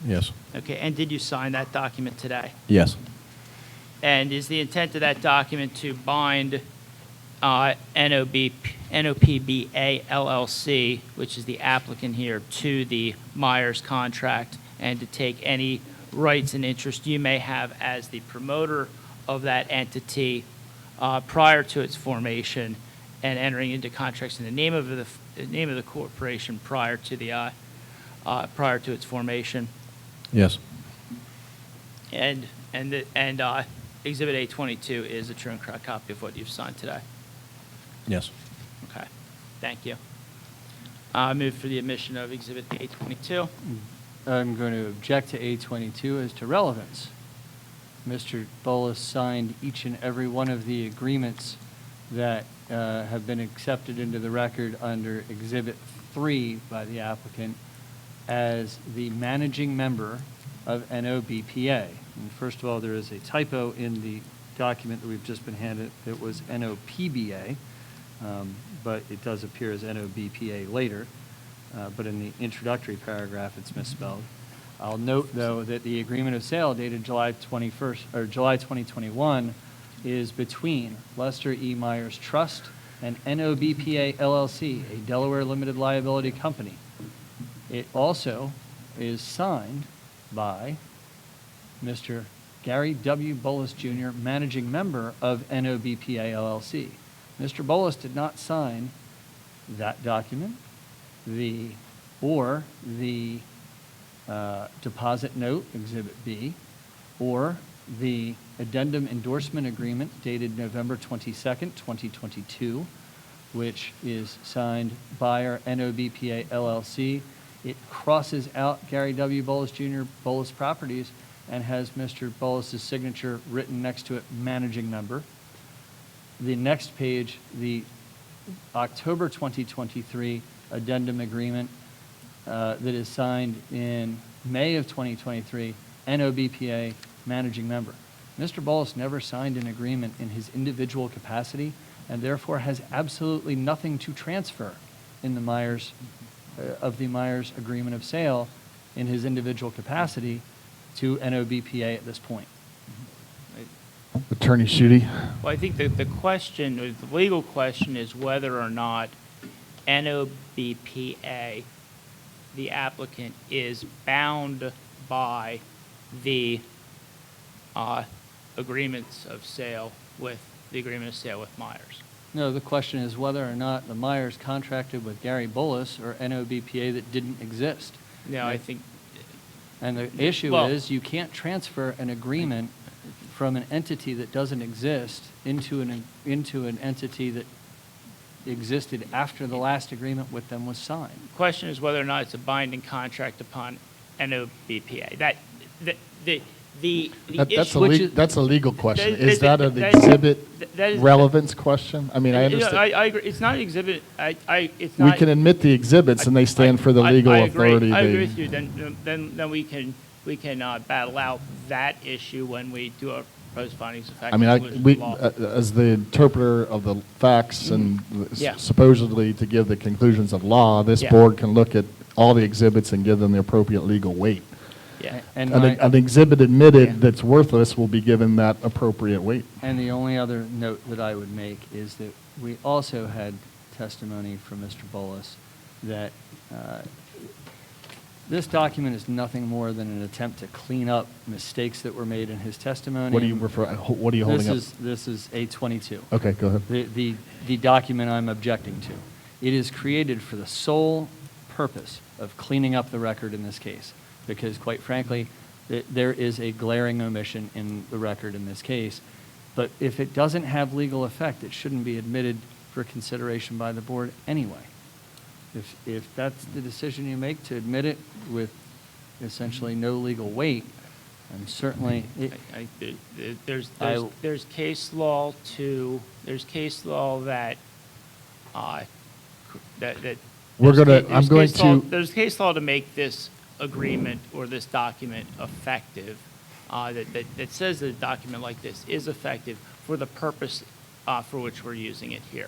Yes. Okay. And did you sign that document today? Yes. And is the intent of that document to bind NOPBA LLC, which is the applicant here, to the Myers contract and to take any rights and interest you may have as the promoter of that entity prior to its formation and entering into contracts in the name of the corporation prior to its formation? Yes. And Exhibit A22 is a true and correct copy of what you've signed today. Yes. Okay, thank you. I move for the admission of Exhibit A22. I'm going to object to A22 as to relevance. Mr. Bolus signed each and every one of the agreements that have been accepted into the record under Exhibit 3 by the applicant as the managing member of NOBPA. And first of all, there is a typo in the document that we've just been handed. It was NOPBA, but it does appear as NOBPA later. But in the introductory paragraph, it's misspelled. I'll note, though, that the agreement of sale dated July 21st, or July 2021 is between Lester E. Myers Trust and NOBPA LLC, a Delaware limited liability company. It also is signed by Mr. Gary W. Bolus, Jr., managing member of NOBPA LLC. Mr. Bolus did not sign that document, or the deposit note, Exhibit B, or the addendum endorsement agreement dated November 22nd, 2022, which is signed by our NOBPA LLC. It crosses out Gary W. Bolus, Jr. Bolus Properties and has Mr. Bolus's signature written next to it, managing member. The next page, the October 2023 addendum agreement that is signed in May of 2023, NOBPA managing member. Mr. Bolus never signed an agreement in his individual capacity and therefore has absolutely nothing to transfer in the Myers agreement of sale in his individual capacity to NOBPA at this point. Attorney Schutte? Well, I think the question, or the legal question, is whether or not NOBPA, the applicant, is bound by the agreements of sale with the agreement of sale with Myers. No, the question is whether or not the Myers contracted with Gary Bolus or NOBPA that didn't exist. No, I think. And the issue Well- is you can't transfer an agreement from an entity that doesn't exist into an entity that existed after the last agreement with them was signed. The question is whether or not it's a binding contract upon NOBPA. That's a legal question. Is that an that- exhibit that is- relevance question? I mean, I understand. I agree. It's not an exhibit. It's We not. can admit the exhibits and they stand for the legal I agree. authority. I agree they- with you. Then we can battle out that issue when we do our proposed findings of fact. I mean, and conclusions we, of law. as the interpreter of the facts and Yeah. supposedly to give the conclusions of law, this Yeah. board can look at all the exhibits and give them the appropriate legal weight. Yeah. And An exhibit admitted Yeah. that's worthless will be given that appropriate weight. And the only other note that I would make is that we also had testimony from Mr. Bolus that this document is nothing more than an attempt to clean up mistakes that were made in his testimony. What are you holding up? This is A22. Okay, go ahead. The document I'm objecting to. It is created for the sole purpose of cleaning up the record in this case, because quite frankly, there is a glaring omission in the record in this case. But if it doesn't have legal effect, it shouldn't be admitted for consideration by the board anyway. If that's the decision you make, to admit it with essentially no legal weight, And certainly, There's case law that, there's case law to make this agreement or this document effective, that says that a document like this is effective for the purpose for which we're using it here.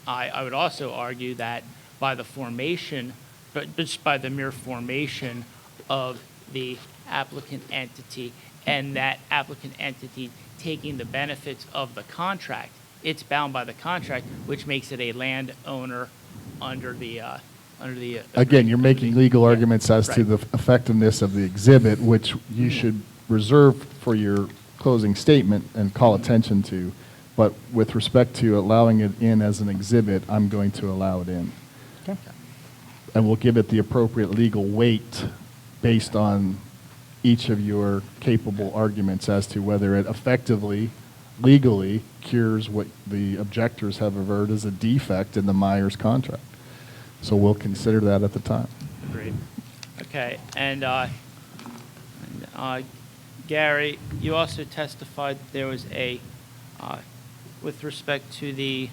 I would also argue that by the formation, but just by the mere formation of the applicant entity and that applicant entity taking the benefits of the contract, it's bound by the contract, which makes it a landowner under the Again, you're making legal arguments as to Right. the effectiveness of the exhibit, which you should reserve for your closing statement and call attention to. But with respect to allowing it in as an exhibit, I'm going to allow it in. okay. And we'll give it the appropriate legal weight based on each of your capable arguments as to whether it effectively, legally cures what the objectors have averred as a defect in the Myers contract. So we'll consider that at the time. Agreed. Okay, and Gary, you also testified that there was a, with respect to the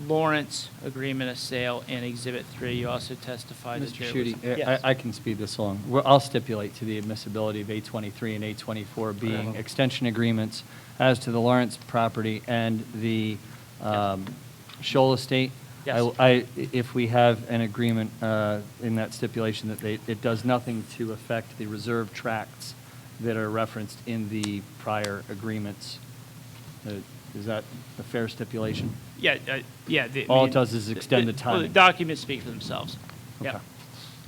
Lawrence agreement of sale in Exhibit 3, you also testified that Mr. there Schutte, was... Yes. I can speed this along. I'll stipulate to the admissibility of A23 and A24 being extension agreements as to the Lawrence property and the Shoal Estate. Yes. If we have an agreement in that stipulation that it does nothing to affect the reserve tracts that are referenced in the prior agreements. Is that a fair stipulation? Yeah, All it does is extend the well, the timing. documents speak for themselves. Okay. Yeah.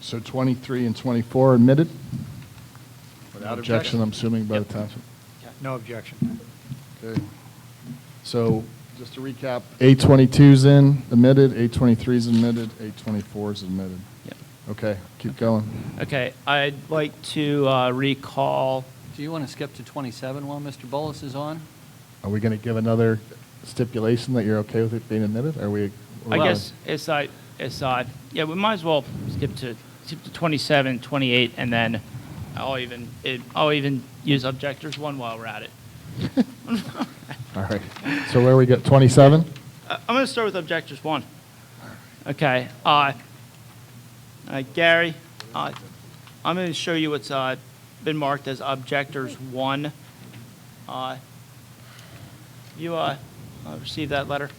So 23 and 24 admitted? Without Objection, I'm assuming, by the township. No objection. Okay. So, just to recap, A22's in, admitted, A23's admitted, A24's admitted. Yep. Okay, keep going. Okay, I'd like to recall... Do you want to skip to 27 while Mr. Bolus is on? Are we going to give another stipulation that you're okay with it being admitted? Are we? I guess yeah, we might as well skip to 27, 28, and then I'll even use objectors 1 while we're at it. All right. So where we get 27? I'm going to start with objectors 1. Okay. Gary, I'm going to show you what's been marked as objectors 1. You received that letter?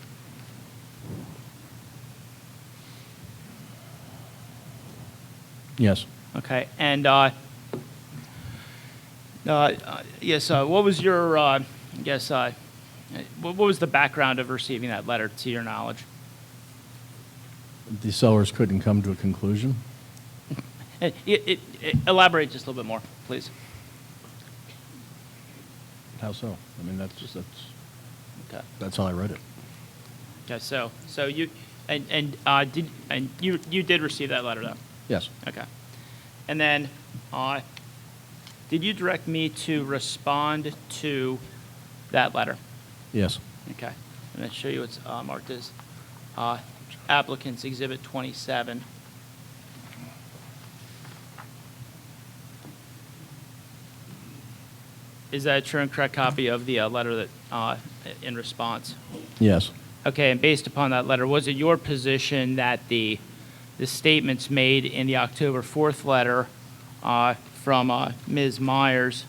Yes. Okay, and yes, what was your, what was the background of receiving that letter, to your knowledge? The sellers couldn't come to a conclusion. Elaborate just a little bit more, please. How so? I mean, Okay. that's how I read it. Okay, so you you did receive that letter though? Yes. Okay. And then, did you direct me to respond to that letter? Yes. Okay. I'm going to show you what's marked as applicant's Exhibit 27. Is that a true and correct copy of the letter that in response? Yes. Okay, and based upon that letter, was it your position that the statements made in the October 4th letter from Ms. Myers,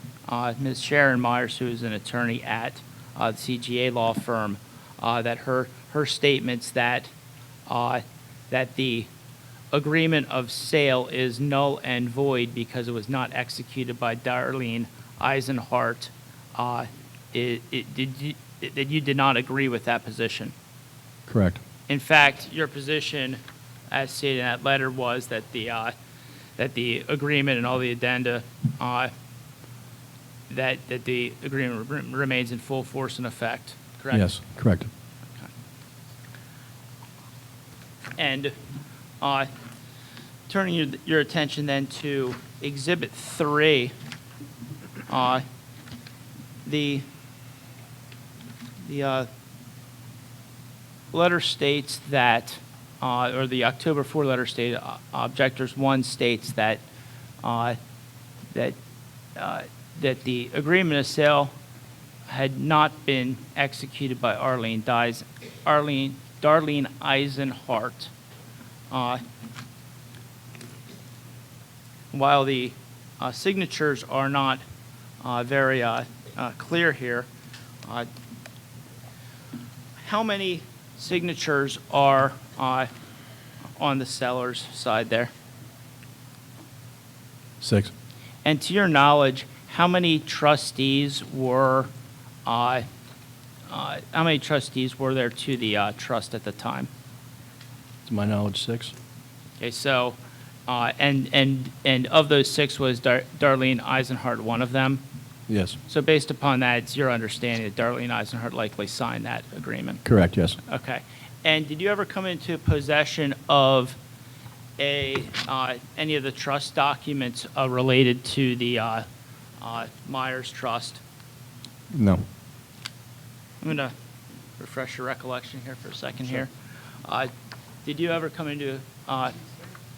Ms. Sharon Myers, who is an attorney at the CGA law firm, that her statements that the agreement of sale is null and void because it was not executed by Darlene Eisenhart, that you did not agree with that position? Correct. In fact, your position, as stated in that letter, was that the agreement and all the addenda, that the agreement remains in full force and effect, correct? Yes, correct. Okay. And turning your attention then to Exhibit 3, the letter states that, or the October 4 letter stated, Objectors 1 states that that, that the agreement of sale had not been executed by Darlene Eisenhart. While the signatures are not very clear here, how many signatures are on the seller's side there? 6. And to your knowledge, how many trustees were there to the trust at the time? To my knowledge, 6. Okay, so and of those 6 was Darlene Eisenhart one of them? Yes. So based upon that, it's your understanding that Darlene Eisenhart likely signed that agreement? Correct, yes. Okay. And did you ever come into possession of any of the trust documents related to the Myers Trust? No. I'm going to refresh your recollection here for a second here. Did you ever come into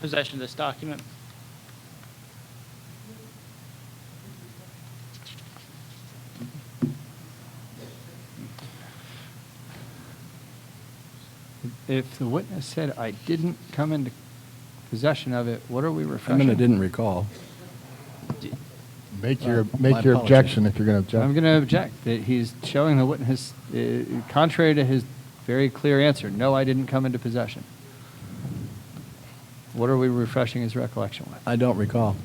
possession of this document? If the witness said I didn't come into possession of it, what are we I refreshing? mean, I didn't recall. Make My your apologies. objection if you're going to I'm object. going to object that he's showing the witness, contrary to his very clear answer, no, I didn't come into possession. What are we refreshing his recollection with? I don't recall.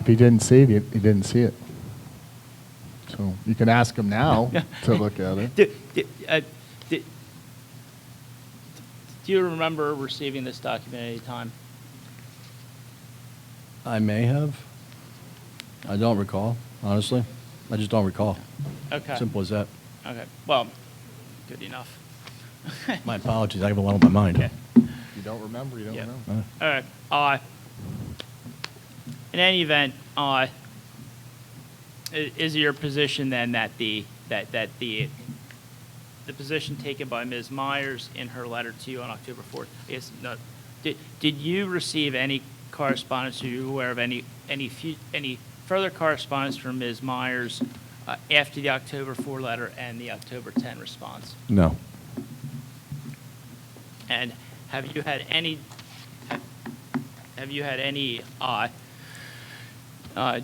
If he didn't see it, he didn't see it. So you can ask him now to look at it. Do you remember receiving this document at any time? I may have. I don't recall, honestly. I just don't recall. Okay. Simple as that. Okay. Well, good enough. My apologies. I have a lot on my mind. Okay. You don't remember, you don't Yeah. know. All right. In any event, is it your position then that the position taken by Ms. Myers in her letter to you on October 4th is no? Did you receive any correspondence? Are you aware of any further correspondence from Ms. Myers after the October 4 letter and the October 10 response? No. And have you had any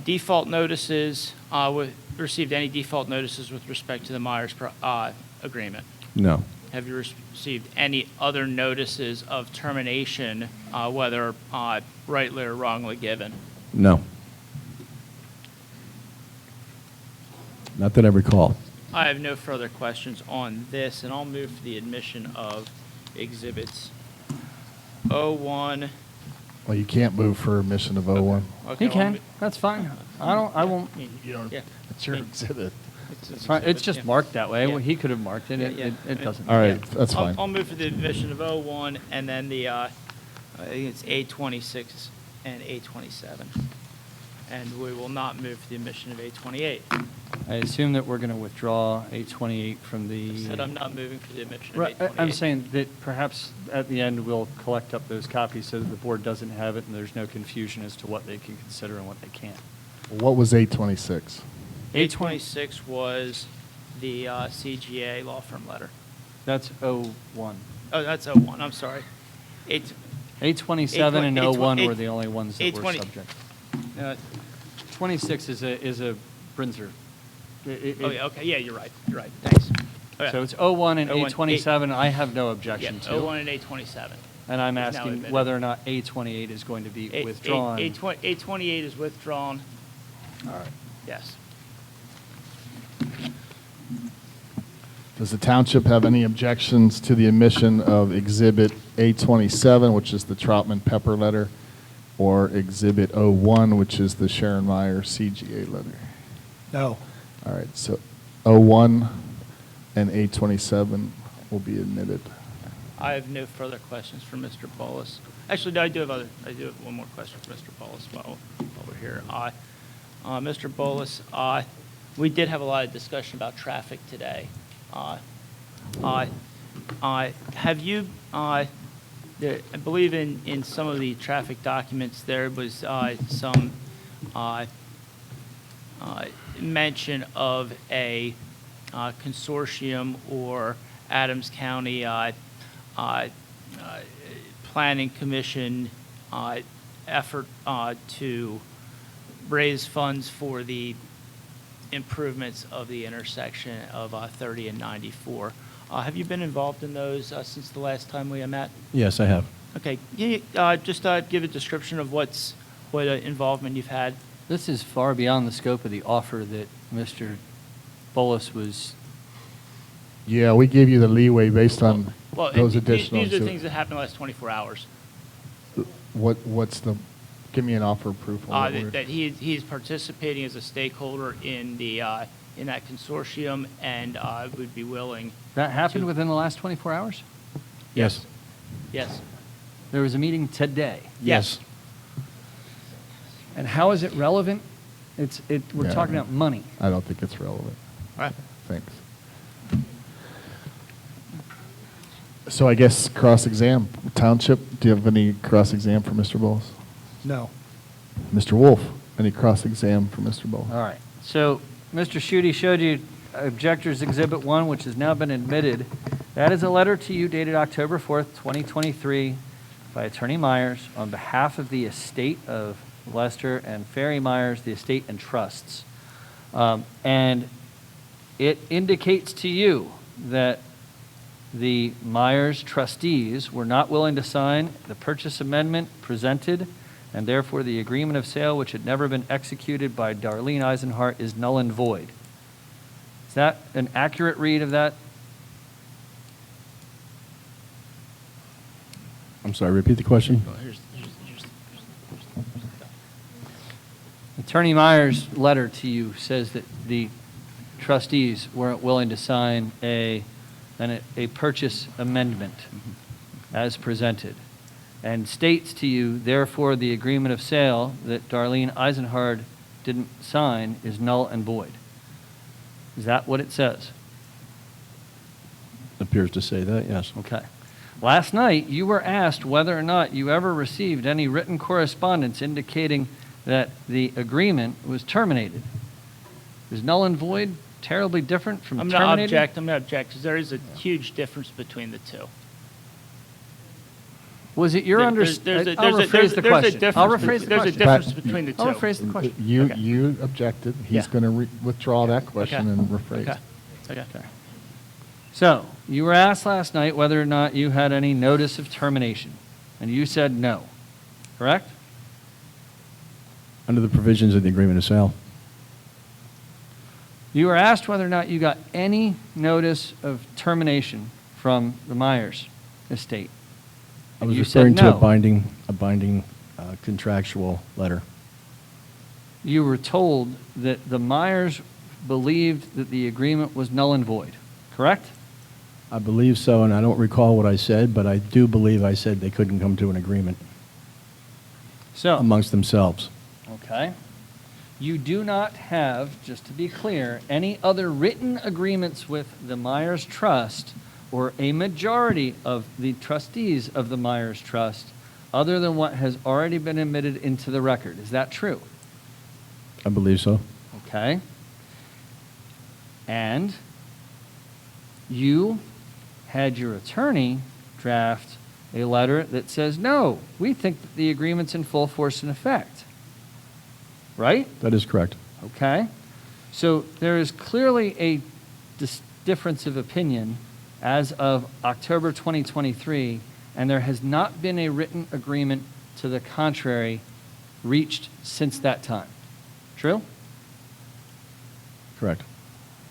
default notices, received any default notices with respect to the Myers agreement? No. Have you received any other notices of termination, whether rightly or wrongly given? No. Not that I recall. I have no further questions on this, and I'll move to the admission of exhibits 01. Well, you can't move for admission of 01. Okay, He well, can, that's fine. I won't, You don't, Yeah. it's your exhibit. it's fine. It's just Yeah. marked that way. Yeah. He could have marked it. Yeah, It doesn't. All right, Yeah. that's fine. I'll move for the admission of 01, and then the, I think it's A26 and A27. And we will not move for the admission of A28. I assume that we're going to withdraw 828 from the. I said I'm not moving for the admission of Right, A28. I'm saying that perhaps at the end, we'll collect up those copies so that the board doesn't have it and there's no confusion as to what they can consider and what they can't. What was 826? A26 was the CGA law firm letter. That's 01. Oh, that's 01, I'm sorry. 827 and 01 were the only ones that were 820 subject. 26 is a Brinzer. Oh, yeah, okay, yeah, you're right, thanks. Okay. So it's 01 and 01, 827, I have no Yeah, objection to. 01 and A27. And I'm is now asking admitted. whether or not 828 is going to be withdrawn. A28 is withdrawn, All right. yes. Does the township have any objections to the admission of Exhibit A27, which is the Troutman Pepper letter, or Exhibit 01, which is the Sharon Meyer CGA letter? No. All right, so 01 and A27 will be admitted. I have no further questions for Mr. Bolus. Actually, no, I do have one more question for Mr. Bolus while we're here. Mr. Bolus, we did have a lot of discussion about traffic today. Have you, I believe in some of the traffic documents, there was some mention of a consortium or Adams County Planning Commission effort to raise funds for the improvements of the intersection of 30 and 94. Have you been involved in those since the last time we met? Yes, I have. Okay, just give a description of what involvement you've had. This is far beyond the scope of the offer that Mr. Bolus was. Yeah, we gave you the leeway based on Well, those and additional. these are things that happened in the last 24 hours. What's the, give me an offer of proof on that word. That he's participating as a stakeholder in the in that consortium and would be willing. That happened to- within the last 24 hours? Yes. Yes. There was a meeting today. Yes. And how is it relevant? We're Yeah, talking about money. I don't think it's relevant. All right. Thanks. So I guess cross-exam. Township, do you have any cross-exam for Mr. Bowles? No. Mr. Wolf, any cross-exam for Mr. Bowles? All right. So Mr. Schutte showed you Objectors Exhibit 1, which has now been admitted. That is a letter to you dated October 4th, 2023 by Attorney Myers on behalf of the estate of Lester and Ferry Myers, the estate and trusts. And it indicates to you that the Myers trustees were not willing to sign the purchase amendment presented, and therefore the agreement of sale, which had never been executed by Darlene Eisenhart, is null and void. Is that an accurate read of that? I'm sorry, repeat the question? Attorney Myers' letter to you says that the trustees weren't willing to sign a purchase amendment as presented, and states to you, therefore, the agreement of sale that Darlene Eisenhart didn't sign is null and void. Is that what it says? Appears to say that, yes. Okay. Last night, you were asked whether or not you ever received any written correspondence indicating that the agreement was terminated. Is null and void terribly different from I'm terminated? going to object, because there is a huge difference between the two. Was it your I'll understanding? I'll rephrase the question. I'll rephrase the There's a question. difference between the two. I'll rephrase the question. You objected. He's Yeah. going to withdraw that question Okay. and rephrase. Okay. Okay. So, you were asked last night whether or not you had any notice of termination, and you said no, correct? Under the provisions of the agreement of sale. You were asked whether or not you got any notice of termination from the Myers estate. I And was you said referring to no. a binding contractual letter. You were told that the Myers believed that the agreement was null and void, correct? I believe so, and I don't recall what I said, but I do believe I said they couldn't come to an agreement So, amongst themselves. okay. You do not have, just to be clear, any other written agreements with the Myers Trust or a majority of the trustees of the Myers Trust other than what has already been admitted into the record. Is that true? I believe so. Okay. And you had your attorney draft a letter that says, no, we think that the agreement's in full force and effect. Right? That is correct. Okay. So there is clearly a difference of opinion as of October 2023, and there has not been a written agreement to the contrary reached since that time. True? Correct.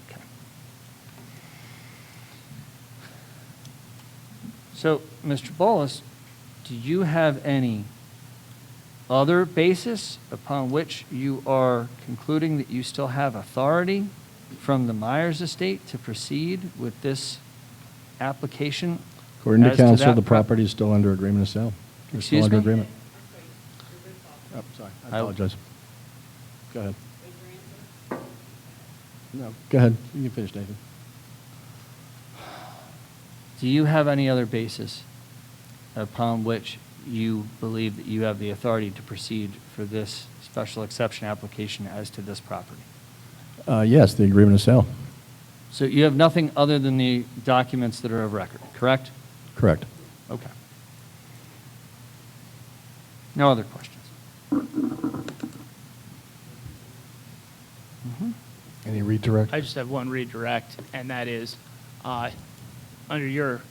Okay. So, Mr. Bolus, do you have any other basis upon which you are concluding that you still have authority from the Myers estate to proceed with this application? According to as to counsel, that the property is still under agreement of sale. It's still Excuse under me? agreement. Oh, sorry, I apologize. Go ahead. No, go ahead. You can finish, Nathan. Do you have any other basis upon which you believe that you have the authority to proceed for this special exception application as to this property? Yes, the agreement of sale. So you have nothing other than the documents that are of record, correct? Correct. Okay. No other questions? Any redirect? I just have one redirect, and that is, under your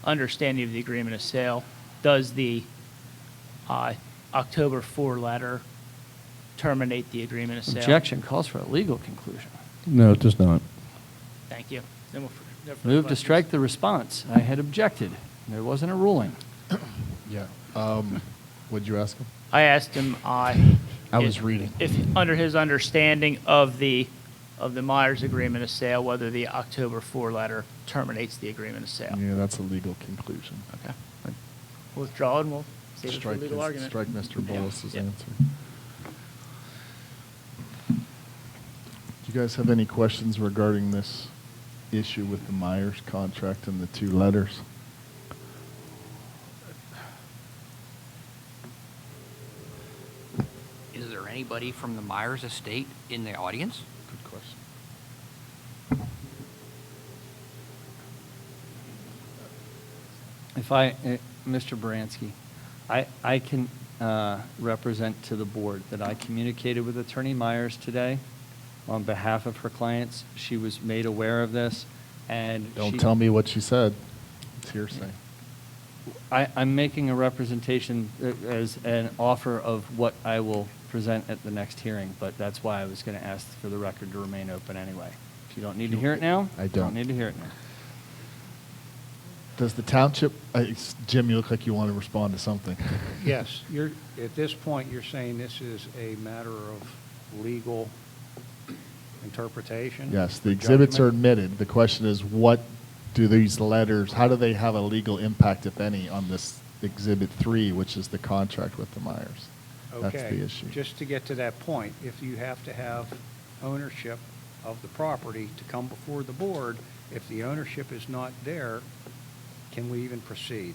understanding of the agreement of sale, does the October 4 letter terminate the agreement of sale? Objection calls for a legal conclusion. No, it does not. Thank you. No more no further Move to questions. strike the response. I had objected. There wasn't a ruling. Yeah. What'd you ask him? I asked him. I was reading. If, under his understanding of the Myers agreement of sale, whether the October 4 letter terminates the agreement of sale. Yeah, that's a legal conclusion. Okay. We'll withdraw and we'll save it for Strike legal argument. Strike Mr. Bolas's Yeah. answer. Do you guys have any questions regarding this issue with the Myers contract and the 2 letters? Is there anybody from the Myers estate in the audience? Good question. If Mr. Baranski, I can represent to the board that I communicated with Attorney Myers today on behalf of her clients. She was made aware of this, and Don't tell me what she said. It's hearsay. I'm making a representation as an offer of what I will present at the next hearing, but that's why I was going to ask for the record to remain open anyway. If you don't need to hear it now, I don't. need to hear it now. Does the township, Jim, you look like you want to respond to something. Yes, at this point, you're saying this is a matter of legal interpretation? Yes, the or exhibits are judgment? admitted. The question is, what do these letters, how do they have a legal impact, if any, on this Exhibit 3, which is the contract with the Myers? That's Okay, the issue. just to get to that point, if you have to have ownership of the property to come before the board, if the ownership is not there, can we even proceed?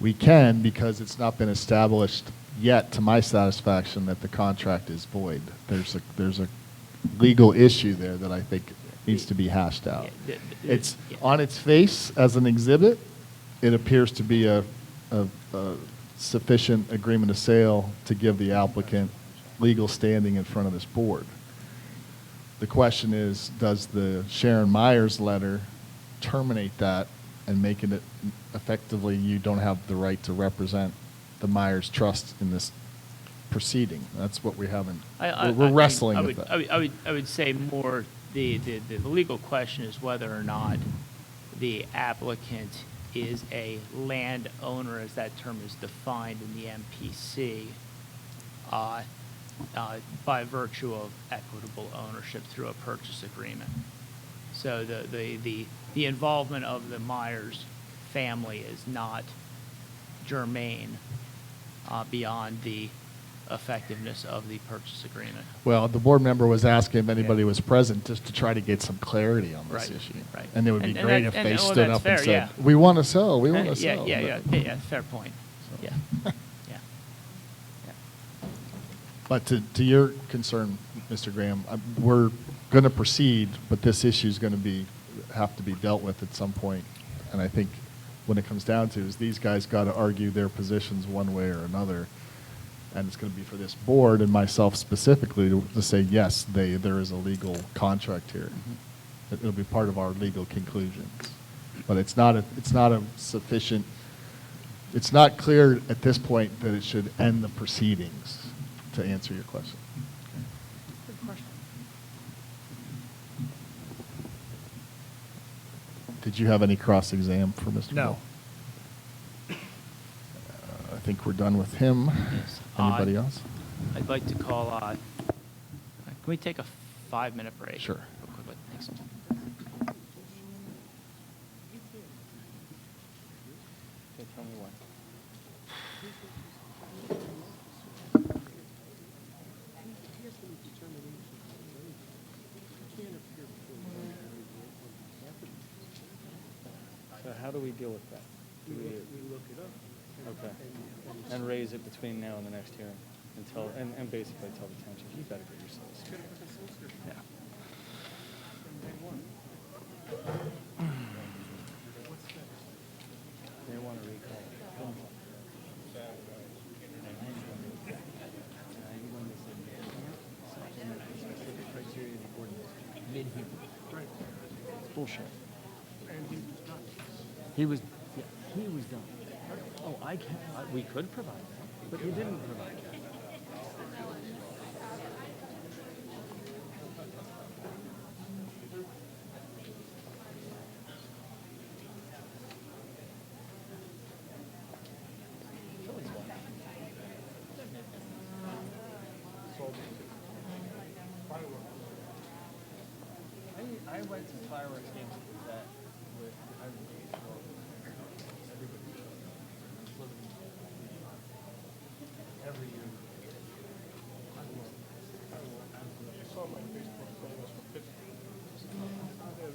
We can, because it's not been established yet, to my satisfaction, that the contract is void. There's a legal issue there that I think needs to be hashed out. It's, on its face, as an exhibit, it appears to be a sufficient agreement of sale to give the applicant legal standing in front of this board. The question is, does the Sharon Myers letter terminate that and make it effectively you don't have the right to represent the Myers Trust in this proceeding? That's what we haven't, we're wrestling with that. I would say more, the legal question is whether or not the applicant is a landowner, as that term is defined in the MPC, by virtue of equitable ownership through a purchase agreement. So the involvement of the Myers family is not germane beyond the effectiveness of the purchase agreement. Well, the board member was asking if anybody was present just to try to get some clarity on this Right, issue. right. And it would be And great that- if and- they well, stood that's up and fair, said, yeah. we want to sell, we want to Yeah, sell. yeah, fair point. So- Yeah, yeah. But to your concern, Mr. Graham, we're going to proceed, but this issue is going to have to be dealt with at some point. And I think when it comes down to is these guys got to argue their positions one way or another. And it's going to be for this board and myself specifically to say, yes, there is a legal contract here. It'll be part of our legal conclusions. But it's not a sufficient, it's not clear at this point that it should end the proceedings, to answer your question. Did you have any cross-exam for Mr. No. Bull? I think we're done with him. Yes. Anybody else? I'd like to call, can we take a 5-minute break? Sure. Real quickly, thanks. So how do we deal with that? We look it up. Okay. And raise it between now and the next hearing, and basically tell the township, you better get your solicitor. Yeah. bullshit. He was, yeah, he was done. Oh, we could provide that, but he didn't provide that. I went to fireworks games with that, every year. I saw my Facebook photos from 50.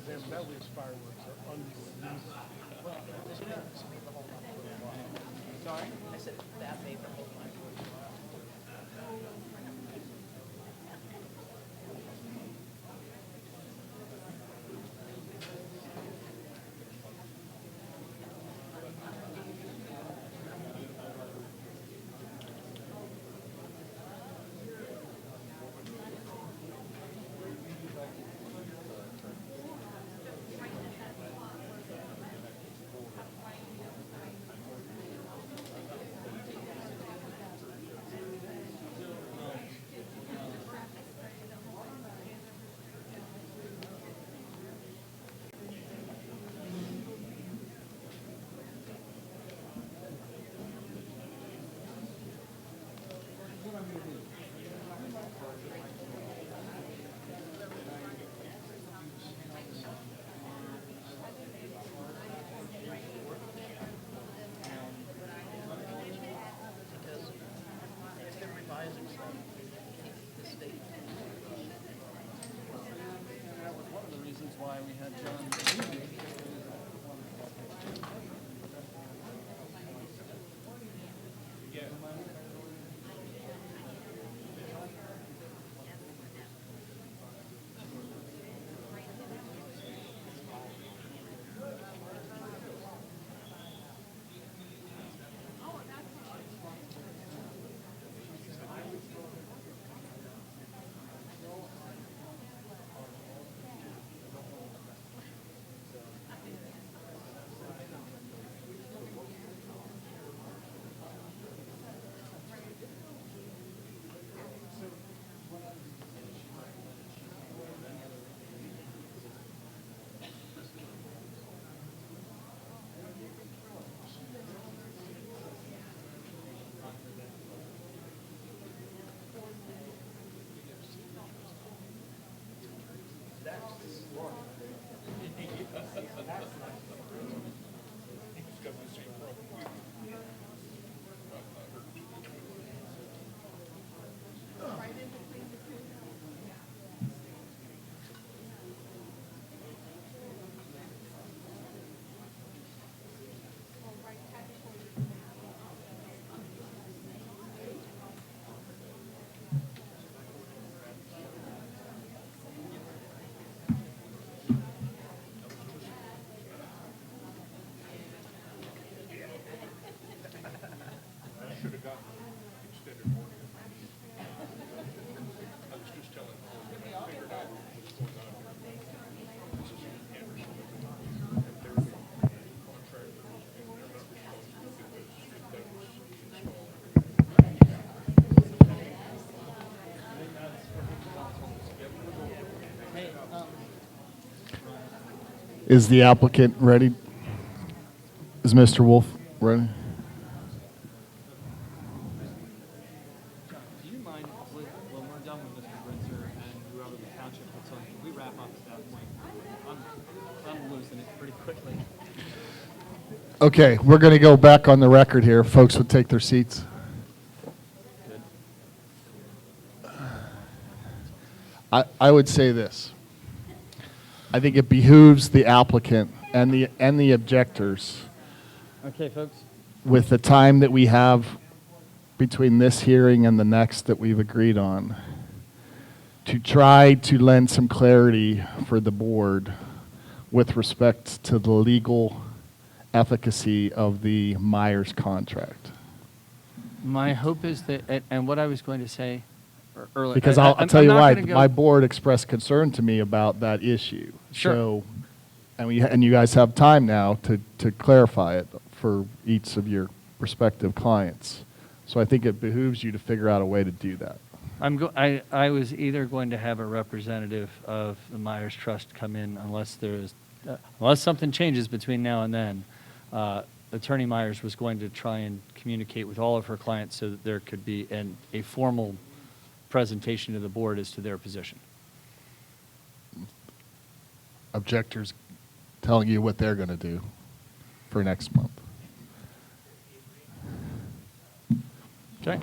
Them Melly's fireworks are unbelievable. Sorry? I said that made the whole night. That was one of the reasons why we had John. Is the applicant ready? Is Mr. Wolf ready? Do you mind when we're done with Mr. Britzer and whoever the township puts on, can we wrap up at that point? I'm losing it pretty quickly. Okay, we're going to go back on the record here. Folks would take their seats. I would say this. I think it behooves the applicant and the objectors, Okay, folks. with the time that we have between this hearing and the next that we've agreed on, to try to lend some clarity for the board with respect to the legal efficacy of the Myers contract. My hope is that, and what I was going to say earlier. Because I'll tell you why, my board expressed concern to me about that issue. Sure. So and you guys have time now to clarify it for each of your prospective clients. So I think it behooves you to figure out a way to do that. I was either going to have a representative of the Myers Trust come in unless something changes between now and then. Attorney Myers was going to try and communicate with all of her clients so that there could be a formal presentation to the board as to their position. Objectors telling you what they're going to do for next month. Okay?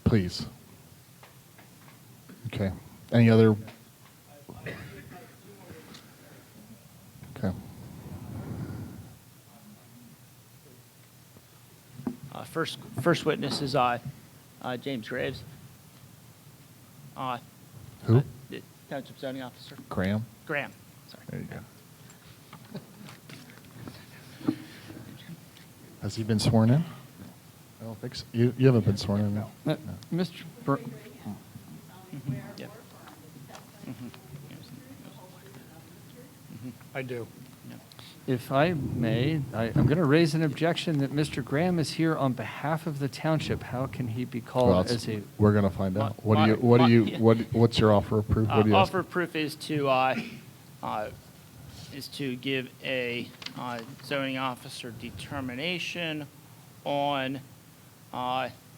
Please. Okay. Any other? Okay. First witness is James Graves. Who? The Township Zoning Officer. Graham? Graham, sorry. There you go. Has he been sworn in? I don't think so. You haven't been sworn in, no? Mr. Yep. I do. If I may, I'm going to raise an objection that Mr. Graham is here on behalf of the township. How can he be Well, called as a? we're going to find out. My- my- What's your offer of proof? What do you ask? Offer of proof is to give a zoning officer determination on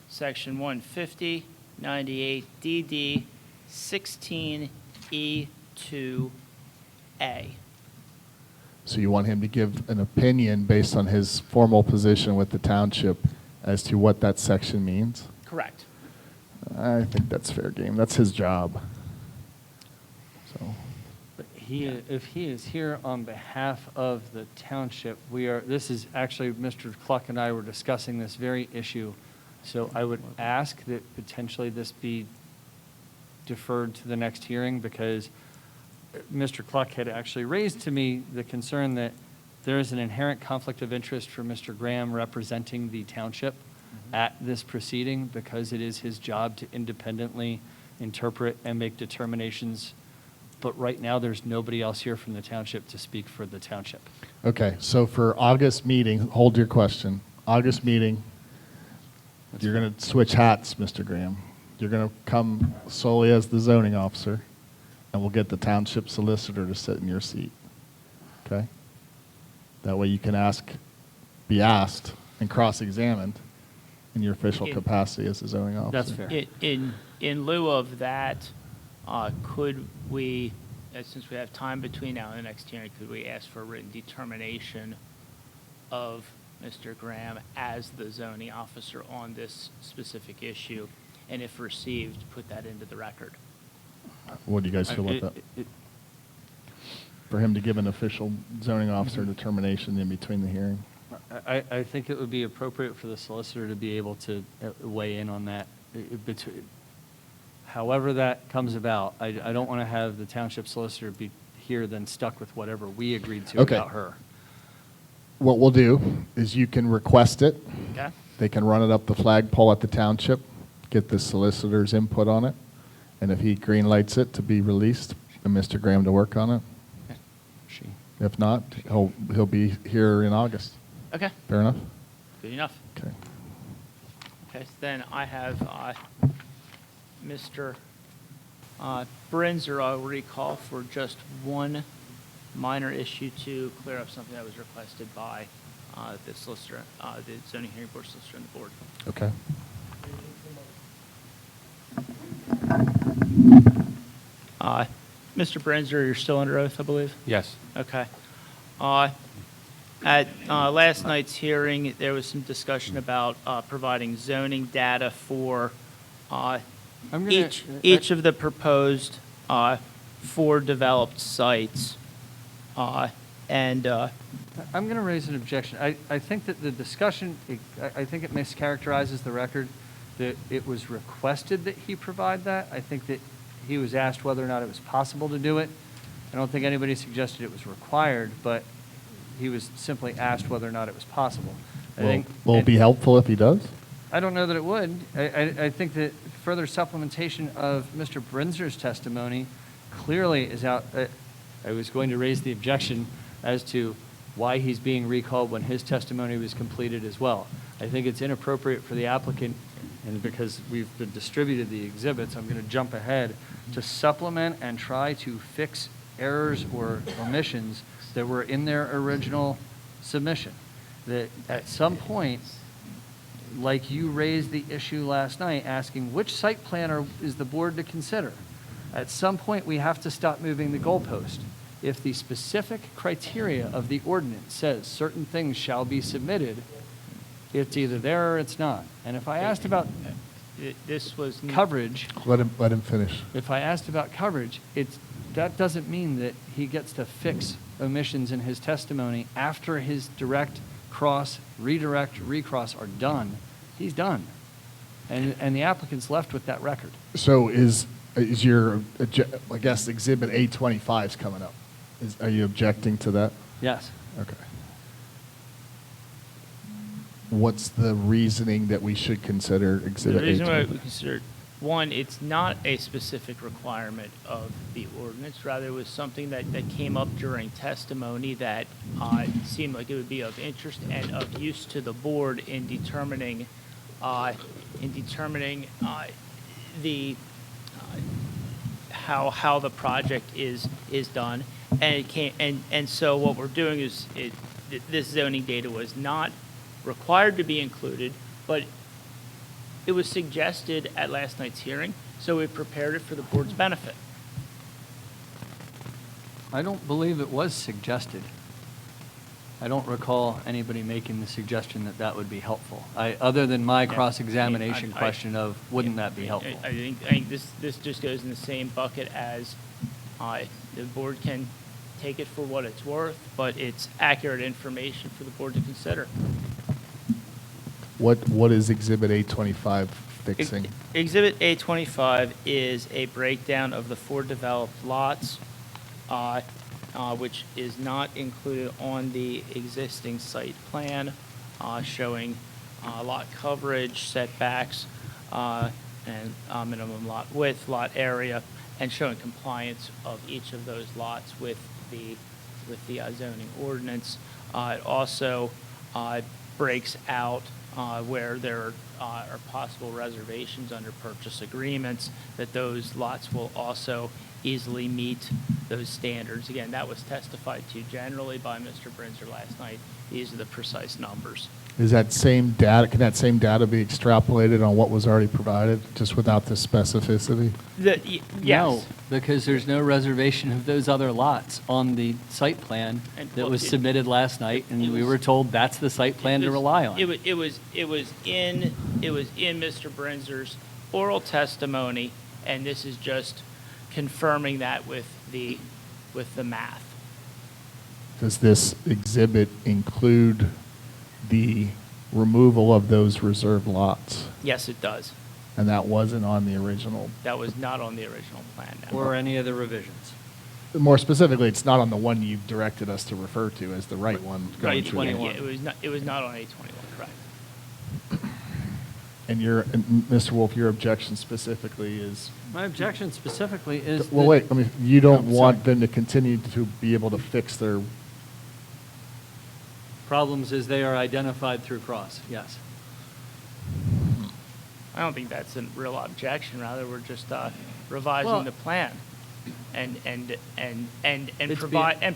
section 150, 98 DD 16E2A. So you want him to give an opinion based on his formal position with the township as to what that section means? Correct. I think that's fair game. That's his job. So, But if he is here on behalf of the township, this is actually, Mr. Cluck and I were discussing this very issue. So I would ask that potentially this be deferred to the next hearing, because Mr. Cluck had actually raised to me the concern that there is an inherent conflict of interest for Mr. Graham representing the township at this proceeding, because it is his job to independently interpret and make determinations. But right now, there's nobody else here from the township to speak for the township. okay, so for August meeting, hold your question. August meeting, you're going to switch hats, Mr. Graham. You're going to come solely as the zoning officer, and we'll get the township solicitor to sit in your seat. Okay? That way you can be asked and cross-examined in your official capacity as the zoning officer. That's fair. In lieu of that, could we, since we have time between now and the next hearing, could we ask for a written determination of Mr. Graham as the zoning officer on this specific issue, and if received, put that into the record? What do you guys feel about that? For him to give an official zoning officer determination in between the hearing? I think it would be appropriate for the solicitor to be able to weigh in on that. However that comes about, I don't want to have the township solicitor be here then stuck with whatever we agreed to Okay. about her. What we'll do is you can request it. Okay? They can run it up the flagpole at the township, get the solicitor's input on it, and if he green lights it to be released, and Mr. Graham to work on it. If not, he'll be here in August. Okay, Fair enough? good enough. Okay. Okay, so then I have Mr. Brenzer, I'll recall for just one minor issue to clear up something that was requested by the solicitor, the zoning hearing board solicitor and the board. Okay. Mr. Brenzer, you're still under oath, I believe? Yes. Okay. At last night's hearing, there was some discussion about providing zoning data for each of the proposed 4 developed sites. And I'm going to raise an objection. I think that the discussion, I think it mischaracterizes the record, that it was requested that he provide that. I think that he was asked whether or not it was possible to do it. I don't think anybody suggested it was required, but he was simply asked whether or not it was possible. Will it be helpful if he does? I don't know that it would. I think that further supplementation of Mr. Brinzer's testimony clearly is out. I was going to raise the objection as to why he's being recalled when his testimony was completed as well. I think it's inappropriate for the applicant, and because we've been distributed the exhibits, I'm going to jump ahead to supplement and try to fix errors or omissions that were in their original submission. That at some point, like you raised the issue last night, asking which site plan is the board to consider. At some point, we have to stop moving the goalpost. If the specific criteria of the ordinance says certain things shall be submitted, it's either there or it's not. And if I asked about This was. coverage, Let him finish. if I asked about coverage, that doesn't mean that he gets to fix omissions in his testimony after his direct, cross, redirect, recross are done. He's done. And the applicant's left with that record. So is your, I guess, Exhibit A25 is coming up. Are you objecting to that? Yes. Okay. What's the reasoning that we should consider Exhibit The reason why we A25? consider, one, it's not a specific requirement of the ordinance, rather it was something that came up during testimony that seemed like it would be of interest and of use to the board in determining the how the project is done, and it came and so what we're doing is this zoning data was not required to be included, but it was suggested at last night's hearing, so we prepared it for the board's benefit. I don't believe it was suggested. I don't recall anybody making the suggestion that that would be helpful. Other than my Yeah, cross-examination I- question of, wouldn't that be I helpful? think this just goes in the same bucket as the board can take it for what it's worth, but it's accurate information for the board to consider. What is Exhibit A25 fixing? Exhibit A25 is a breakdown of the 4 developed lots, which is not included on the existing site plan, showing lot coverage, setbacks, and minimum lot width, lot area, and showing compliance of each of those lots with the zoning ordinance. It also breaks out where there are possible reservations under purchase agreements, that those lots will also easily meet those standards. Again, that was testified to generally by Mr. Brinzer last night. These are the precise numbers. Is that same data, can that same data be extrapolated on what was already provided, just without the specificity? Yes. No, because there's no reservation of those other lots on the site plan And, that well, was it- submitted last night, and it we was- were told that's the site plan to rely on. It was in Mr. Brinzer's oral testimony, and this is just confirming that with the math. Does this exhibit include the removal of those reserved lots? Yes, it does. And that wasn't on the original? That was not on the original plan. No. Or any of the revisions. More specifically, it's not on the one you've directed us to refer to as the right one. going Right, through the- yeah, it was not on A21, correct. And Mr. Wolf, your objection specifically is? My objection specifically is Well, that- wait, I mean, you don't Oh, want sorry. them to continue to be able to fix their, Problems as they are identified through cross, yes. I don't think that's a real objection, rather we're just revising Well- the plan and It's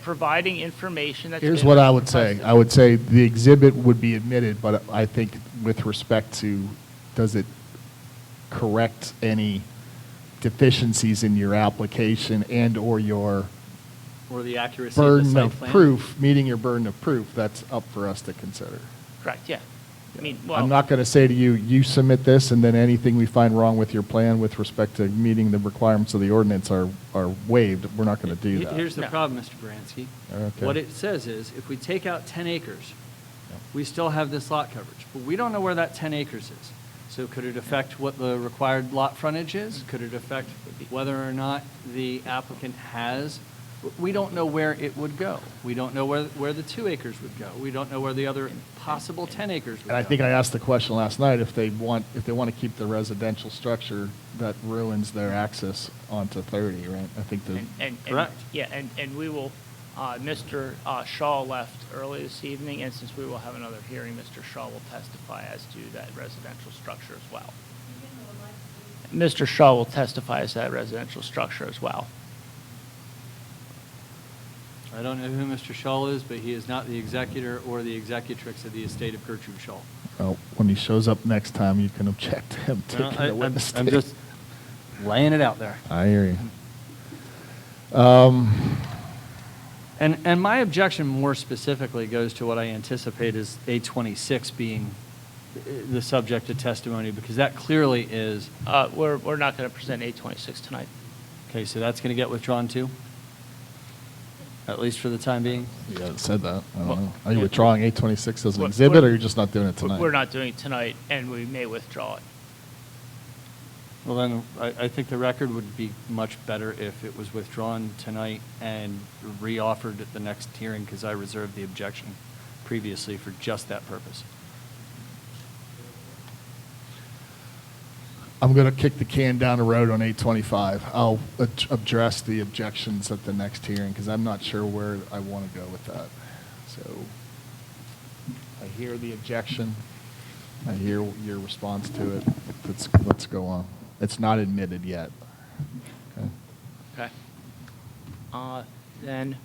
providing information that's here's been what I would say. requested. I would say the exhibit would be admitted, but I think with respect to, does it correct any deficiencies in your application and/or your Or the accuracy of the burden site of plan. proof, meeting your burden of proof, that's up for us to consider. Correct, yeah. I mean, well. I'm not going to say to you, you submit this, and then anything we find wrong with your plan with respect to meeting the requirements of the ordinance are waived. We're not going to do that. Here's the No. problem, Mr. Baranski. Okay. What it says is, if we take out 10 acres, we still have this lot coverage, but we don't know where that 10 acres is. So could it affect what the required lot frontage is? Could it affect whether or not the applicant has we don't know where it would go. We don't know where the 2 acres would go. We don't know where the other possible 10 acres would go. And I think I asked the question last night, if they want to keep the residential structure, that ruins their access onto 30, right? I think Correct. Yeah, and we will, Mr. Shaw left early this evening, and since we will have another hearing, Mr. Shaw will testify as to that residential structure as well. Mr. Shaw will testify as to that residential structure as well. I don't know who Mr. Shaw is, but he is not the executor or the executrix of the estate of Gertrude Shaw. well, when he shows up next time, you can object to him taking the witness I'm stand. just laying it out there. I hear you. And my objection more specifically goes to what I anticipate is A26 being the subject of testimony, because that clearly is, We're not going to present 826 tonight. okay, so that's going to get withdrawn too? At least for the time being? You haven't said that. I don't Well, know. Are you yeah. withdrawing 826 as an What- exhibit, what- or you're just not doing it tonight? We're not doing it tonight, and we may withdraw it. Well, then, I think the record would be much better if it was withdrawn tonight and reoffered at the next hearing, because I reserved the objection previously for just that purpose. I'm going to kick the can down the road on 825. I'll address the objections at the next hearing, because I'm not sure where I want to go with that. So I hear the objection. I hear your response to it. Let's go on. It's not admitted yet. Okay. Okay. Then,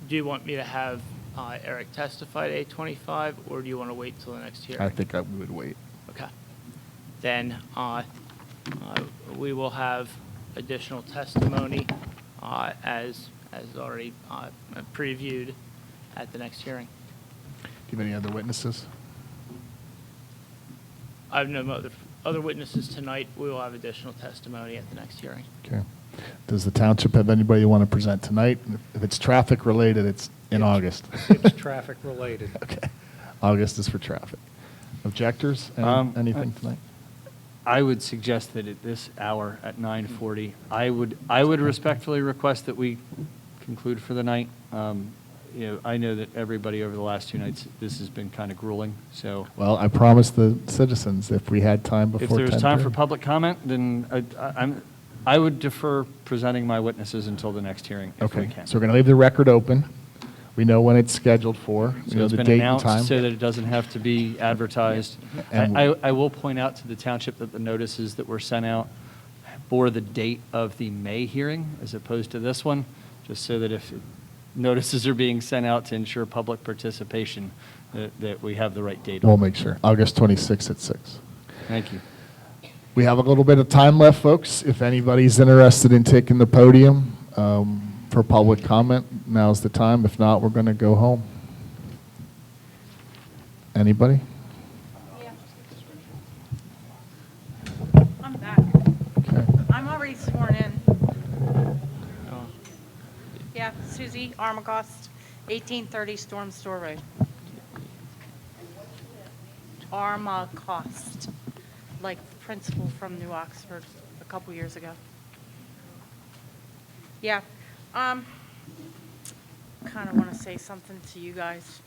do you want me to have Eric testify at 825, or do you want to wait till the next hearing? I think we would wait. Okay. Then we will have additional testimony as already previewed at the next hearing. Do you have any other witnesses? I have no other witnesses tonight. We will have additional testimony at the next hearing. Okay. Does the township have anybody you want to present tonight? If it's traffic related, it's in August. It's traffic related. Okay. August is for traffic. Objectors? Anything tonight? I would suggest that at this hour, at 9:40, I would respectfully request that we conclude for the night. I know that everybody over the last 2 nights, this has been kind of grueling, so. Well, I promised the citizens if we had time before 10:30. If there's time for public comment, then I would defer presenting my witnesses until the next hearing, if we Okay, can. so we're going to leave the record open. We know when it's scheduled for. We So know it's the been date and announced time. so that it doesn't have to be advertised. And- I will point out to the township that the notices that were sent out bore the date of the May hearing as opposed to this one, just so that if notices are being sent out to ensure public participation, that we have the right date. We'll make sure. August 26th at 6. Thank you. We have a little bit of time left, folks. If anybody's interested in taking the podium for public comment, now's the time. If not, we're going to go home. Anybody? I'm back. Okay. I'm already sworn in. Yeah, Susie Armagost, 1830 Storm Store Road. Armagost, like the principal from New Oxford a couple years ago. Yeah, kind of want to say something to you guys.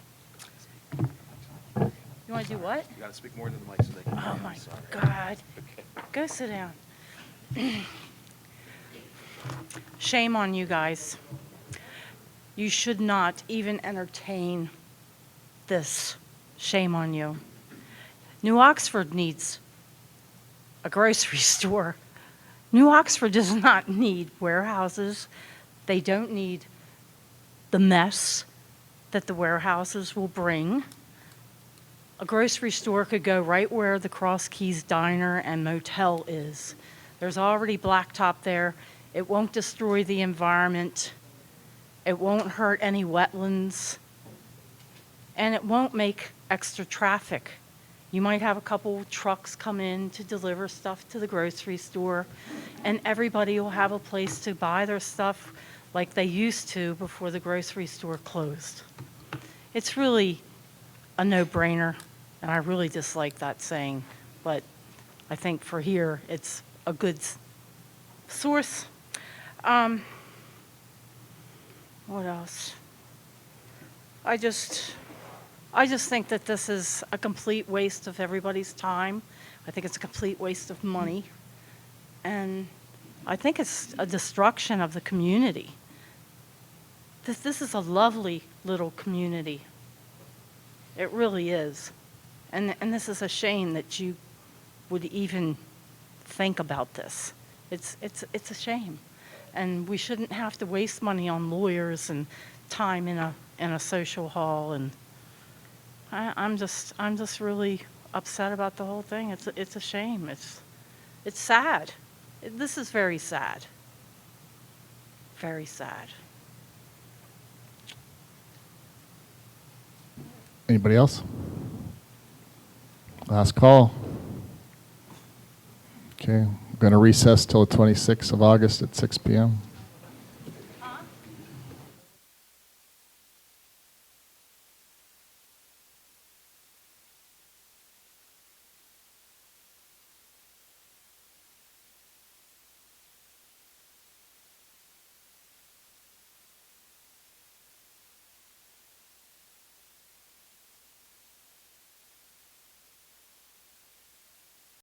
You want to do what? You got to speak more into the mic so they can hear Oh you. my Sorry. God. Go sit down. Shame on you guys. You should not even entertain this. Shame on you. New Oxford needs a grocery store. New Oxford does not need warehouses. They don't need the mess that the warehouses will bring. A grocery store could go right where the Cross Keys Diner and Motel is. There's already blacktop there. It won't destroy the environment. It won't hurt any wetlands. And it won't make extra traffic. You might have a couple trucks come in to deliver stuff to the grocery store, and everybody will have a place to buy their stuff like they used to before the grocery store closed. It's really a no-brainer, and I really dislike that saying, but I think for here, it's a good source. What else? I just think that this is a complete waste of everybody's time. I think it's a complete waste of money. And I think it's a destruction of the community. This is a lovely little community. It really is. And this is a shame that you would even think about this. It's a shame. And we shouldn't have to waste money on lawyers and time in a social hall. And I'm just really upset about the whole thing. It's a shame. It's sad. This is very sad. Very sad. Anybody else? Last call. Okay, I'm going to recess till the 26th of August at 6 p.m.